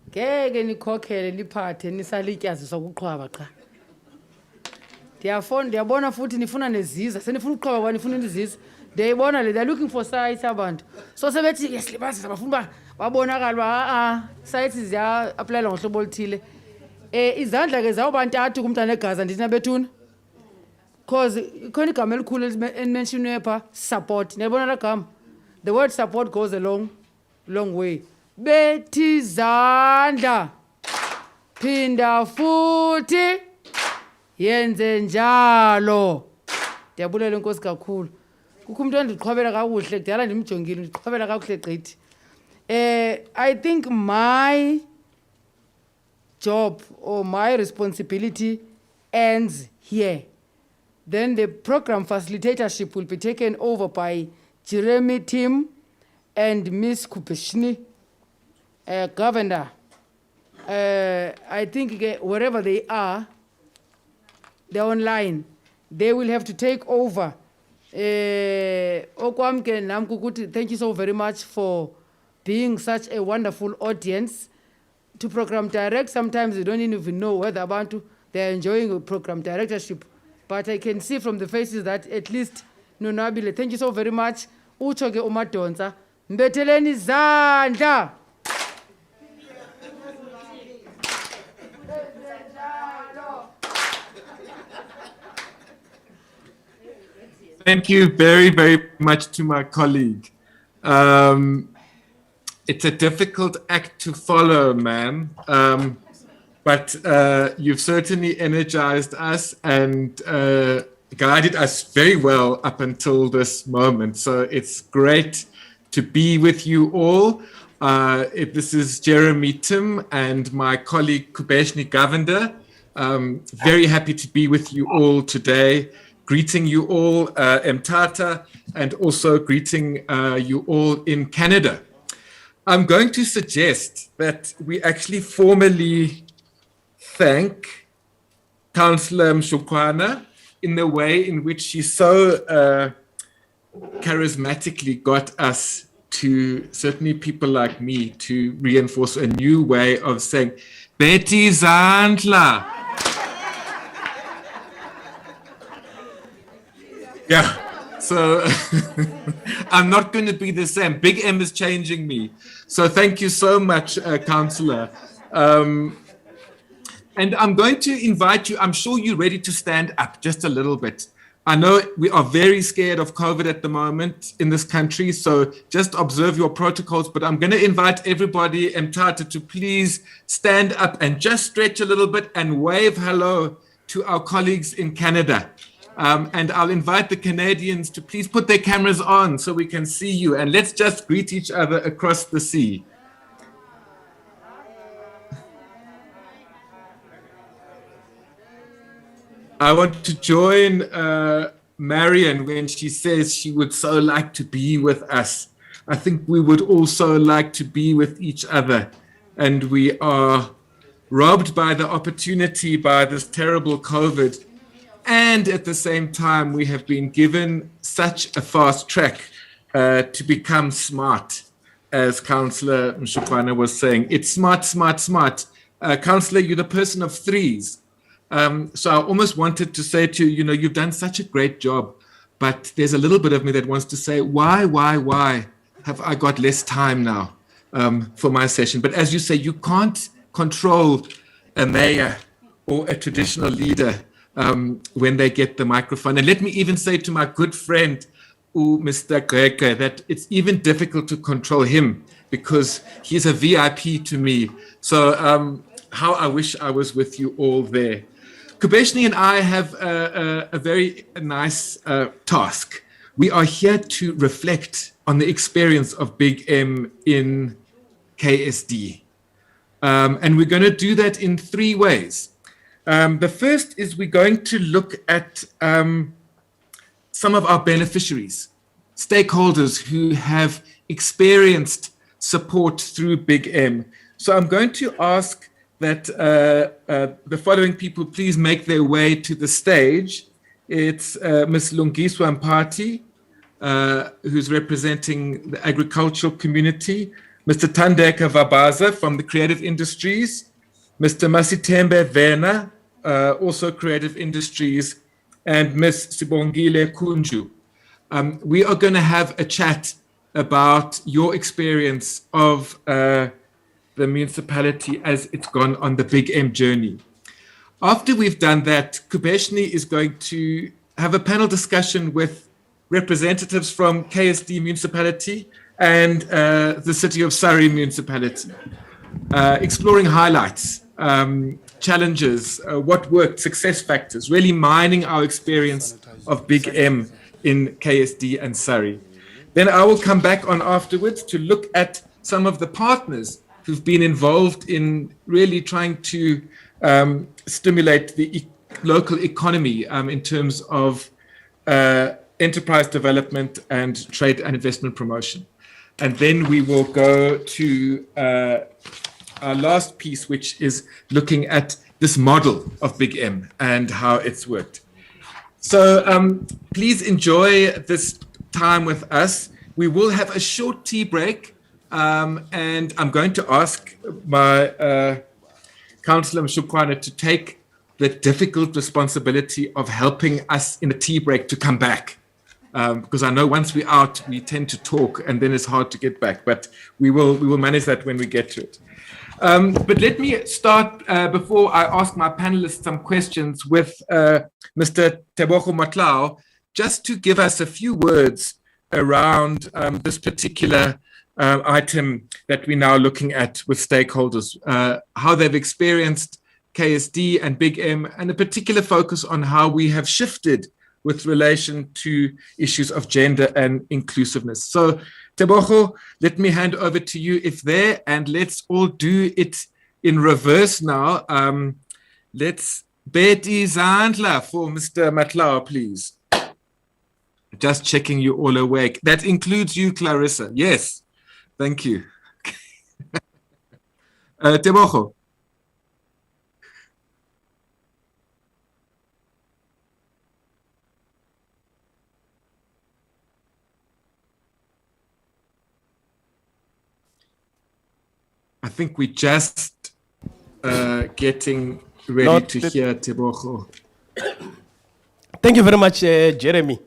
Ngeke nikhokhele liphathe nisalityaziso kuqhwaba qha. Ndiyabona futhi nifuna neziza, senifuna uqhwaba kwa nifuna iziza. Ndiyayibona le, they're looking for sites abantu. So sebethi yesilibazisa bafuna babonakala ba sites ziya apply ngohlobo oluthile. Izandla ke zawuba ntathu kumntana eGaza ndithi nabethuna. because khona igama elikhulu elimentionwe pha, support. Niyabona la gama? The word support goes a long way. Bethi izandla. Phinda futhi yenze njalo. Ndiyabulela inkosi kakhulu. Kukho umuntu endiqhwabela kakuhle kudala ndimjongile ndiqhwabela kakuhle gqithi. I think my job or my responsibility ends here. Then the program facilitatorship will be taken over by Jeremy Tim and Miss Kupeshni, Governor. I think wherever they are, they're online. They will have to take over. Okwamke namkukuthi, thank you so very much for being such a wonderful audience. To program direct, sometimes you don't even know whether abantu they're enjoying a program directorship. But I can see from the faces that at least Nonabile, thank you so very much. Uchoke umadonsa. Mbetheleni izandla. Thank you very, very much to my colleague. It's a difficult act to follow, ma'am, but you've certainly energized us and guided us very well up until this moment. So it's great to be with you all. This is Jeremy Tim and my colleague Kubeshni Govender. Very happy to be with you all today. Greeting you all, Mtata, and also greeting you all in Canada. I'm going to suggest that we actually formally thank Councillor Mshukwana in the way in which she so charismatically got us to, certainly people like me, to reinforce a new way of saying, Betty Zandla. Yeah, so I'm not going to be the same. Big M is changing me. So thank you so much, Councillor. And I'm going to invite you, I'm sure you're ready to stand up just a little bit. I know we are very scared of COVID at the moment in this country, so just observe your protocols, but I'm going to invite everybody, Mtata, to please stand up and just stretch a little bit and wave hello to our colleagues in Canada. And I'll invite the Canadians to please put their cameras on so we can see you, and let's just greet each other across the sea. I want to join Marion when she says she would so like to be with us. I think we would also like to be with each other, and we are robbed by the opportunity by this terrible COVID. And at the same time, we have been given such a fast track to become smart, as Councillor Mshukwana was saying. It's smart, smart, smart. Councillor, you're the person of threes. So I almost wanted to say to you, you know, you've done such a great job, but there's a little bit of me that wants to say, why have I got less time now for my session? But as you say, you can't control a mayor or a traditional leader when they get the microphone. And let me even say to my good friend, Mr. Greke, that it's even difficult to control him because he's a VIP to me. So how I wish I was with you all there. Kubeshni and I have a very nice task. We are here to reflect on the experience of Big M in KSD. And we're going to do that in three ways. The first is we're going to look at some of our beneficiaries, stakeholders who have experienced support through Big M. So I'm going to ask that the following people please make their way to the stage. It's Ms. Lungiswa Mpati, who's representing the agricultural community, Mr. Tandeka Vabaza from the creative industries, Mr. Masitembe Vena, also creative industries, and Ms. Sibongile Kunju. We are going to have a chat about your experience of the municipality as it's gone on the Big M journey. After we've done that, Kubeshni is going to have a panel discussion with representatives from KSD municipality and the City of Surrey municipality, exploring highlights, challenges, what worked, success factors, really mining our experience of Big M in KSD and Surrey. Then I will come back on afterwards to look at some of the partners who've been involved in really trying to stimulate the local economy in terms of enterprise development and trade and investment promotion. And then we will go to our last piece, which is looking at this model of Big M and how it's worked. So please enjoy this time with us. We will have a short tea break, and I'm going to ask my Councillor Mshukwana to take the difficult responsibility of helping us in a tea break to come back. Because I know once we're out, we tend to talk and then it's hard to get back, but we will manage that when we get to it. But let me start before I ask my panelists some questions with Mr. Tebogo Matlao, just to give us a few words around this particular item that we're now looking at with stakeholders, how they've experienced KSD and Big M, and a particular focus on how we have shifted with relation to issues of gender and inclusiveness. So, Tebogo, let me hand over to you if there, and let's all do it in reverse now. Let's Betty Zandla for Mr. Matlao, please. Just checking you all awake. That includes you, Clarissa. Yes, thank you. Tebogo. I think we're just getting ready to hear Tebogo. Thank you very much, Jeremy.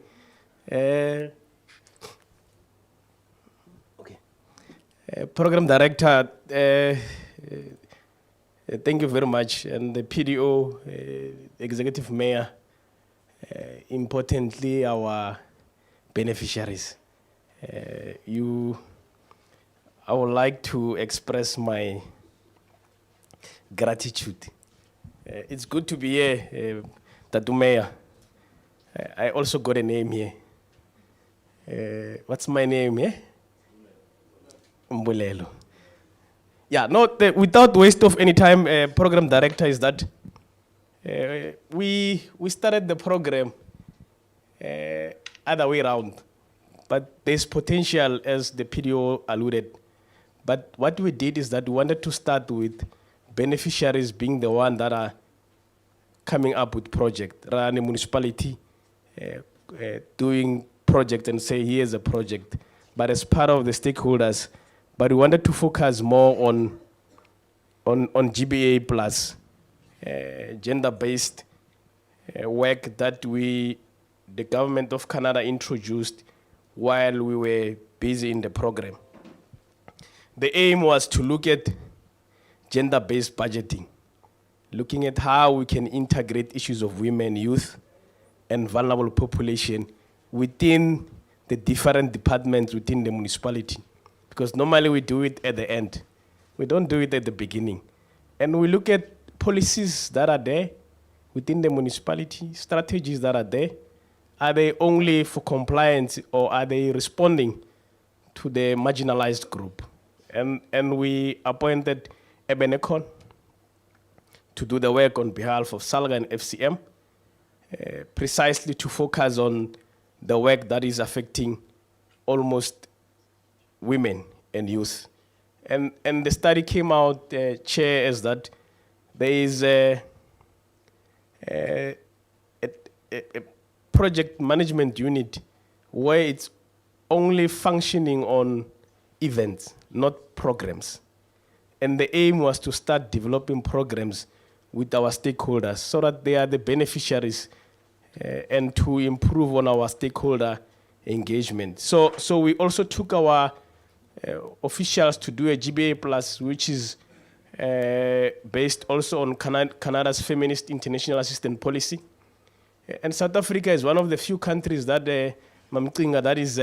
Program Director, thank you very much. And the PDO, Executive Mayor, importantly, our beneficiaries. I would like to express my gratitude. It's good to be here, Tatu Mayor. I also got a name here. What's my name here? Mbulelo. Yeah, without waste of any time, Program Director, is that we started the program other way around, but there's potential, as the PDO alluded. But what we did is that we wanted to start with beneficiaries being the one that are coming up with project, rather than a municipality doing project and say, here's a project, but as part of the stakeholders. But we wanted to focus more on GBA plus gender-based work that the government of Canada introduced while we were busy in the program. The aim was to look at gender-based budgeting, looking at how we can integrate issues of women, youth, and vulnerable population within the different departments within the municipality. Because normally we do it at the end. We don't do it at the beginning. And we look at policies that are there within the municipality, strategies that are there. Are they only for compliance, or are they responding to the marginalized group? And we appointed Ebenecon to do the work on behalf of SALGA and FCM, precisely to focus on the work that is affecting almost women and youth. And the study came out, Chair, as that there is a project management unit where it's only functioning on events, not programs. And the aim was to start developing programs with our stakeholders so that they are the beneficiaries and to improve on our stakeholder engagement. So we also took our officials to do a GBA plus, which is based also on Canada's Feminist International Assistance Policy. And South Africa is one of the few countries that that is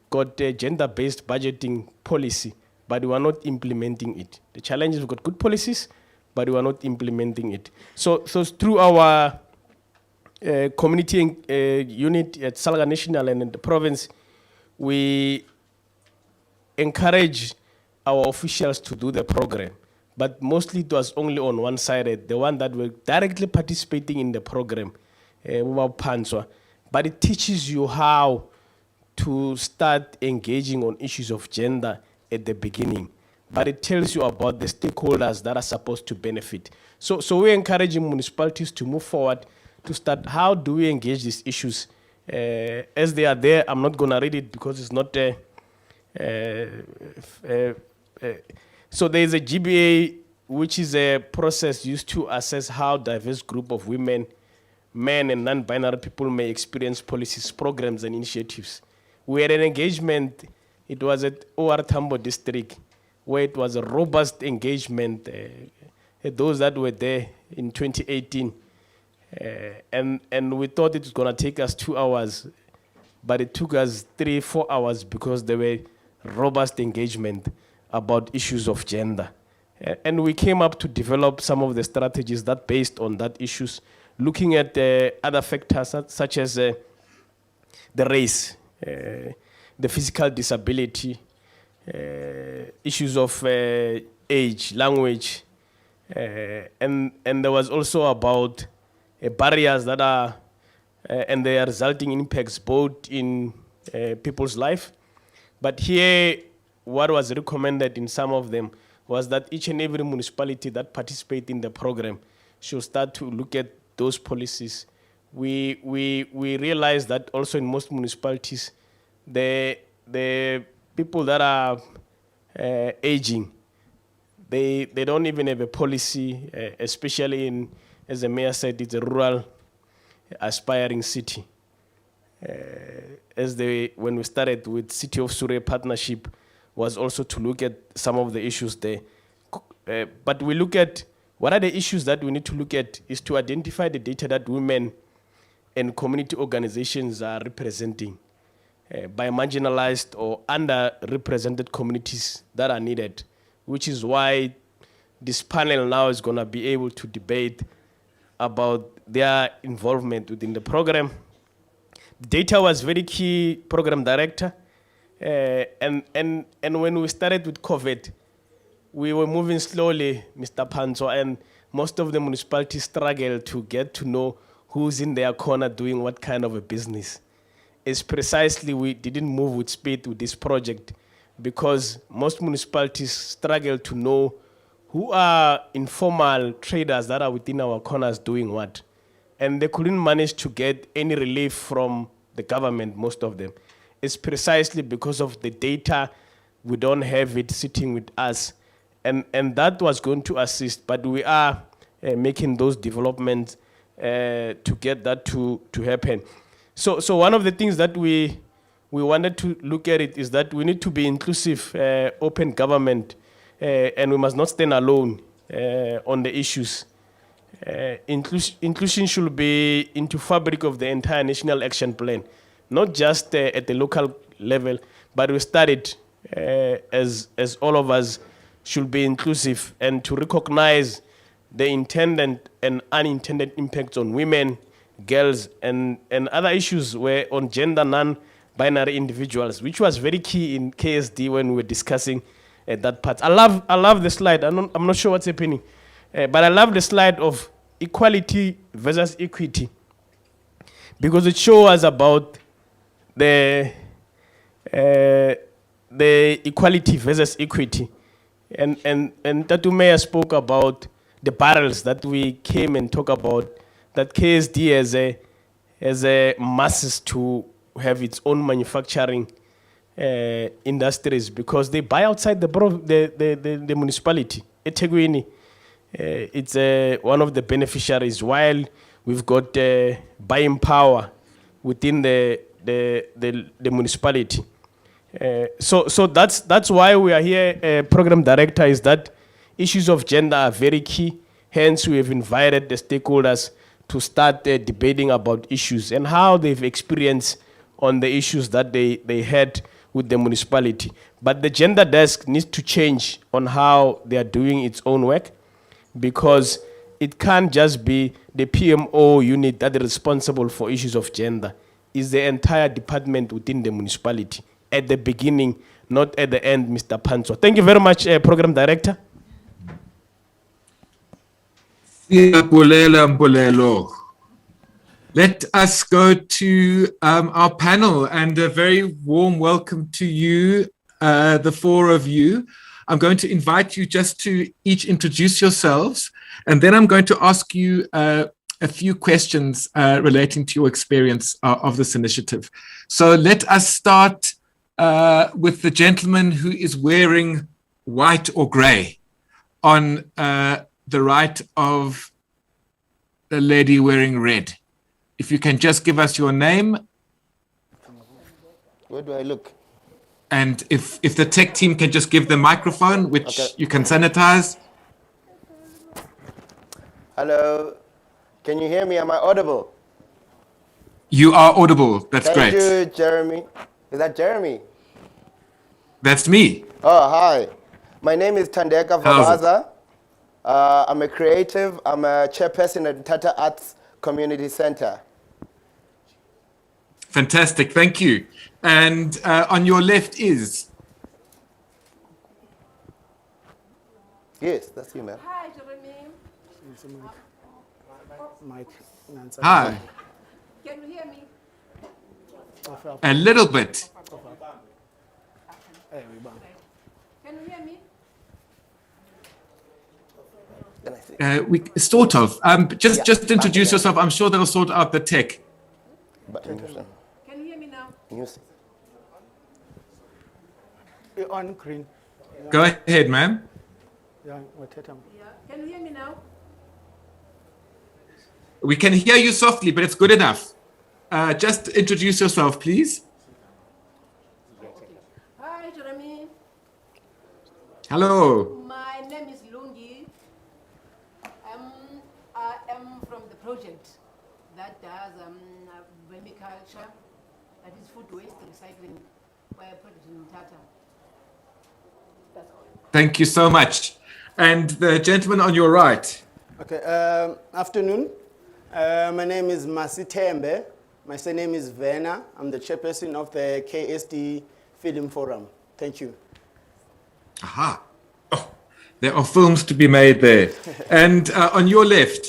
got a gender-based budgeting policy, but we are not implementing it. The challenge is we've got good policies, but we are not implementing it. So through our community unit at Salga National and in the province, we encourage our officials to do the program, but mostly it was only on one side, the one that were directly participating in the program, but it teaches you how to start engaging on issues of gender at the beginning. But it tells you about the stakeholders that are supposed to benefit. So we're encouraging municipalities to move forward to start, how do we engage these issues? As they are there, I'm not gonna read it because it's not, so there is a GBA, which is a process used to assess how diverse group of women, men and non-binary people may experience policies, programs and initiatives. We had an engagement, it was at OR Tambo district, where it was a robust engagement, those that were there in 2018. And we thought it was gonna take us 2 hours, but it took us 3-4 hours because there were robust engagement about issues of gender. And we came up to develop some of the strategies that based on that issues, looking at other factors such as the race, the physical disability, issues of age, language, and there was also about barriers that are, and their resulting impacts both in people's life. But here, what was recommended in some of them was that each and every municipality that participate in the program should start to look at those policies. We realize that also in most municipalities, the people that are aging, they don't even have a policy, especially in, as the mayor said, it's a rural aspiring city. When we started with City of Surrey partnership, was also to look at some of the issues there. But we look at, what are the issues that we need to look at is to identify the data that women and community organizations are representing by marginalized or underrepresented communities that are needed, which is why this panel now is gonna be able to debate about their involvement within the program. Data was very key, program director. And when we started with COVID, we were moving slowly, Mr. Panzo, and most of the municipalities struggled to get to know who's in their corner doing what kind of a business. It's precisely we didn't move with speed with this project because most municipalities struggle to know who are informal traders that are within our corners doing what. And they couldn't manage to get any relief from the government, most of them. It's precisely because of the data, we don't have it sitting with us. And that was going to assist, but we are making those developments to get that to happen. So one of the things that we wanted to look at it is that we need to be inclusive, open government, and we must not stand alone on the issues. Inclusion should be into fabric of the entire national action plan, not just at the local level, but we started as all of us should be inclusive and to recognize the intended and unintended impacts on women, girls, and other issues were on gender non-binary individuals, which was very key in KSD when we were discussing that part. I love the slide. I'm not sure what's happening, but I love the slide of equality versus equity because it shows us about the equality versus equity. And Tatu Mayor spoke about the barrels that we came and talk about, that KSD as a masses to have its own manufacturing industries because they buy outside the municipality. eThekwini, it's one of the beneficiaries while we've got buying power within the municipality. So that's why we are here, program director, is that issues of gender are very key. Hence, we have invited the stakeholders to start debating about issues and how they've experienced on the issues that they had with the municipality. But the gender desk needs to change on how they are doing its own work, because it can't just be the PMO unit that is responsible for issues of gender. It's the entire department within the municipality at the beginning, not at the end, Mr. Panzo. Thank you very much, Program Director. Mbulelo. Let us go to our panel, and a very warm welcome to you, the four of you. I'm going to invite you just to each introduce yourselves, and then I'm going to ask you a few questions relating to your experience of this initiative. So let us start with the gentleman who is wearing white or gray on the right of the lady wearing red. If you can just give us your name. Where do I look? And if the tech team can just give the microphone, which you can sanitize. Hello, can you hear me? Am I audible? You are audible. That's great. Thank you, Jeremy. Is that Jeremy? That's me. Oh, hi. My name is Tandeka Vabaza. I'm a creative. I'm a chairperson at Tata Arts Community Center. Fantastic, thank you. And on your left is? Yes, that's you, ma'am. Hi, Jeremy. Hi. Can you hear me? A little bit. Can you hear me? We sort of. Just introduce yourself. I'm sure they'll sort out the tech. Can you hear me now? On green. Go ahead, ma'am. Yeah. Can you hear me now? We can hear you softly, but it's good enough. Just introduce yourself, please. Hi, Jeremy. Hello. My name is Lungi. I am from the project that does vermiculture, that is food waste recycling, by a project in Tata. That's all. Thank you so much. And the gentleman on your right. Okay, afternoon. My name is Masitembe. My surname is Vena. I'm the chairperson of the KSD Film Forum. Thank you. Aha. Oh, there are films to be made there. And on your left.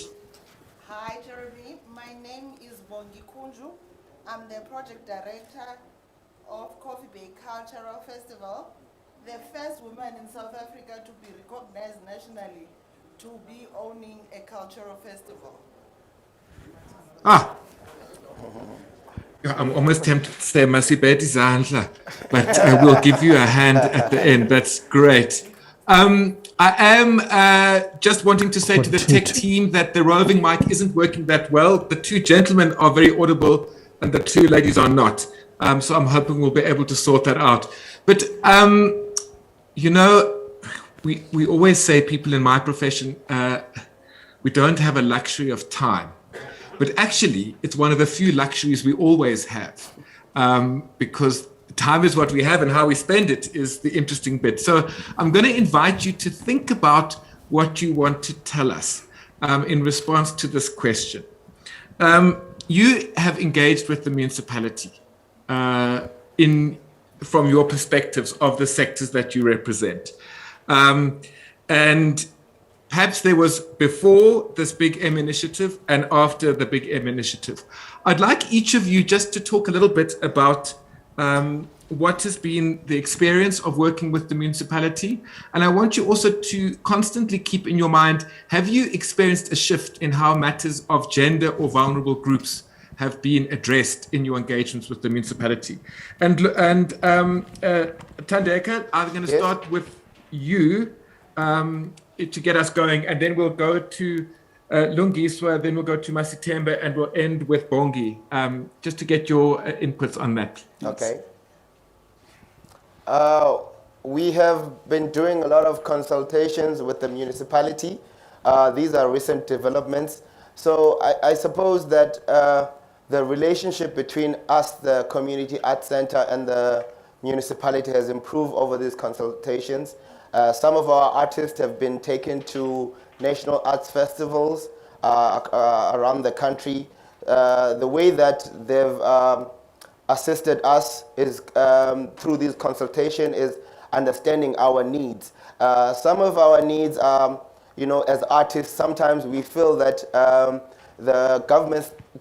Hi, Jeremy. My name is Bongi Kunju. I'm the project director of Coffee Bay Cultural Festival, the first woman in South Africa to be recognized nationally to be owning a cultural festival. Ah. I'm almost tempted to say Masibeti Zandla, but I will give you a hand at the end. That's great. I am just wanting to say to the tech team that the roving mic isn't working that well. The two gentlemen are very audible and the two ladies are not. So I'm hoping we'll be able to sort that out. But, you know, we always say, people in my profession, we don't have a luxury of time. But actually, it's one of the few luxuries we always have, because time is what we have and how we spend it is the interesting bit. So I'm going to invite you to think about what you want to tell us in response to this question. You have engaged with the municipality from your perspectives of the sectors that you represent. And perhaps there was before this Big M initiative and after the Big M initiative. I'd like each of you just to talk a little bit about what has been the experience of working with the municipality. And I want you also to constantly keep in your mind, have you experienced a shift in how matters of gender or vulnerable groups have been addressed in your engagements with the municipality? And Tandeka, I'm going to start with you. To get us going, and then we'll go to Lungiswa, then we'll go to Masitembe, and we'll end with Bongi, just to get your inputs on that. Please. Okay. We have been doing a lot of consultations with the municipality. These are recent developments. So I suppose that the relationship between us, the Community Arts Center, and the municipality has improved over these consultations. Some of our artists have been taken to national arts festivals around the country. The way that they've assisted us is through this consultation is understanding our needs. Some of our needs are, as artists, sometimes we feel that the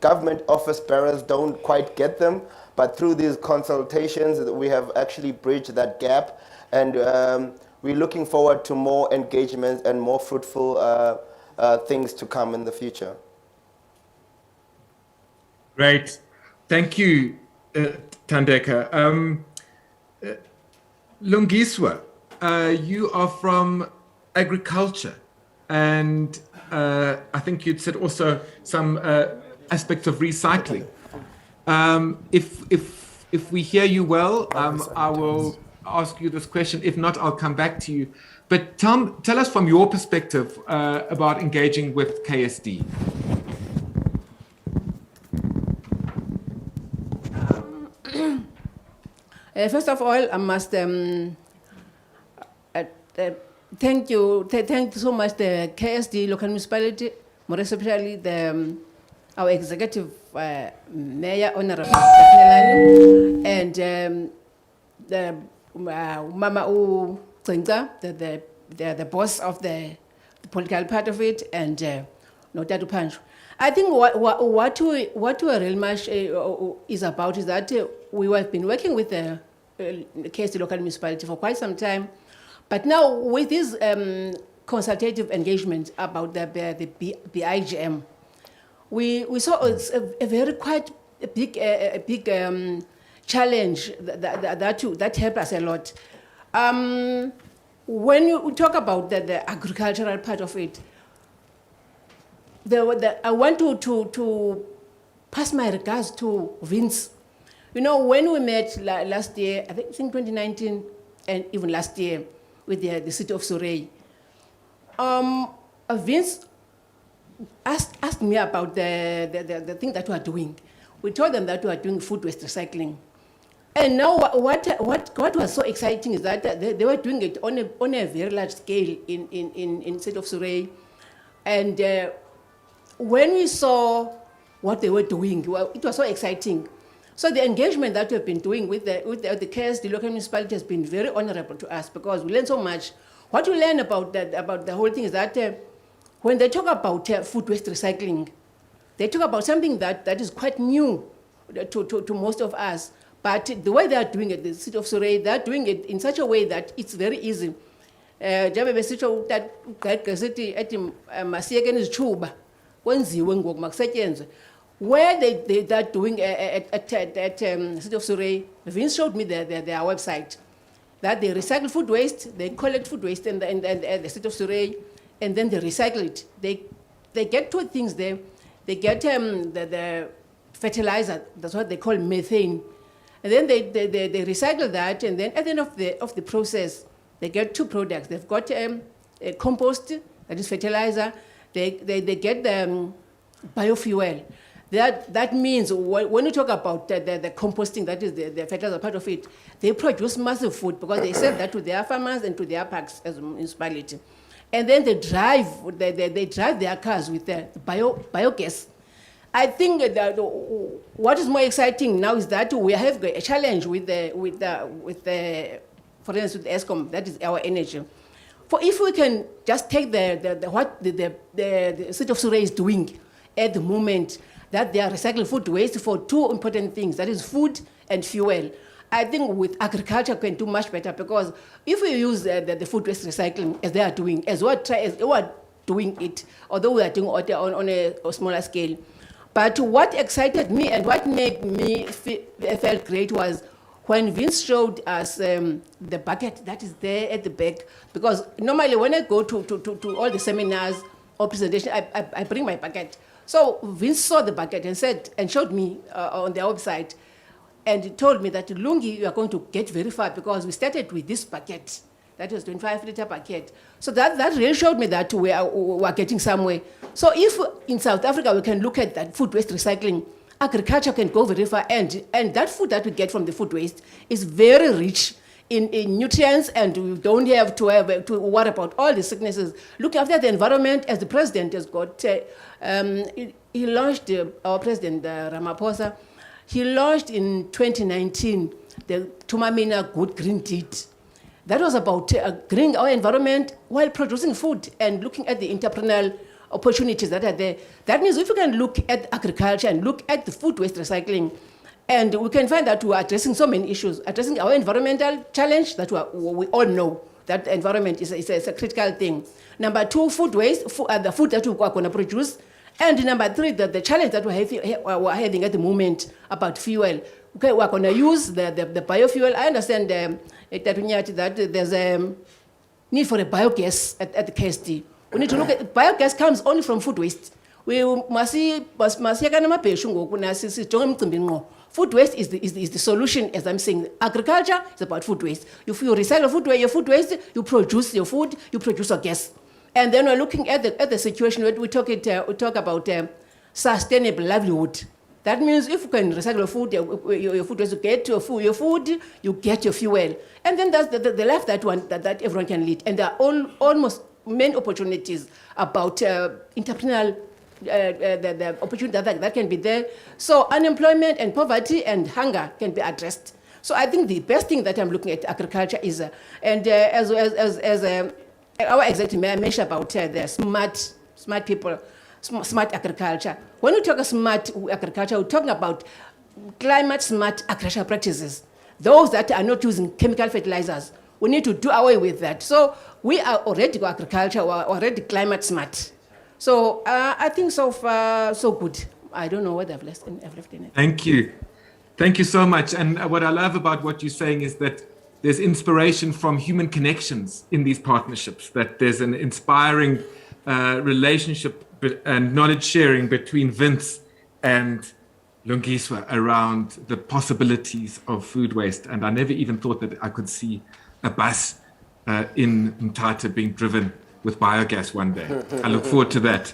government office bearers don't quite get them, but through these consultations, we have actually bridged that gap, and we're looking forward to more engagements and more fruitful things to come in the future. Great. Thank you, Thandeka. Lungiswa, you are from agriculture, and I think you'd said also some aspects of recycling. If we hear you well, I will ask you this question. If not, I'll come back to you. But tell us from your perspective about engaging with KSD. First of all, I must thank you so much the KSD local municipality, more especially our executive mayor, Honorable Nelani, and the Mama Ucinga, the boss of the political part of it, and Notatu Pancho. I think what we real much is about is that we have been working with the KSD local municipality for quite some time, but now with this consultative engagement about the BIGM, we saw a very quite big challenge that helped us a lot. When you talk about the agricultural part of it, I want to pass my regards to Vince. When we met last year, I think in 2019, and even last year with the city of Surrey, Vince asked me about the thing that we are doing. We told them that we are doing food waste recycling. And now what was so exciting is that they were doing it on a very large scale in the city of Surrey. And when we saw what they were doing, well, it was so exciting. So the engagement that we've been doing with the KSD local municipality has been very honorable to us because we learn so much. What we learn about the whole thing is that when they talk about food waste recycling, they talk about something that is quite new to most of us. But the way they are doing it, the city of Surrey, they are doing it in such a way that it's very easy. Where they are doing at city of Surrey, Vince showed me their website, that they recycle food waste, they collect food waste in the city of Surrey, and then they recycle it. They get two things there. They get the fertilizer, that's what they call methane, and then they recycle that, and then at the end of the process, they get two products. They've got a compost, that is fertilizer. They get the biofuel. That means when you talk about the composting, that is the fertilizer part of it, they produce massive food because they sell that to their farmers and to their parks as a municipality. And then they drive their cars with the biogas. I think that what is more exciting now is that we have a challenge with the for instance, with ESCOM, that is our energy. For if we can just take what the city of Surrey is doing at the moment, that they are recycling food waste for two important things, that is food and fuel. I think with agriculture can do much better because if we use the food waste recycling as they are doing, as we are doing it, although we are doing it on a smaller scale. But what excited me and what made me feel great was when Vince showed us the bucket that is there at the back, because normally when I go to all the seminars or presentation, I bring my bucket. So Vince saw the bucket and showed me on their website, and he told me that Lungi, you are going to get very far because we started with this bucket That was 25-liter packet. So that really showed me that we are getting somewhere. So if in South Africa we can look at that food waste recycling, agriculture can go very far, and that food that we get from the food waste is very rich in nutrients, and we don't have to worry about all the sicknesses. Looking after the environment, as the president has got, he launched, our president Ramaphosa, he launched in 2019 the Tumamina Good Green Deed. That was about greening our environment while producing food and looking at the entrepreneurial opportunities that are there. That means if we can look at agriculture and look at the food waste recycling, and we can find that we are addressing so many issues, addressing our environmental challenge that we all know that the environment is a critical thing. Number two, food waste, the food that we are going to produce. And number three, the challenge that we're having at the moment about fuel. Okay, we're going to use the biofuel. I understand that there's a need for a biogas at the KSD. We need to look at biogas comes only from food waste. We must see food waste is the solution, as I'm saying. Agriculture is about food waste. If you recycle your food waste, you produce your food, you produce a gas. And then we're looking at the situation where we talk about sustainable livelihood. That means if you can recycle your food waste, you get your food, you get your fuel. And then that's the life that everyone can lead. And there are almost many opportunities about entrepreneurial the opportunity that can be there. So unemployment and poverty and hunger can be addressed. So I think the best thing that I'm looking at agriculture is, as our executive mayor mentioned about the smart people, smart agriculture. When we talk about smart agriculture, we're talking about climate smart agricultural practices. Those that are not using chemical fertilizers. We need to do away with that. So we are already agriculture, we're already climate smart. So I think so far, so good. I don't know what I've left in it. Thank you. Thank you so much. And what I love about what you're saying is that there's inspiration from human connections in these partnerships, that there's an inspiring relationship and knowledge sharing between Vince and Lungiswa around the possibilities of food waste. And I never even thought that I could see a bus in Mthatha being driven with biogas one day. I look forward to that.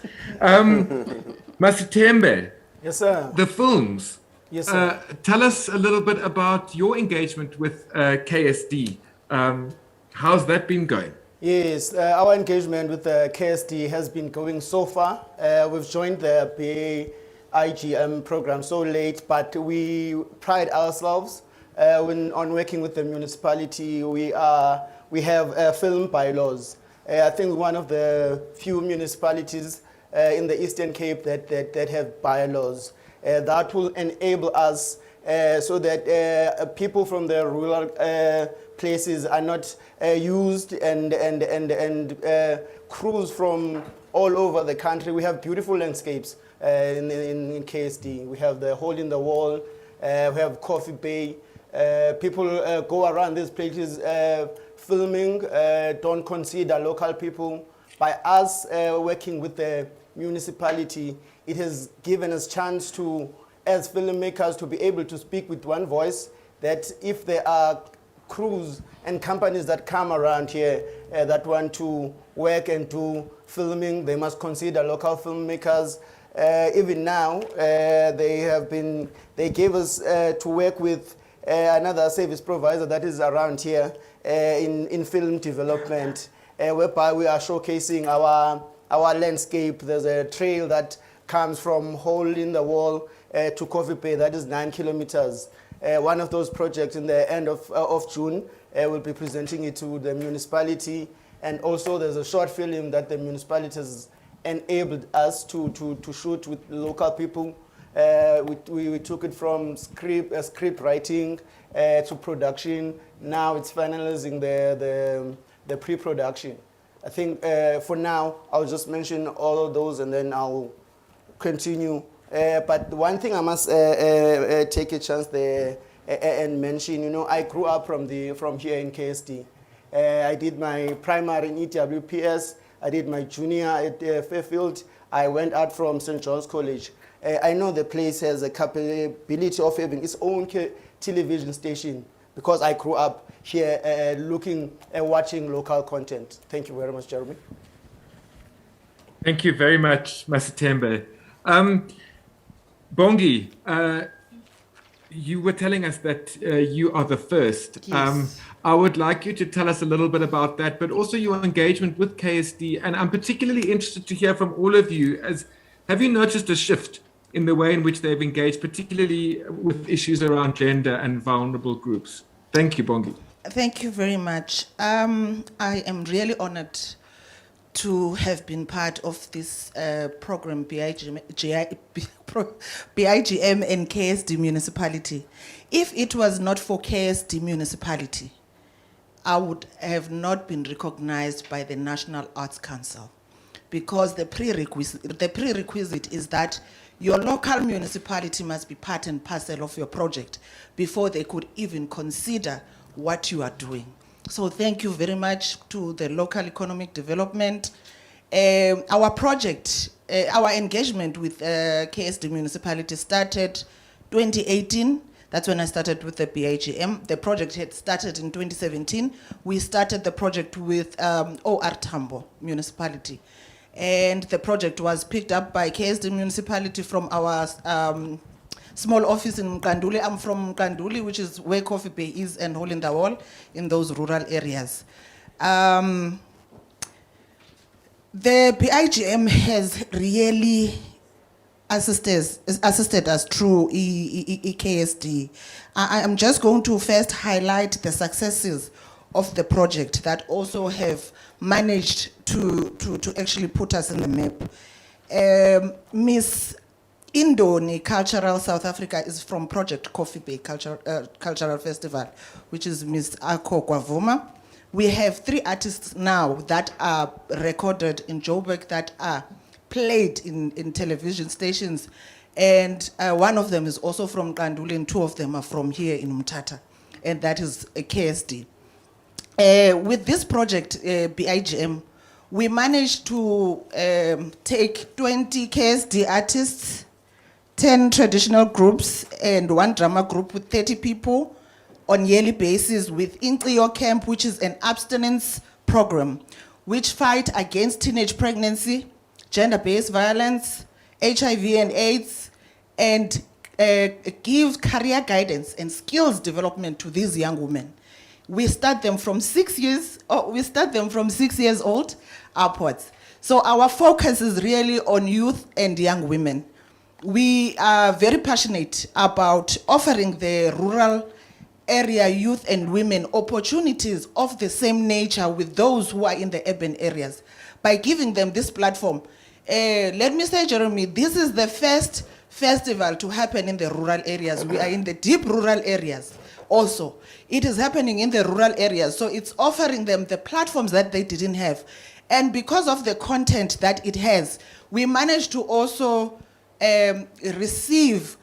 Masitembe, yes, sir. The films. Yes, sir. Tell us a little bit about your engagement with KSD. How's that been going? Yes, our engagement with the KSD has been going so far. We've joined the IGM program so late, but we pride ourselves on working with the municipality. We have film bylaws. I think one of the few municipalities in the Eastern Cape that have bylaws that will enable us so that people from the rural places are not used and crews from all over the country. We have beautiful landscapes in KSD. We have the hole in the wall. We have Coffee Bay. People go around these places filming, don't consider local people. By us working with the municipality, it has given us chance to, as filmmakers, to be able to speak with one voice, that if there are crews and companies that come around here that want to work and do filming, they must consider local filmmakers. Even now, they gave us to work with another service provider that is around here in film development, whereby we are showcasing our landscape. There's a trail that comes from Hole in the Wall to Coffee Bay, that is 9 kilometers. One of those projects in the end of June, we'll be presenting it to the municipality. And also there's a short film that the municipality has enabled us to shoot with local people. We took it from script writing to production. Now it's finalizing the pre-production. I think for now, I'll just mention all of those and then I'll continue. But one thing I must take a chance there and mention, I grew up from here in KSD. I did my primary in EWPS. I did my junior at Fairfield. I went out from St. John's College. I know the place has a capability of having its own television station because I grew up here looking and watching local content. Thank you very much, Jeremy. Thank you very much, Masitembe. Bongi, you were telling us that you are the first. Yes. I would like you to tell us a little bit about that, but also your engagement with KSD. And I'm particularly interested to hear from all of you, as have you noticed a shift in the way in which they've engaged, particularly with issues around gender and vulnerable groups? Thank you, Bongi. Thank you very much. I am really honored to have been part of this program, BIGM and KSD Municipality. If it was not for KSD Municipality, I would have not been recognized by the National Arts Council, because the prerequisite is that your local municipality must be part and parcel of your project before they could even consider what you are doing. So thank you very much to the local economic development. Our project, our engagement with KSD Municipality started 2018. That's when I started with the BIGM. The project had started in 2017. We started the project with OR Tambo Municipality. And the project was picked up by KSD Municipality from our small office in Mkanduli. I'm from Mkanduli, which is where Coffee Bay is, and Hole in the Wall, in those rural areas. The BIGM has really assisted us through KSD. I'm just going to first highlight the successes of the project that also have managed to actually put us in the map. Miss Indoni Cultural South Africa is from Project Coffee Bay Cultural Festival, which is Miss Ako Kwavuma. We have 3 artists now that are recorded in Joburg that are played in television stations, and one of them is also from Kanduli, and 2 of them are from here in Mthatha, and that is a KSD. With this project, BIGM, we managed to take 20 KSD artists, 10 traditional groups, and 1 drama group with 30 people on yearly basis with Inqiyo Camp, which is an abstinence program which fight against teenage pregnancy, gender-based violence, HIV and AIDS, and give career guidance and skills development to these young women. We start them from 6 years, from 6 years old upwards. So our focus is really on youth and young women. We are very passionate about offering the rural area youth and women opportunities of the same nature with those who are in the urban areas by giving them this platform. Let me say, Jeremy, this is the first festival to happen in the rural areas. We are in the deep rural areas also. It is happening in the rural areas, so it's offering them the platforms that they didn't have. And because of the content that it has, we managed to also receive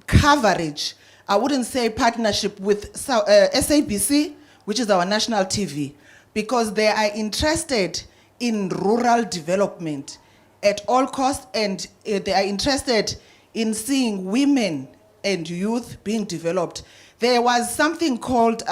coverage, I wouldn't say partnership, with SABC, which is our national TV, because they are interested in rural development at all costs, and they are interested in seeing women and youth being developed. There was something called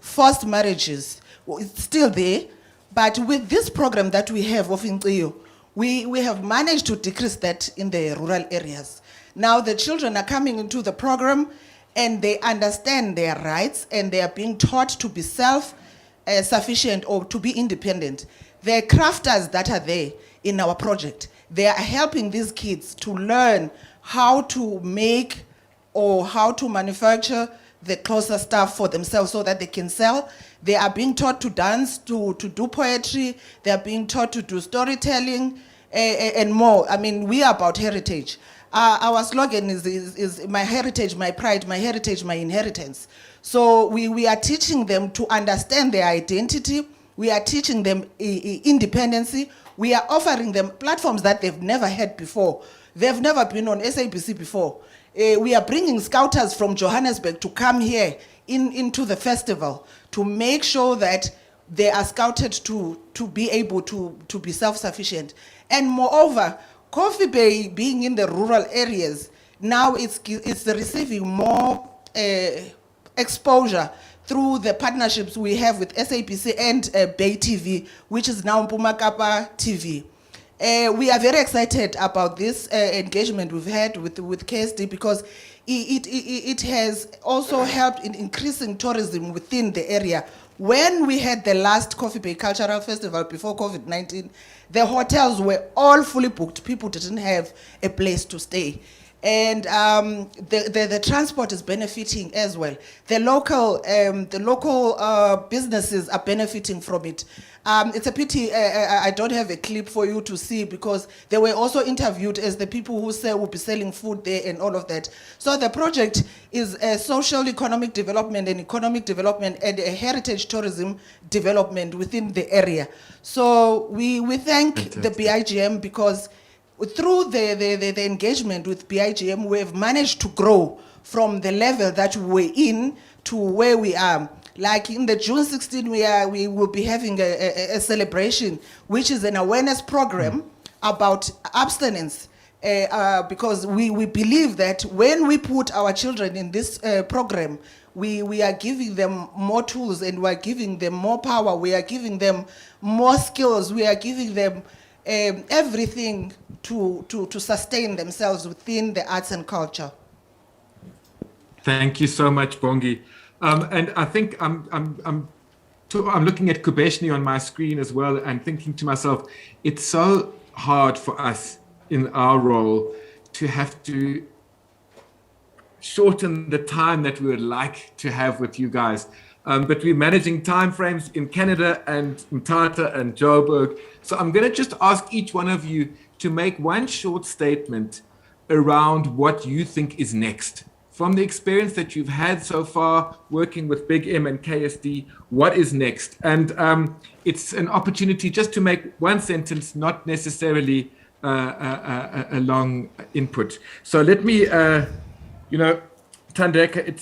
forced marriages. Well, it's still there, but with this program that we have of Inqiyo, we have managed to decrease that in the rural areas. Now the children are coming into the program and they understand their rights, and they are being taught to be self-sufficient or to be independent. The crafters that are there in our project, they are helping these kids to learn how to make or how to manufacture the closer stuff for themselves so that they can sell. They are being taught to dance, to do poetry. They are being taught to do storytelling and more. I mean, we are about heritage. Our slogan is my heritage, my pride, my heritage, my inheritance. So we are teaching them to understand their identity. We are teaching them independency. We are offering them platforms that they've never had before. They've never been on SABC before. We are bringing scouters from Johannesburg to come here into the festival to make sure that they are scouted to be able to be self-sufficient. And moreover, Coffee Bay being in the rural areas, now it's receiving more exposure through the partnerships we have with SABC and Bay TV, which is now Mpuma Kapa TV. We are very excited about this engagement we've had with KSD because it has also helped in increasing tourism within the area. When we had the last Coffee Bay Cultural Festival before COVID-19, the hotels were all fully booked. People didn't have a place to stay. And the transport is benefiting as well. The local businesses are benefiting from it. It's a pity I don't have a clip for you to see because they were also interviewed as the people who will be selling food there and all of that. So the project is a social economic development and economic development and a heritage tourism development within the area. So we thank the BIGM because through the engagement with BIGM, we have managed to grow from the level that we were in to where we are. Like in the June 16, we will be having a celebration, which is an awareness program about abstinence. Because we believe that when we put our children in this program, we are giving them more tools and we are giving them more power, we are giving them more skills, we are giving them everything to sustain themselves within the arts and culture. Thank you so much, Bongi. And I think I'm looking at Kubeshni on my screen as well and thinking to myself, it's so hard for us in our role to have to shorten the time that we would like to have with you guys. But we're managing time frames in Canada and Mthatha and Joburg. So I'm going to just ask each one of you to make one short statement around what you think is next. From the experience that you've had so far working with Big M and KSD, what is next? And it's an opportunity just to make one sentence, not necessarily a long input. So let me, Thandeka,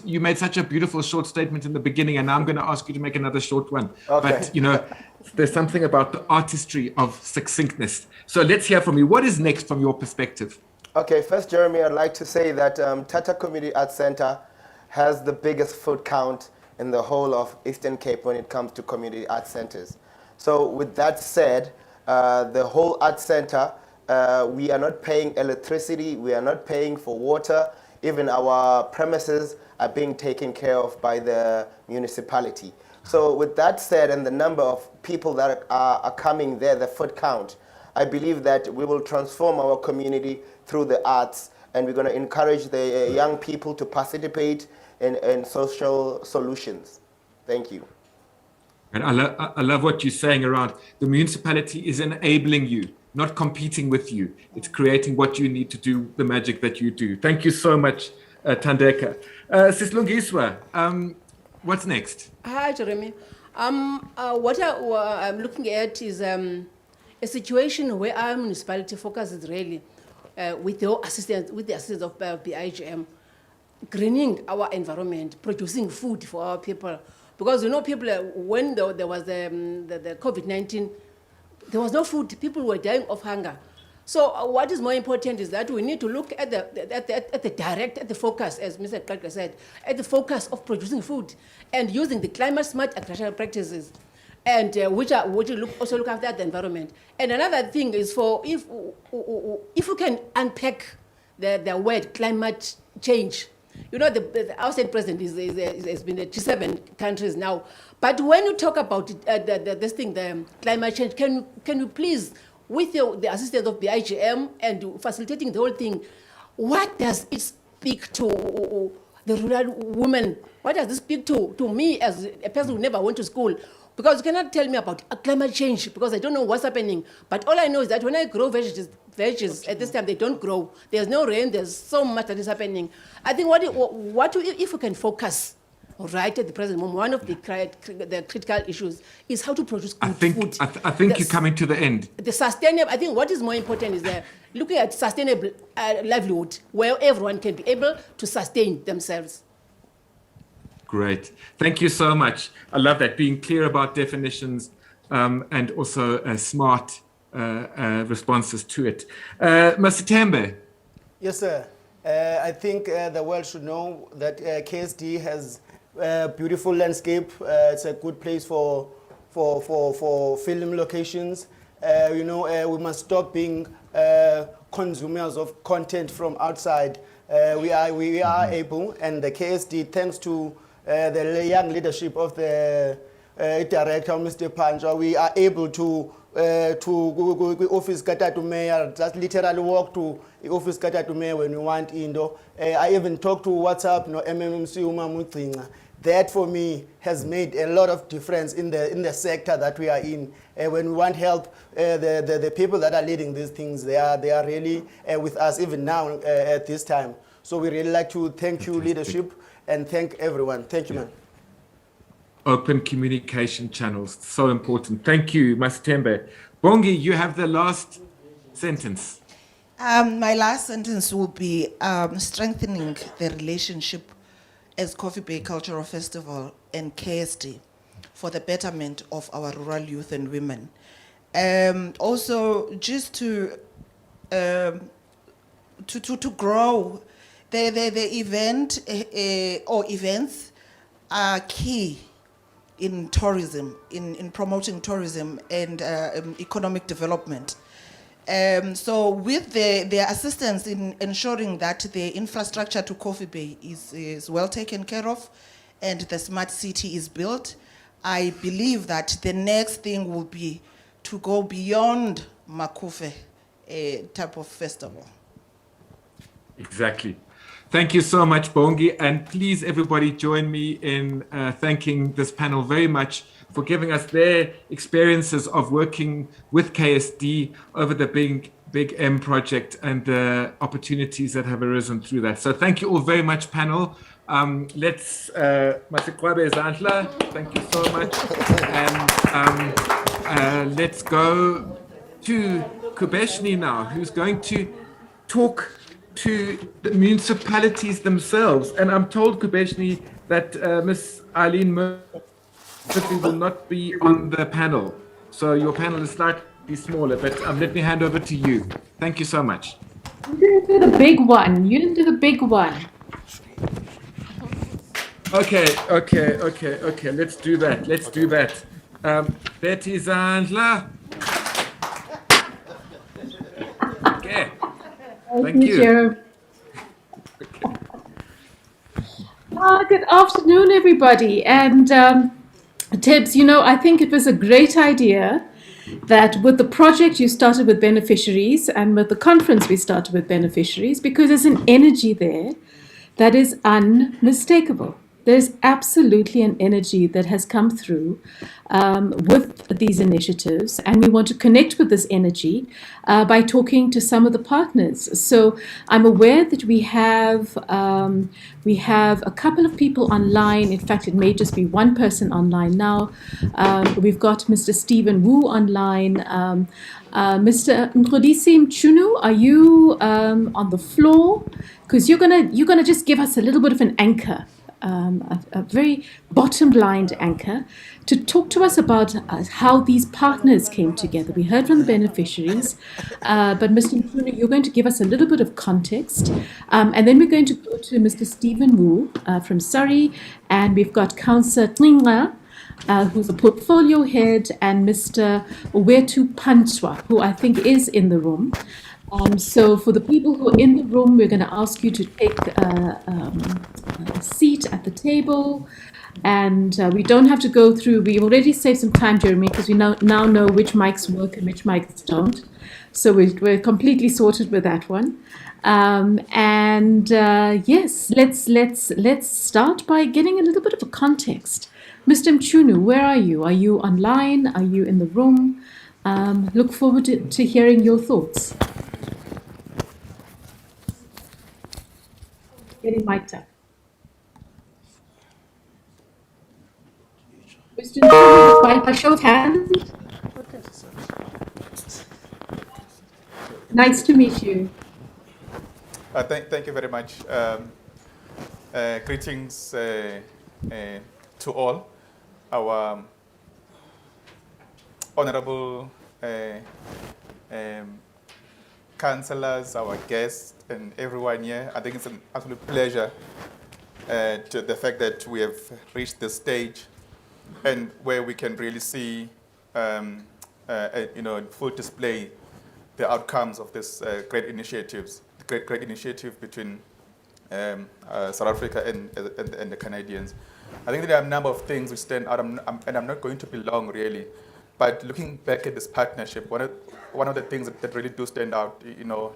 you made such a beautiful short statement in the beginning, and now I'm going to ask you to make another short one. Okay. But there's something about the artistry of succinctness. So let's hear from you. What is next from your perspective? Okay, first, Jeremy, I'd like to say that Tata Community Arts Center has the biggest foot count in the whole of Eastern Cape when it comes to community arts centers. So with that said, the whole arts center, we are not paying electricity, we are not paying for water, even our premises are being taken care of by the municipality. So with that said, and the number of people that are coming there, the foot count, I believe that we will transform our community through the arts, and we're going to encourage the young people to participate in social solutions. Thank you. And I love what you're saying around the municipality is enabling you, not competing with you. It's creating what you need to do, the magic that you do. Thank you so much, Thandeka. Sislungiswa, what's next? Hi, Jeremy. What I'm looking at is a situation where our municipality focuses really with the assistance of BIGM, greening our environment, producing food for our people. Because people, when there was the COVID-19, there was no food. People were dying of hunger. So what is more important is that we need to look at the focus, as Mr. Clark said, at the focus of producing food and using the climate-smart agricultural practices, and which also look after the environment. And another thing is if we can unpack the word climate change. The outside president has been in G7 countries now. But when you talk about the climate change, can you please, with the assistance of the IGM and facilitating the whole thing, what does it speak to the rural women? What does it speak to me as a person who never went to school? Because you cannot tell me about climate change because I don't know what's happening. But all I know is that when I grow veggies at this time, they don't grow. There's no rain. There's so much that is happening. I think if we can focus, right at the present moment, one of the critical issues is how to produce good food. I think you're coming to the end. The sustainable. I think what is more important is looking at sustainable livelihood, where everyone can be able to sustain themselves. Great. Thank you so much. I love that, being clear about definitions and also smart responses to it. Mr. Tembe. Yes, sir. I think the world should know that KSD has a beautiful landscape. It's a good place for film locations. We must stop being consumers of content from outside. We are able, and the KSD, thanks to the young leadership of the director, Mr. Panjwa, we are able to go office kata to mayor, just literally walk to the office kata to mayor when we want indo. I even talk to WhatsApp, MMMC Umamutringa. That for me has made a lot of difference in the sector that we are in. When we want help, the people that are leading these things, they are really with us even now at this time. So we really like to thank you, leadership, and thank everyone. Thank you, man. Open communication channels, so important. Thank you, Mastembe. Bongi, you have the last sentence. My last sentence will be strengthening the relationship as Coffee Bay Cultural Festival and KSD for the betterment of our rural youth and women. Also, just to grow, the event or events are key in tourism, in promoting tourism and economic development. So with their assistance in ensuring that the infrastructure to Coffee Bay is well taken care of and the smart city is built, I believe that the next thing will be to go beyond Makufe type of festival. Exactly. Thank you so much, Bongi. And please, everybody, join me in thanking this panel very much for giving us their experiences of working with KSD over the Big M project and the opportunities that have arisen through that. So thank you all very much, panel. Let's, Masikwabe Zandla, thank you so much. And let's go to Kubeshni now, who's going to talk to the municipalities themselves. And I'm told, Kubeshni, that Miss Eileen Murphy will not be on the panel. So your panel is slightly smaller, but let me hand over to you. Thank you so much. You didn't do the big one. You didn't do the big one. Okay. Let's do that. Betty Zandla. Okay. Thank you. Chair. Good afternoon, everybody. And Tibbs, I think it was a great idea that with the project you started with beneficiaries and with the conference we started with beneficiaries, because there's an energy there that is unmistakable. There's absolutely an energy that has come through with these initiatives, and we want to connect with this energy by talking to some of the partners. So I'm aware that we have a couple of people online. In fact, it may just be one person online now. We've got Mr. Stephen Wu online. Mr. Mgodisi Mchunu, are you on the floor? Because you're gonna just give us a little bit of an anchor. A very bottom-line anchor to talk to us about how these partners came together. We heard from the beneficiaries, but Mr. Mfuna, you're going to give us a little bit of context, and then we're going to go to Mr. Stephen Wu from Surrey, and we've got Councillor Tlinga, who's a portfolio head, and Mr. Owetu Panchwa, who I think is in the room. So for the people who are in the room, we're going to ask you to take a seat at the table, and we don't have to go through. We already saved some time, Jeremy, because we now know which mics work and which mics don't. So we're completely sorted with that one. Yes, let's start by getting a little bit of a context. Mr. Mchunu, where are you? Are you online? Are you in the room? Look forward to hearing your thoughts. Getting mic'd up. Mr. Mchunu, by show of hands. Nice to meet you. Thank you very much. Greetings to all our honorable councillors, our guests, and everyone here. I think it's an absolute pleasure to the fact that we have reached this stage and where we can really see, in full display the outcomes of this great initiatives, great initiative between South Africa and the Canadians. I think there are a number of things which stand out, and I'm not going to be long really, but looking back at this partnership, one of the things that really do stand out,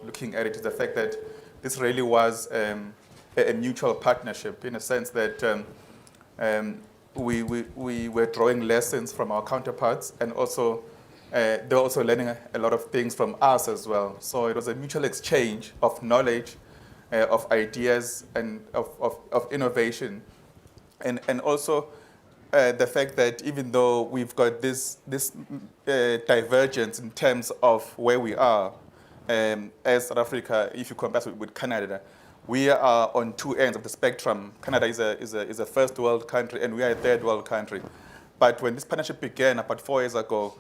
looking at it, is the fact that this really was a mutual partnership in a sense that we were drawing lessons from our counterparts, and also they were also learning a lot of things from us as well. So it was a mutual exchange of knowledge, of ideas, and of innovation. And also the fact that even though we've got this divergence in terms of where we are, as South Africa, if you compare with Canada, we are on two ends of the spectrum. Canada is a first world country, and we are a third world country. But when this partnership began about 4 years ago,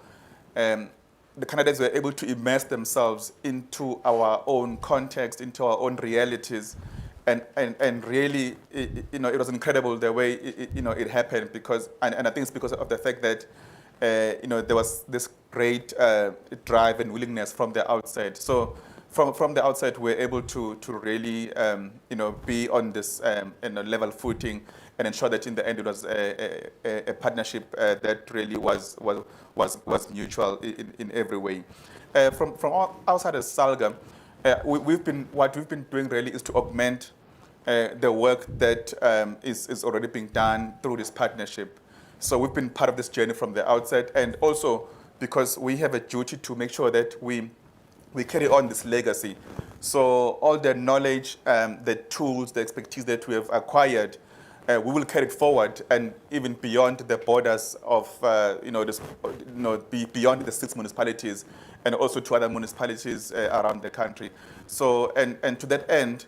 the Canadians were able to immerse themselves into our own context, into our own realities, and really, it was incredible the way it happened, because, and I think it's because of the fact that there was this great drive and willingness from the outset. So from the outset, we're able to really be on this level footing, and ensure that in the end it was a partnership that really was mutual in every way. From outside of SALGA, what we've been doing really is to augment the work that is already being done through this partnership. So we've been part of this journey from the outset, and also because we have a duty to make sure that we carry on this legacy. So all the knowledge, the tools, the expertise that we have acquired, we will carry it forward, and even beyond the borders of, beyond the 6 municipalities, and also to other municipalities around the country. So, and to that end,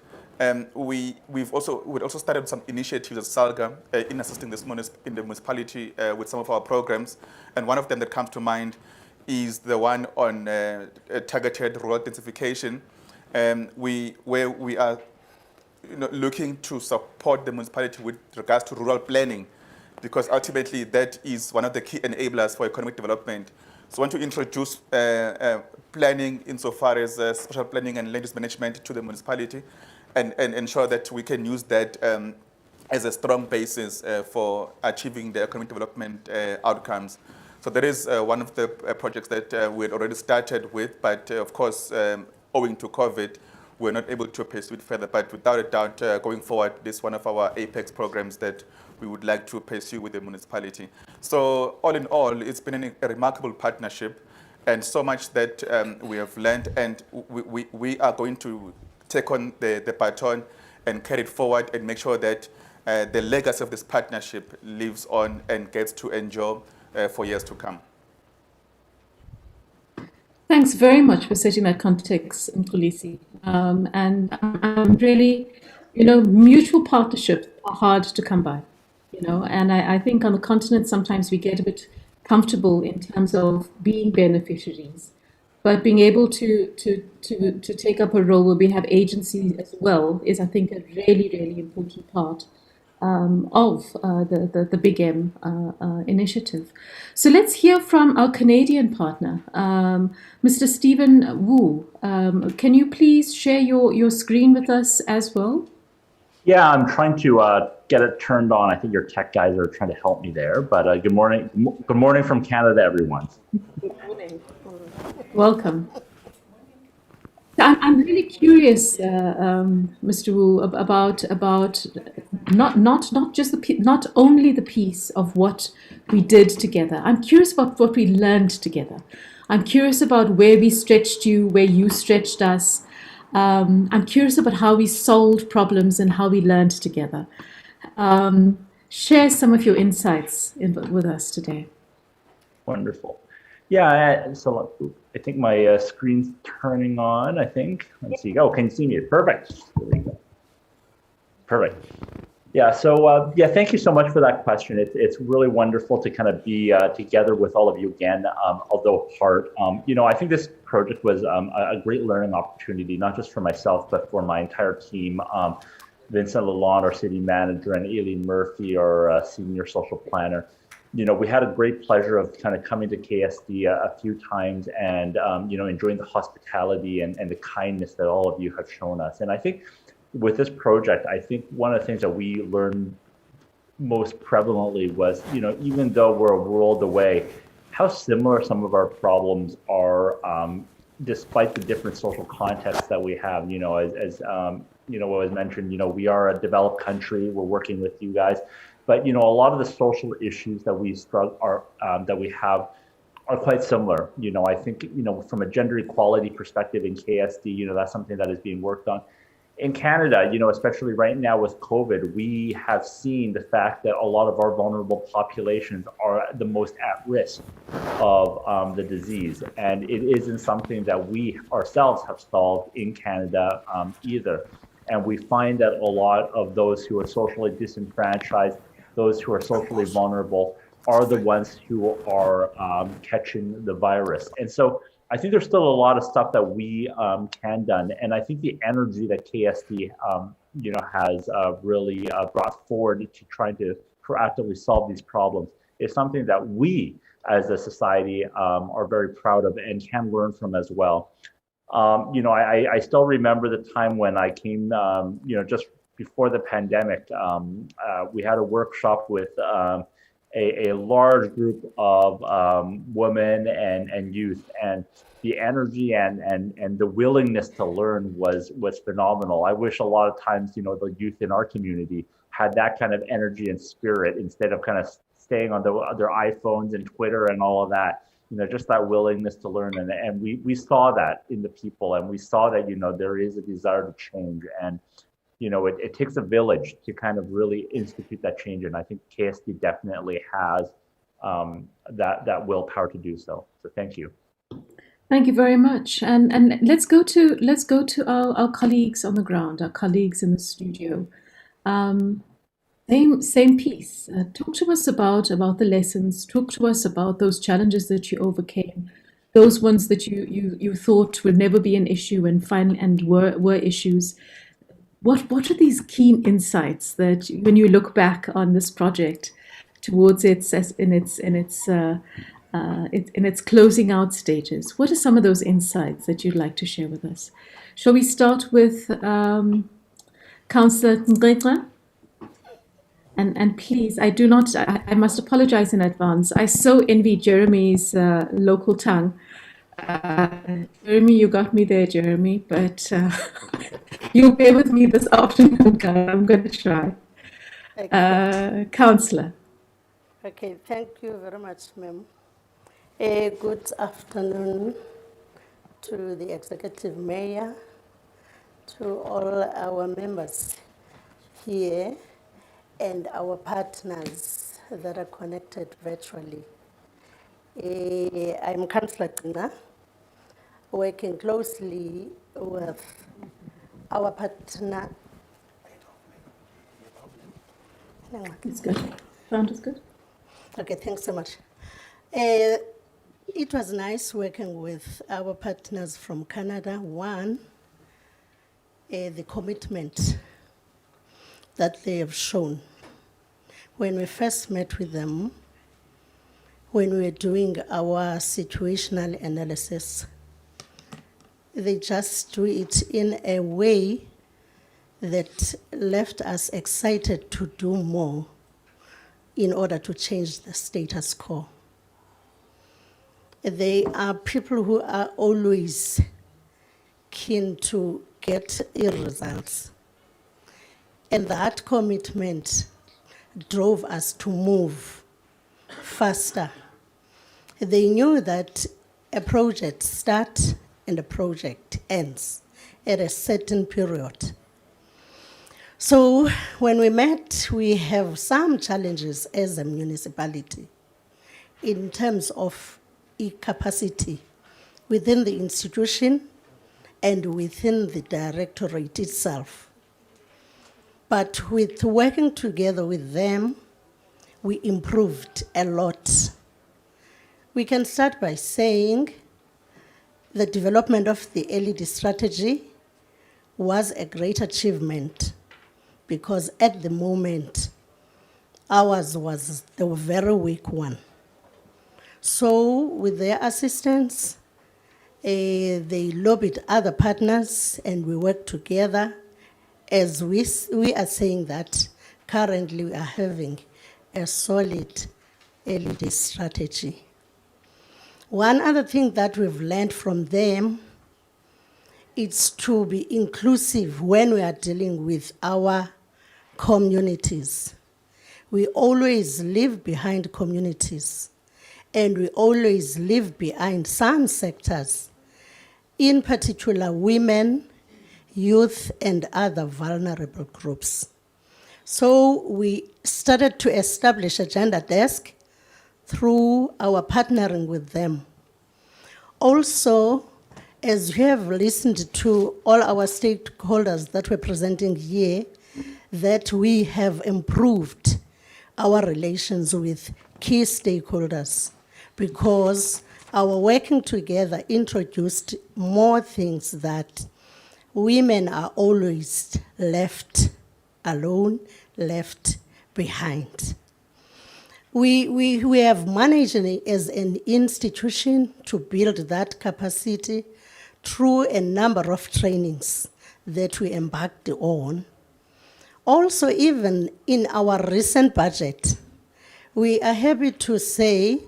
we've also started some initiatives at SALGA in assisting in the municipality with some of our programs, and one of them that comes to mind is the one on targeted rural densification, where we are looking to support the municipality with regards to rural planning, because ultimately that is one of the key enablers for economic development. So I want to introduce planning insofar as special planning and land use management to the municipality, and ensure that we can use that as a strong basis for achieving the economic development outcomes. So that is one of the projects that we had already started with, but of course, owing to COVID, we're not able to pursue it further. But without a doubt, going forward, this is one of our apex programs that we would like to pursue with the municipality. So all in all, it's been a remarkable partnership, and so much that we have learned, and we are going to take on the baton and carry it forward, and make sure that the legacy of this partnership lives on and gets to endure for years to come. Thanks very much for setting that context, Mkhulisi. And really, mutual partnerships are hard to come by, and I think on the continent sometimes we get a bit comfortable in terms of being beneficiaries, but being able to take up a role where we have agency as well is, I think, a really, really important part of the Bigm initiative. So let's hear from our Canadian partner, Mr. Stephen Wu. Can you please share your screen with us as well? Yeah, I'm trying to get it turned on. I think your tech guys are trying to help me there. But good morning. Good morning from Canada, everyone. Good morning. Welcome. I'm really curious, Mr. Wu, about not only the piece of what we did together. I'm curious about what we learned together. I'm curious about where we stretched you, where you stretched us. I'm curious about how we solved problems and how we learned together. Share some of your insights with us today. Wonderful. Yeah, so I think my screen's turning on, I think. Let's see. Oh, can you see me? Perfect. There we go. Perfect. Yeah, so thank you so much for that question. It's really wonderful to kind of be together with all of you again, although apart. I think this project was a great learning opportunity, not just for myself, but for my entire team. Vincent Lalonde, our city manager, and Aileen Murphy, our senior social planner. We had a great pleasure of kind of coming to KSD a few times and, enjoying the hospitality and the kindness that all of you have shown us. And I think with this project, I think one of the things that we learned most prevalently was, even though we're a world away, how similar some of our problems are, despite the different social contexts that we have. As what was mentioned, we are a developed country. We're working with you guys, but a lot of the social issues that we that we have are quite similar. I think from a gender equality perspective in KSD, that's something that is being worked on. In Canada, especially right now with COVID, we have seen the fact that a lot of our vulnerable populations are the most at risk of the disease. And it isn't something that we ourselves have solved in Canada either. And we find that a lot of those who are socially disenfranchised, those who are socially vulnerable, are the ones who are catching the virus. And so I think there's still a lot of stuff that we can done, and I think the energy that KSD has really brought forward to trying to proactively solve these problems is something that we as a society are very proud of and can learn from as well. I still remember the time when I came, just before the pandemic. We had a workshop with a large group of women and youth, and the energy and the willingness to learn was phenomenal. I wish a lot of times, the youth in our community had that kind of energy and spirit instead of kind of staying on their iPhones and Twitter and all of that. Just that willingness to learn, and we saw that in the people, and we saw that there is a desire to change, and it takes a village to kind of really institute that change, and I think KSD definitely has that willpower to do so. So thank you. Thank you very much. And let's go to our colleagues on the ground, our colleagues in the studio. Same piece. Talk to us about the lessons. Talk to us about those challenges that you overcame, those ones that you thought would never be an issue and were issues. What are these keen insights that when you look back on this project towards its closing out stages? What are some of those insights that you'd like to share with us? Shall we start with Councillor Ngqeqa? And please, I must apologize in advance. I so envy Jeremy's local tongue. Jeremy, you got me there, Jeremy, but you'll bear with me this afternoon, guys. I'm going to try. Councillor. Okay, thank you very much, ma'am. Good afternoon to the Executive Mayor, to all our members here, and our partners that are connected virtually. I'm Councillor Gcina, working closely with our partner. It's good. Sound is good. Okay, thanks so much. It was nice working with our partners from Canada. One, the commitment that they have shown. When we first met with them, when we were doing our situational analysis, they just do it in a way that left us excited to do more in order to change the status quo. They are people who are always keen to get results. And that commitment drove us to move faster. They knew that a project starts and a project ends at a certain period. So when we met, we have some challenges as a municipality in terms of capacity within the institution and within the directorate itself. But with working together with them, we improved a lot. We can start by saying the development of the LED strategy was a great achievement because at the moment, ours was the very weak one. So with their assistance, they lobbied other partners and we worked together. As we are saying that currently we are having a solid LED strategy. One other thing that we've learned from them is to be inclusive when we are dealing with our communities. We always leave behind communities and we always leave behind some sectors, in particular women, youth, and other vulnerable groups. So we started to establish a gender desk through our partnering with them. Also, as you have listened to all our stakeholders that were presenting here, that we have improved our relations with key stakeholders because our working together introduced more things that women are always left alone, left behind. We have managed as an institution to build that capacity through a number of trainings that we embarked on. Also, even in our recent budget, we are happy to say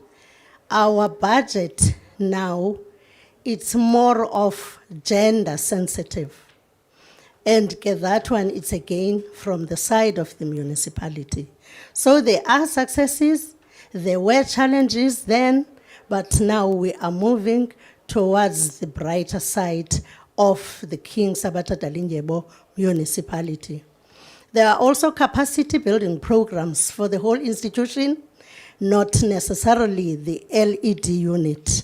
our budget now, it's more of gender sensitive. And that one, it's again from the side of the municipality. So there are successes, there were challenges then, but now we are moving towards the brighter side of the King Sabata Dalindyebo municipality. There are also capacity building programs for the whole institution, not necessarily the LED unit.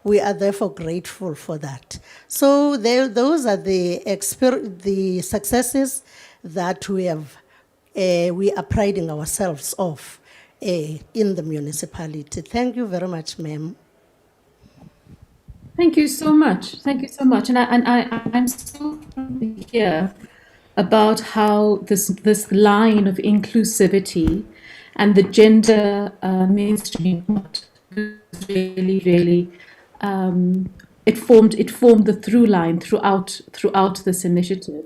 We are therefore grateful for that. So those are the successes that we have. We are priding ourselves of in the municipality. Thank you very much, ma'am. Thank you so much. Thank you so much. And I'm so proud to hear about how this line of inclusivity and the gender mainstream really, really it formed the through line throughout this initiative.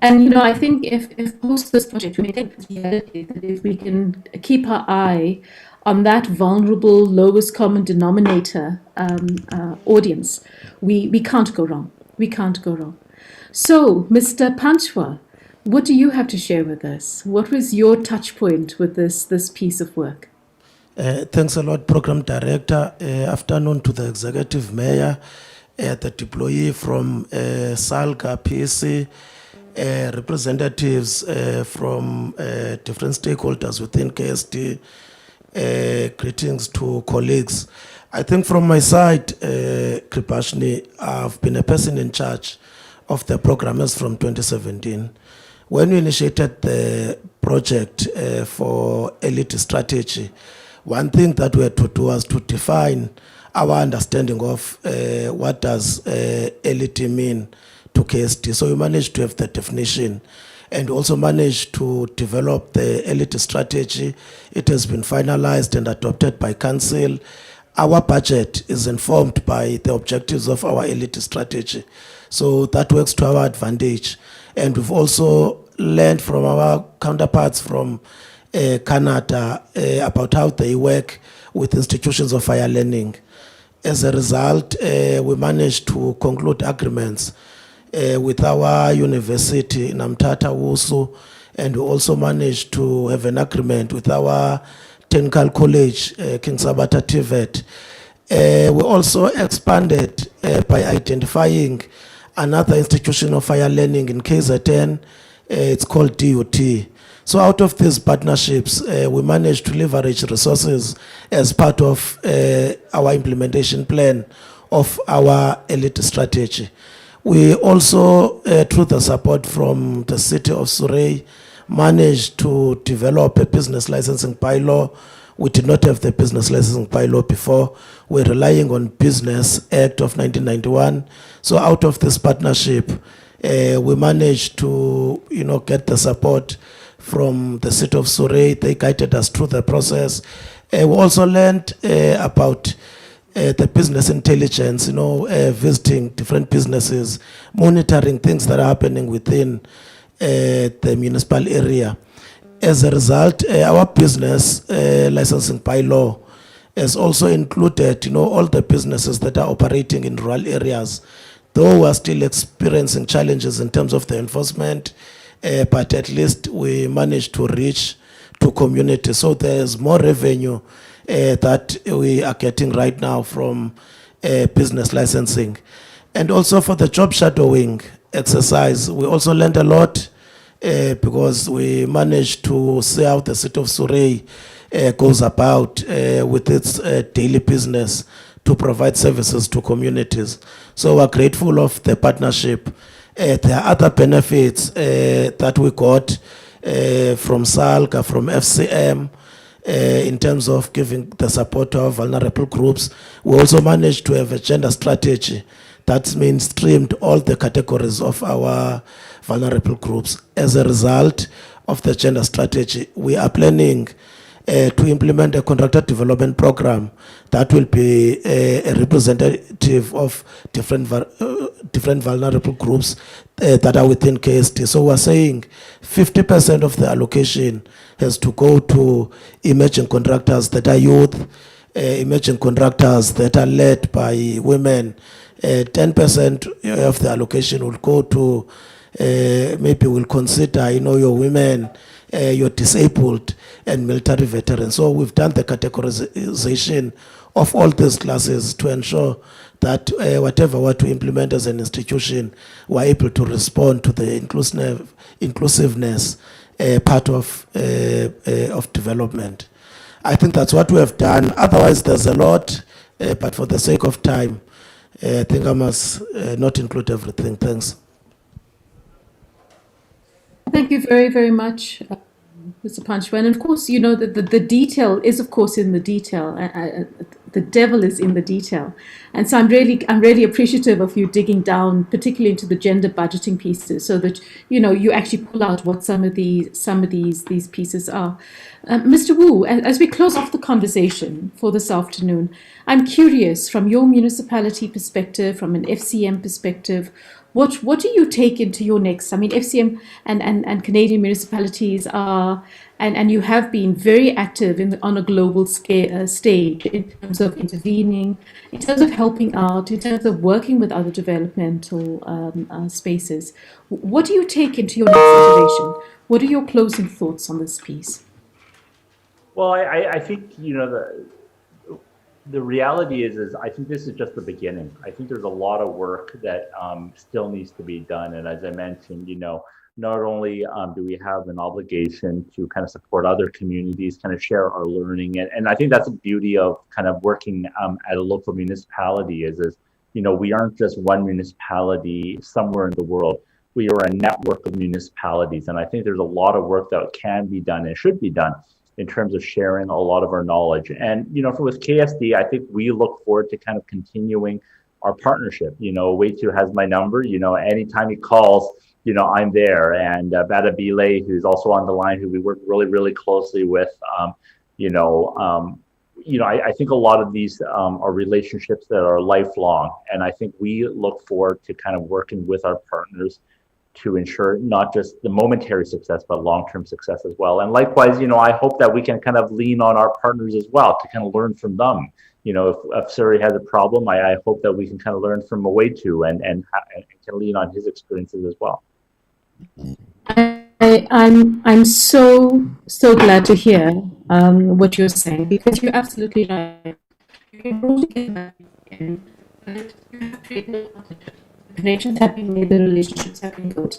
And I think if post this project we make reality, that if we can keep our eye on that vulnerable lowest common denominator audience, we can't go wrong. We can't go wrong. So, Mr. Panchwa, what do you have to share with us? What was your touch point with this piece of work? Thanks a lot, Program Director. Afternoon to the Executive Mayor, the deployee from SALGA, PC, representatives from different stakeholders within KSD. Greetings to colleagues. I think from my side, Kripashni, I've been a person in charge of the programmers from 2017. When we initiated the project for elite strategy, one thing that we had to do was to define our understanding of what does elite mean to KSD. So we managed to have the definition and also managed to develop the elite strategy. It has been finalized and adopted by Council. Our budget is informed by the objectives of our elite strategy. So that works to our advantage. And we've also learned from our counterparts from Canada about how they work with institutions of higher learning. As a result, we managed to conclude agreements with our university, Namtata Wusu, and we also managed to have an agreement with our technical college, King Sabata TVET. We also expanded by identifying another institution of higher learning in KZN. It's called DUT. So out of these partnerships, we managed to leverage resources as part of our implementation plan of our elite strategy. We also, through the support from the city of Surrey, managed to develop a business licensing bylaw. We did not have the business licensing bylaw before. We're relying on Business Act of 1991. So out of this partnership, we managed to, get the support from the city of Surrey. They guided us through the process. We also learned about the business intelligence, visiting different businesses, monitoring things that are happening within the municipal area. As a result, our business licensing bylaw has also included, all the businesses that are operating in rural areas, though we are still experiencing challenges in terms of the enforcement, but at least we managed to reach to communities. So there's more revenue that we are getting right now from business licensing. And also for the job shadowing exercise, we also learned a lot because we managed to see how the city of Surrey goes about with its daily business to provide services to communities. So we're grateful of the partnership. There are other benefits that we got from SALGA, from FCM, in terms of giving the support to our vulnerable groups. We also managed to have a gender strategy that mainstreamed all the categories of our vulnerable groups. As a result of the gender strategy, we are planning to implement a contractor development program that will be a representative of different vulnerable groups that are within KST. So we're saying 50% of the allocation has to go to emerging contractors that are youth, emerging contractors that are led by women. 10% of the allocation will go to maybe we'll consider, your women, your disabled and military veterans. So we've done the categorization of all these classes to ensure that whatever we to implement as an institution, we're able to respond to the inclusiveness part of development. I think that's what we have done. Otherwise, there's a lot, but for the sake of time, I think I must not include everything. Thanks. Thank you very, very much, Mr. Panchwa. And of course, the detail is, of course, in the detail. The devil is in the detail. And so I'm really appreciative of you digging down, particularly into the gender budgeting pieces, so that, you actually pull out what some of these pieces are. Mr. Wu, as we close off the conversation for this afternoon, I'm curious, from your municipality perspective, from an FCM perspective, what do you take into your next? I mean, FCM and Canadian municipalities are, and you have been very active on a global stage in terms of intervening, in terms of helping out, in terms of working with other developmental spaces. What do you take into your next iteration? What are your closing thoughts on this piece? Well, I think, the reality is I think this is just the beginning. I think there's a lot of work that still needs to be done. And as I mentioned, not only do we have an obligation to kind of support other communities, kind of share our learning. And I think that's the beauty of kind of working at a local municipality is, we aren't just one municipality somewhere in the world. We are a network of municipalities. And I think there's a lot of work that can be done and should be done in terms of sharing a lot of our knowledge. And, with KSD, I think we look forward to kind of continuing our partnership. Waitu has my number, anytime he calls, I'm there. And Bada Bile, who's also on the line, who we work really, really closely with, I think a lot of these are relationships that are lifelong. And I think we look forward to kind of working with our partners to ensure not just the momentary success, but long-term success as well. And likewise, I hope that we can kind of lean on our partners as well to kind of learn from them. If Surrey has a problem, I hope that we can kind of learn from Waitu and can lean on his experiences as well. I'm so glad to hear what you're saying, because you're absolutely right. Connections have been made, the relationships have been good.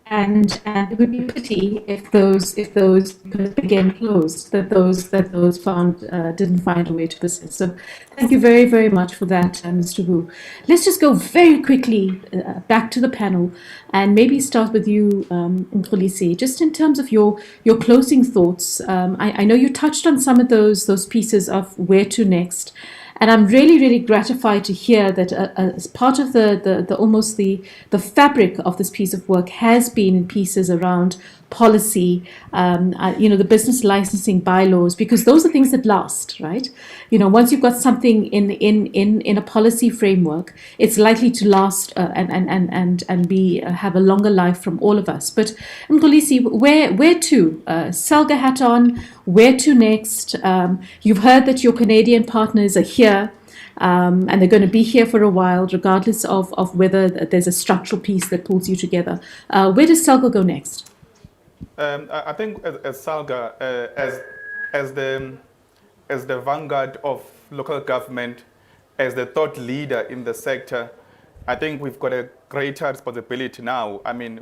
and it would be a pity if those because again closed, that those found didn't find a way to persist. So thank you very, very much for that, Mr. Wu. Let's just go very quickly back to the panel and maybe start with you, Mxolisi, just in terms of your closing thoughts. I know you touched on some of those pieces of where to next. And I'm really, really gratified to hear that as part of the almost the fabric of this piece of work has been in pieces around policy, the business licensing bylaws, because those are things that last, right? Once you've got something in a policy framework, it's likely to last and be have a longer life from all of us. But Mxolisi, where to? Salga hat on. Where to next? You've heard that your Canadian partners are here. And they're going to be here for a while, regardless of whether there's a structural piece that pulls you together. Where does Salga go next? I think as Salga, as the vanguard of local government, as the thought leader in the sector, I think we've got a greater responsibility now. I mean,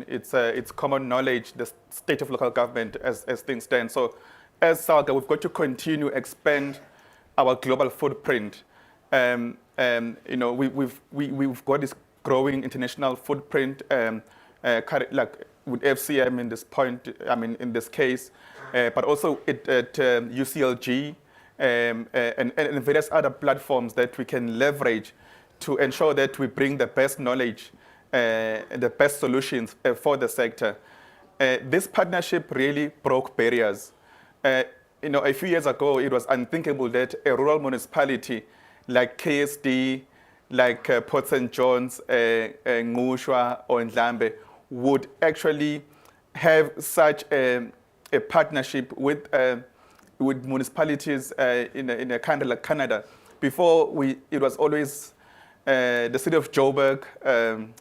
it's common knowledge the state of local government as things stand. So, as Salga, we've got to continue expand our global footprint. We've got this growing international footprint, like with FCM in this case, but also at UCLG and various other platforms that we can leverage to ensure that we bring the best knowledge and the best solutions for the sector. This partnership really broke barriers. A few years ago, it was unthinkable that a rural municipality like KSD, like Port St. John's, Ngushwa, or Ndlambe would actually have such a partnership with municipalities in a country like Canada. Before, it was always the city of Joburg,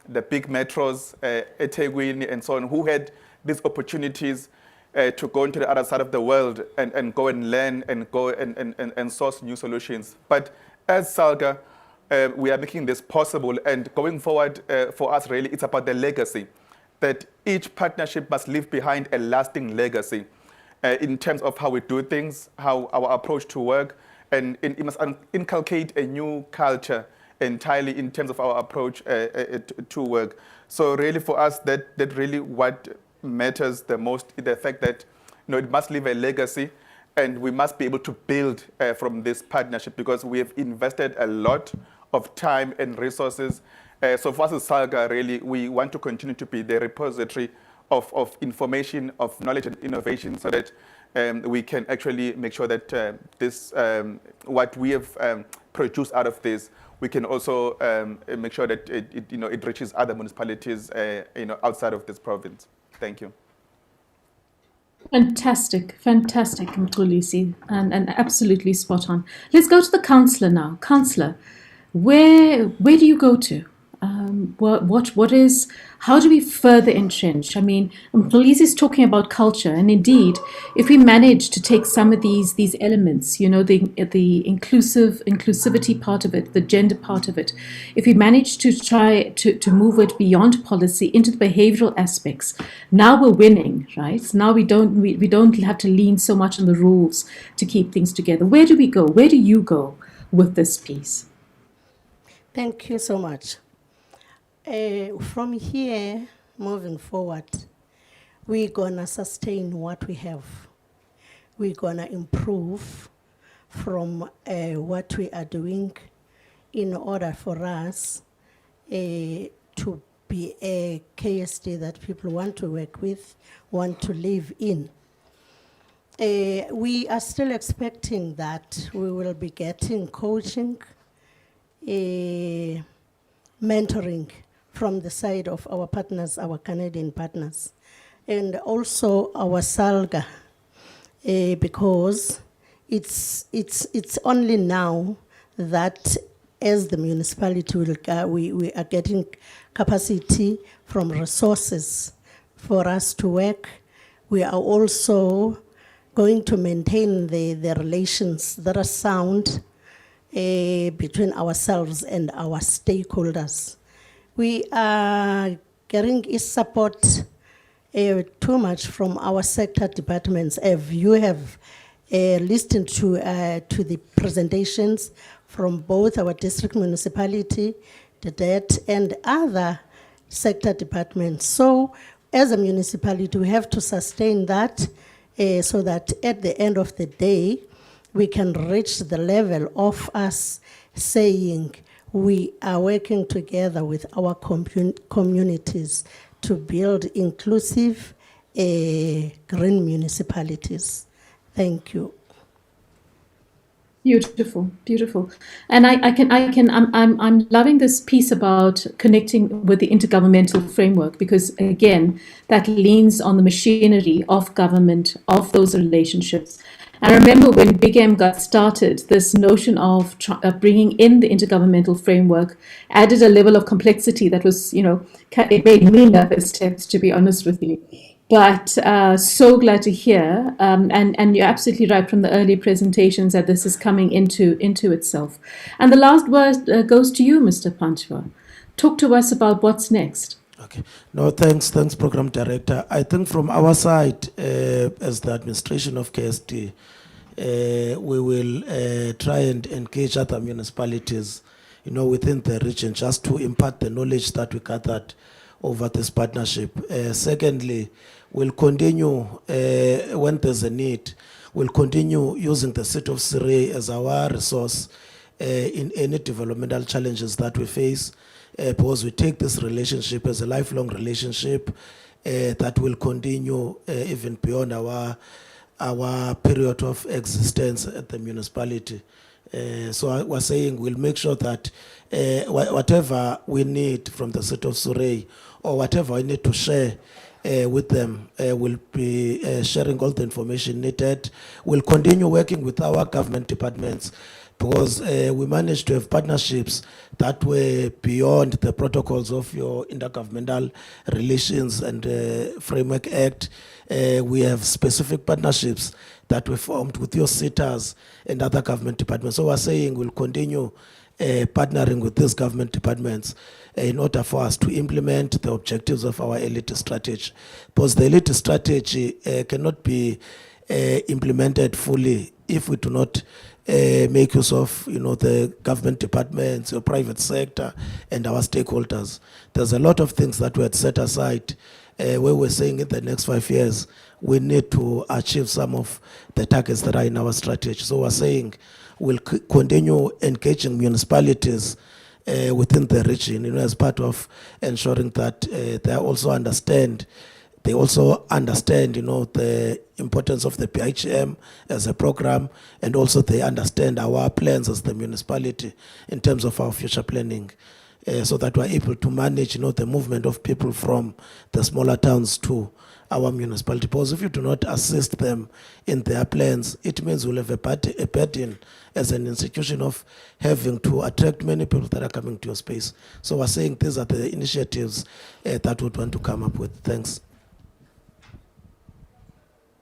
the big metros, eThekwini, and so on, who had these opportunities to go into the other side of the world and go and learn and go and source new solutions. But as Salga, we are making this possible, and going forward for us, really, it's about the legacy, that each partnership must leave behind a lasting legacy in terms of how we do things, how our approach to work, and it must inculcate a new culture entirely in terms of our approach to work. So really for us, that really what matters the most is the fact that it must leave a legacy, and we must be able to build from this partnership, because we have invested a lot of time and resources. So for us as Salga, really, we want to continue to be the repository of information, of knowledge and innovation, so that we can actually make sure that what we have produced out of this, we can also make sure that it reaches other municipalities outside of this province. Thank you. Fantastic, Mxolisi, and absolutely spot on. Let's go to the councillor now. Councillor, where do you go to? How do we further entrench? I mean, Mxolisi is talking about culture, and indeed, if we manage to take some of these elements, the inclusivity part of it, the gender part of it, if we manage to try to move it beyond policy into the behavioral aspects, now we're winning, right? Now we don't have to lean so much on the rules to keep things together. Where do we go? Where do you go with this piece? Thank you so much. From here, moving forward, we're gonna sustain what we have. We're gonna improve from what we are doing in order for us to be a KSD that people want to work with, want to live in. We are still expecting that we will be getting coaching, mentoring from the side of our partners, our Canadian partners, and also our Salga, because it's only now that as the municipality we are getting capacity from resources for us to work. We are also going to maintain the relations that are sound between ourselves and our stakeholders. We are getting is support too much from our sector departments. If you have listened to the presentations from both our district municipality, the debt, and other sector departments. So as a municipality, we have to sustain that so that at the end of the day, we can reach the level of us saying we are working together with our communities to build inclusive green municipalities. Thank you. Beautiful, beautiful. And I'm loving this piece about connecting with the intergovernmental framework, because again, that leans on the machinery of government, of those relationships. And I remember when Bigm got started, this notion of bringing in the intergovernmental framework added a level of complexity that was, it made me nervous, to be honest with you. But so glad to hear, and you're absolutely right from the early presentations that this is coming into itself. And the last word goes to you, Mr. Panchwa. Talk to us about what's next. Okay. No, thanks, Program Director. I think from our side, as the administration of KST, we will try and engage other municipalities, within the region, just to impart the knowledge that we gathered over this partnership. Secondly, we'll continue, when there's a need, we'll continue using the city of Surrey as our resource in any developmental challenges that we face, because we take this relationship as a lifelong relationship that will continue even beyond our period of existence at the municipality. So I was saying we'll make sure that whatever we need from the city of Surrey, or whatever we need to share with them, we'll be sharing all the information needed. We'll continue working with our government departments, because we managed to have partnerships that were beyond the protocols of your Intergovernmental Relations and Framework Act. We have specific partnerships that were formed with your SITAs and other government departments. So we're saying we'll continue partnering with these government departments in order for us to implement the objectives of our elite strategy. Because the elite strategy cannot be implemented fully if we do not make use of the government departments, your private sector, and our stakeholders. There's a lot of things that we had set aside where we're saying in the next 5 years we need to achieve some of the targets that are in our strategy. So we're saying we'll continue engaging municipalities within the region, as part of ensuring that they also understand the importance of the PHM as a program, and also they understand our plans as the municipality in terms of our future planning, so that we're able to manage, the movement of people from the smaller towns to our municipality. Because if you do not assist them in their plans, it means we'll have a burden as an institution of having to attract many people that are coming to your space. So we're saying these are the initiatives that we want to come up with. Thanks.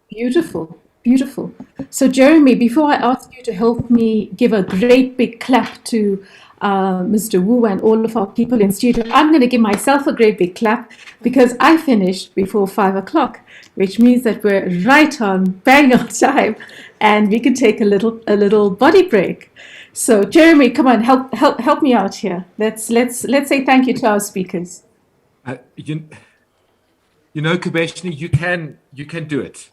Beautiful, beautiful. So Jeremy, before I ask you to help me give a great big clap to Mr. Wu and all of our people in studio, I'm going to give myself a great big clap, because I finished before 5 o'clock, which means that we're right on, bang on time, and we can take a little body break. So Jeremy, come on, help me out here. Let's say thank you to our speakers. Kubeshni, you can do it.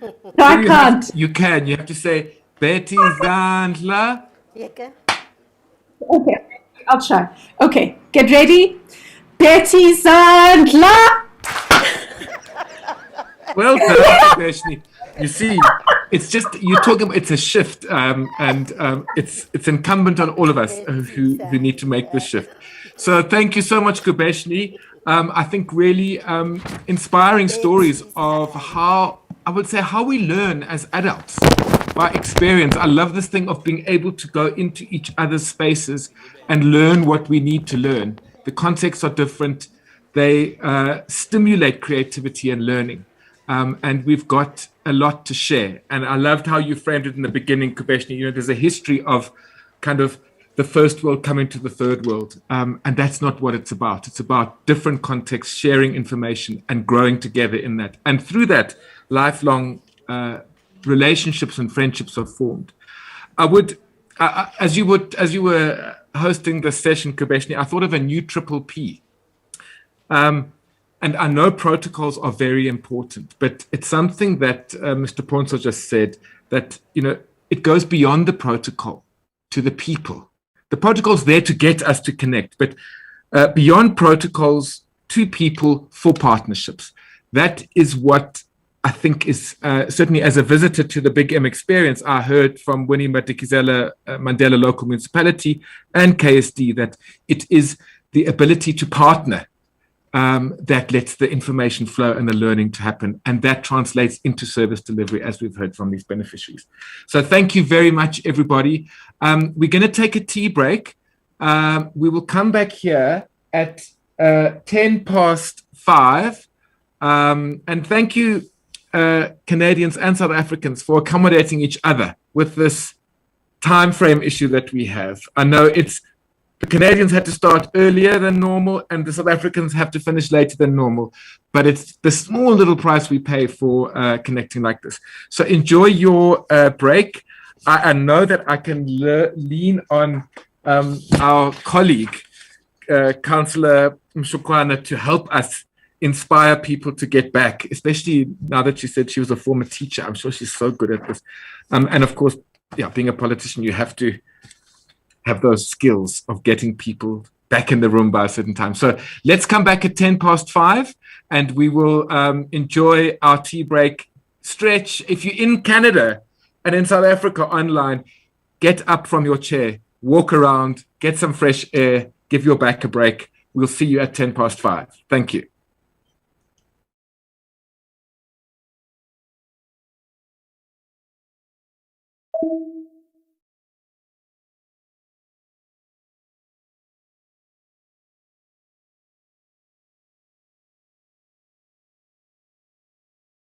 No, I can't. You can. You have to say Betty Zandla. Okay, I'll try. Okay, get ready. Betty Zandla. Well done, Kubeshni. You see, it's just you're talking about, it's a shift, and it's incumbent on all of us who need to make this shift. So thank you so much, Kubeshni. I think really inspiring stories of how we learn as adults by experience. I love this thing of being able to go into each other's spaces and learn what we need to learn. The contexts are different. They stimulate creativity and learning. And we've got a lot to share. And I loved how you framed it in the beginning, Kubeshni. There's a history of kind of the first world coming to the third world. And that's not what it's about. It's about different contexts, sharing information and growing together in that. And through that, lifelong relationships and friendships are formed. I would, as you were hosting this session, Kabeshni, I thought of a new triple P. And I know protocols are very important, but it's something that Mr. Ponso just said, that, it goes beyond the protocol to the people. The protocol's there to get us to connect, but beyond protocols to people for partnerships. That is what I think is, certainly as a visitor to the Big M experience, I heard from Winnie Madikizela Mandela Local Municipality and KSD that it is the ability to partner that lets the information flow and the learning to happen. And that translates into service delivery, as we've heard from these beneficiaries. So thank you very much, everybody. We're going to take a tea break. We will come back here at 5:10. And thank you, Canadians and South Africans, for accommodating each other with this time frame issue that we have. I know the Canadians had to start earlier than normal, and the South Africans have to finish later than normal. But it's the small little price we pay for connecting like this. So enjoy your break. I know that I can lean on our colleague, Councillor Mshukwana, to help us inspire people to get back, especially now that she said she was a former teacher. I'm sure she's so good at this. And of course, being a politician, you have to have those skills of getting people back in the room by a certain time. So let's come back at 5:10 and we will enjoy our tea break stretch. If you're in Canada and in South Africa online, get up from your chair, walk around, get some fresh air, give your back a break. We'll see you at 5:10. Thank you.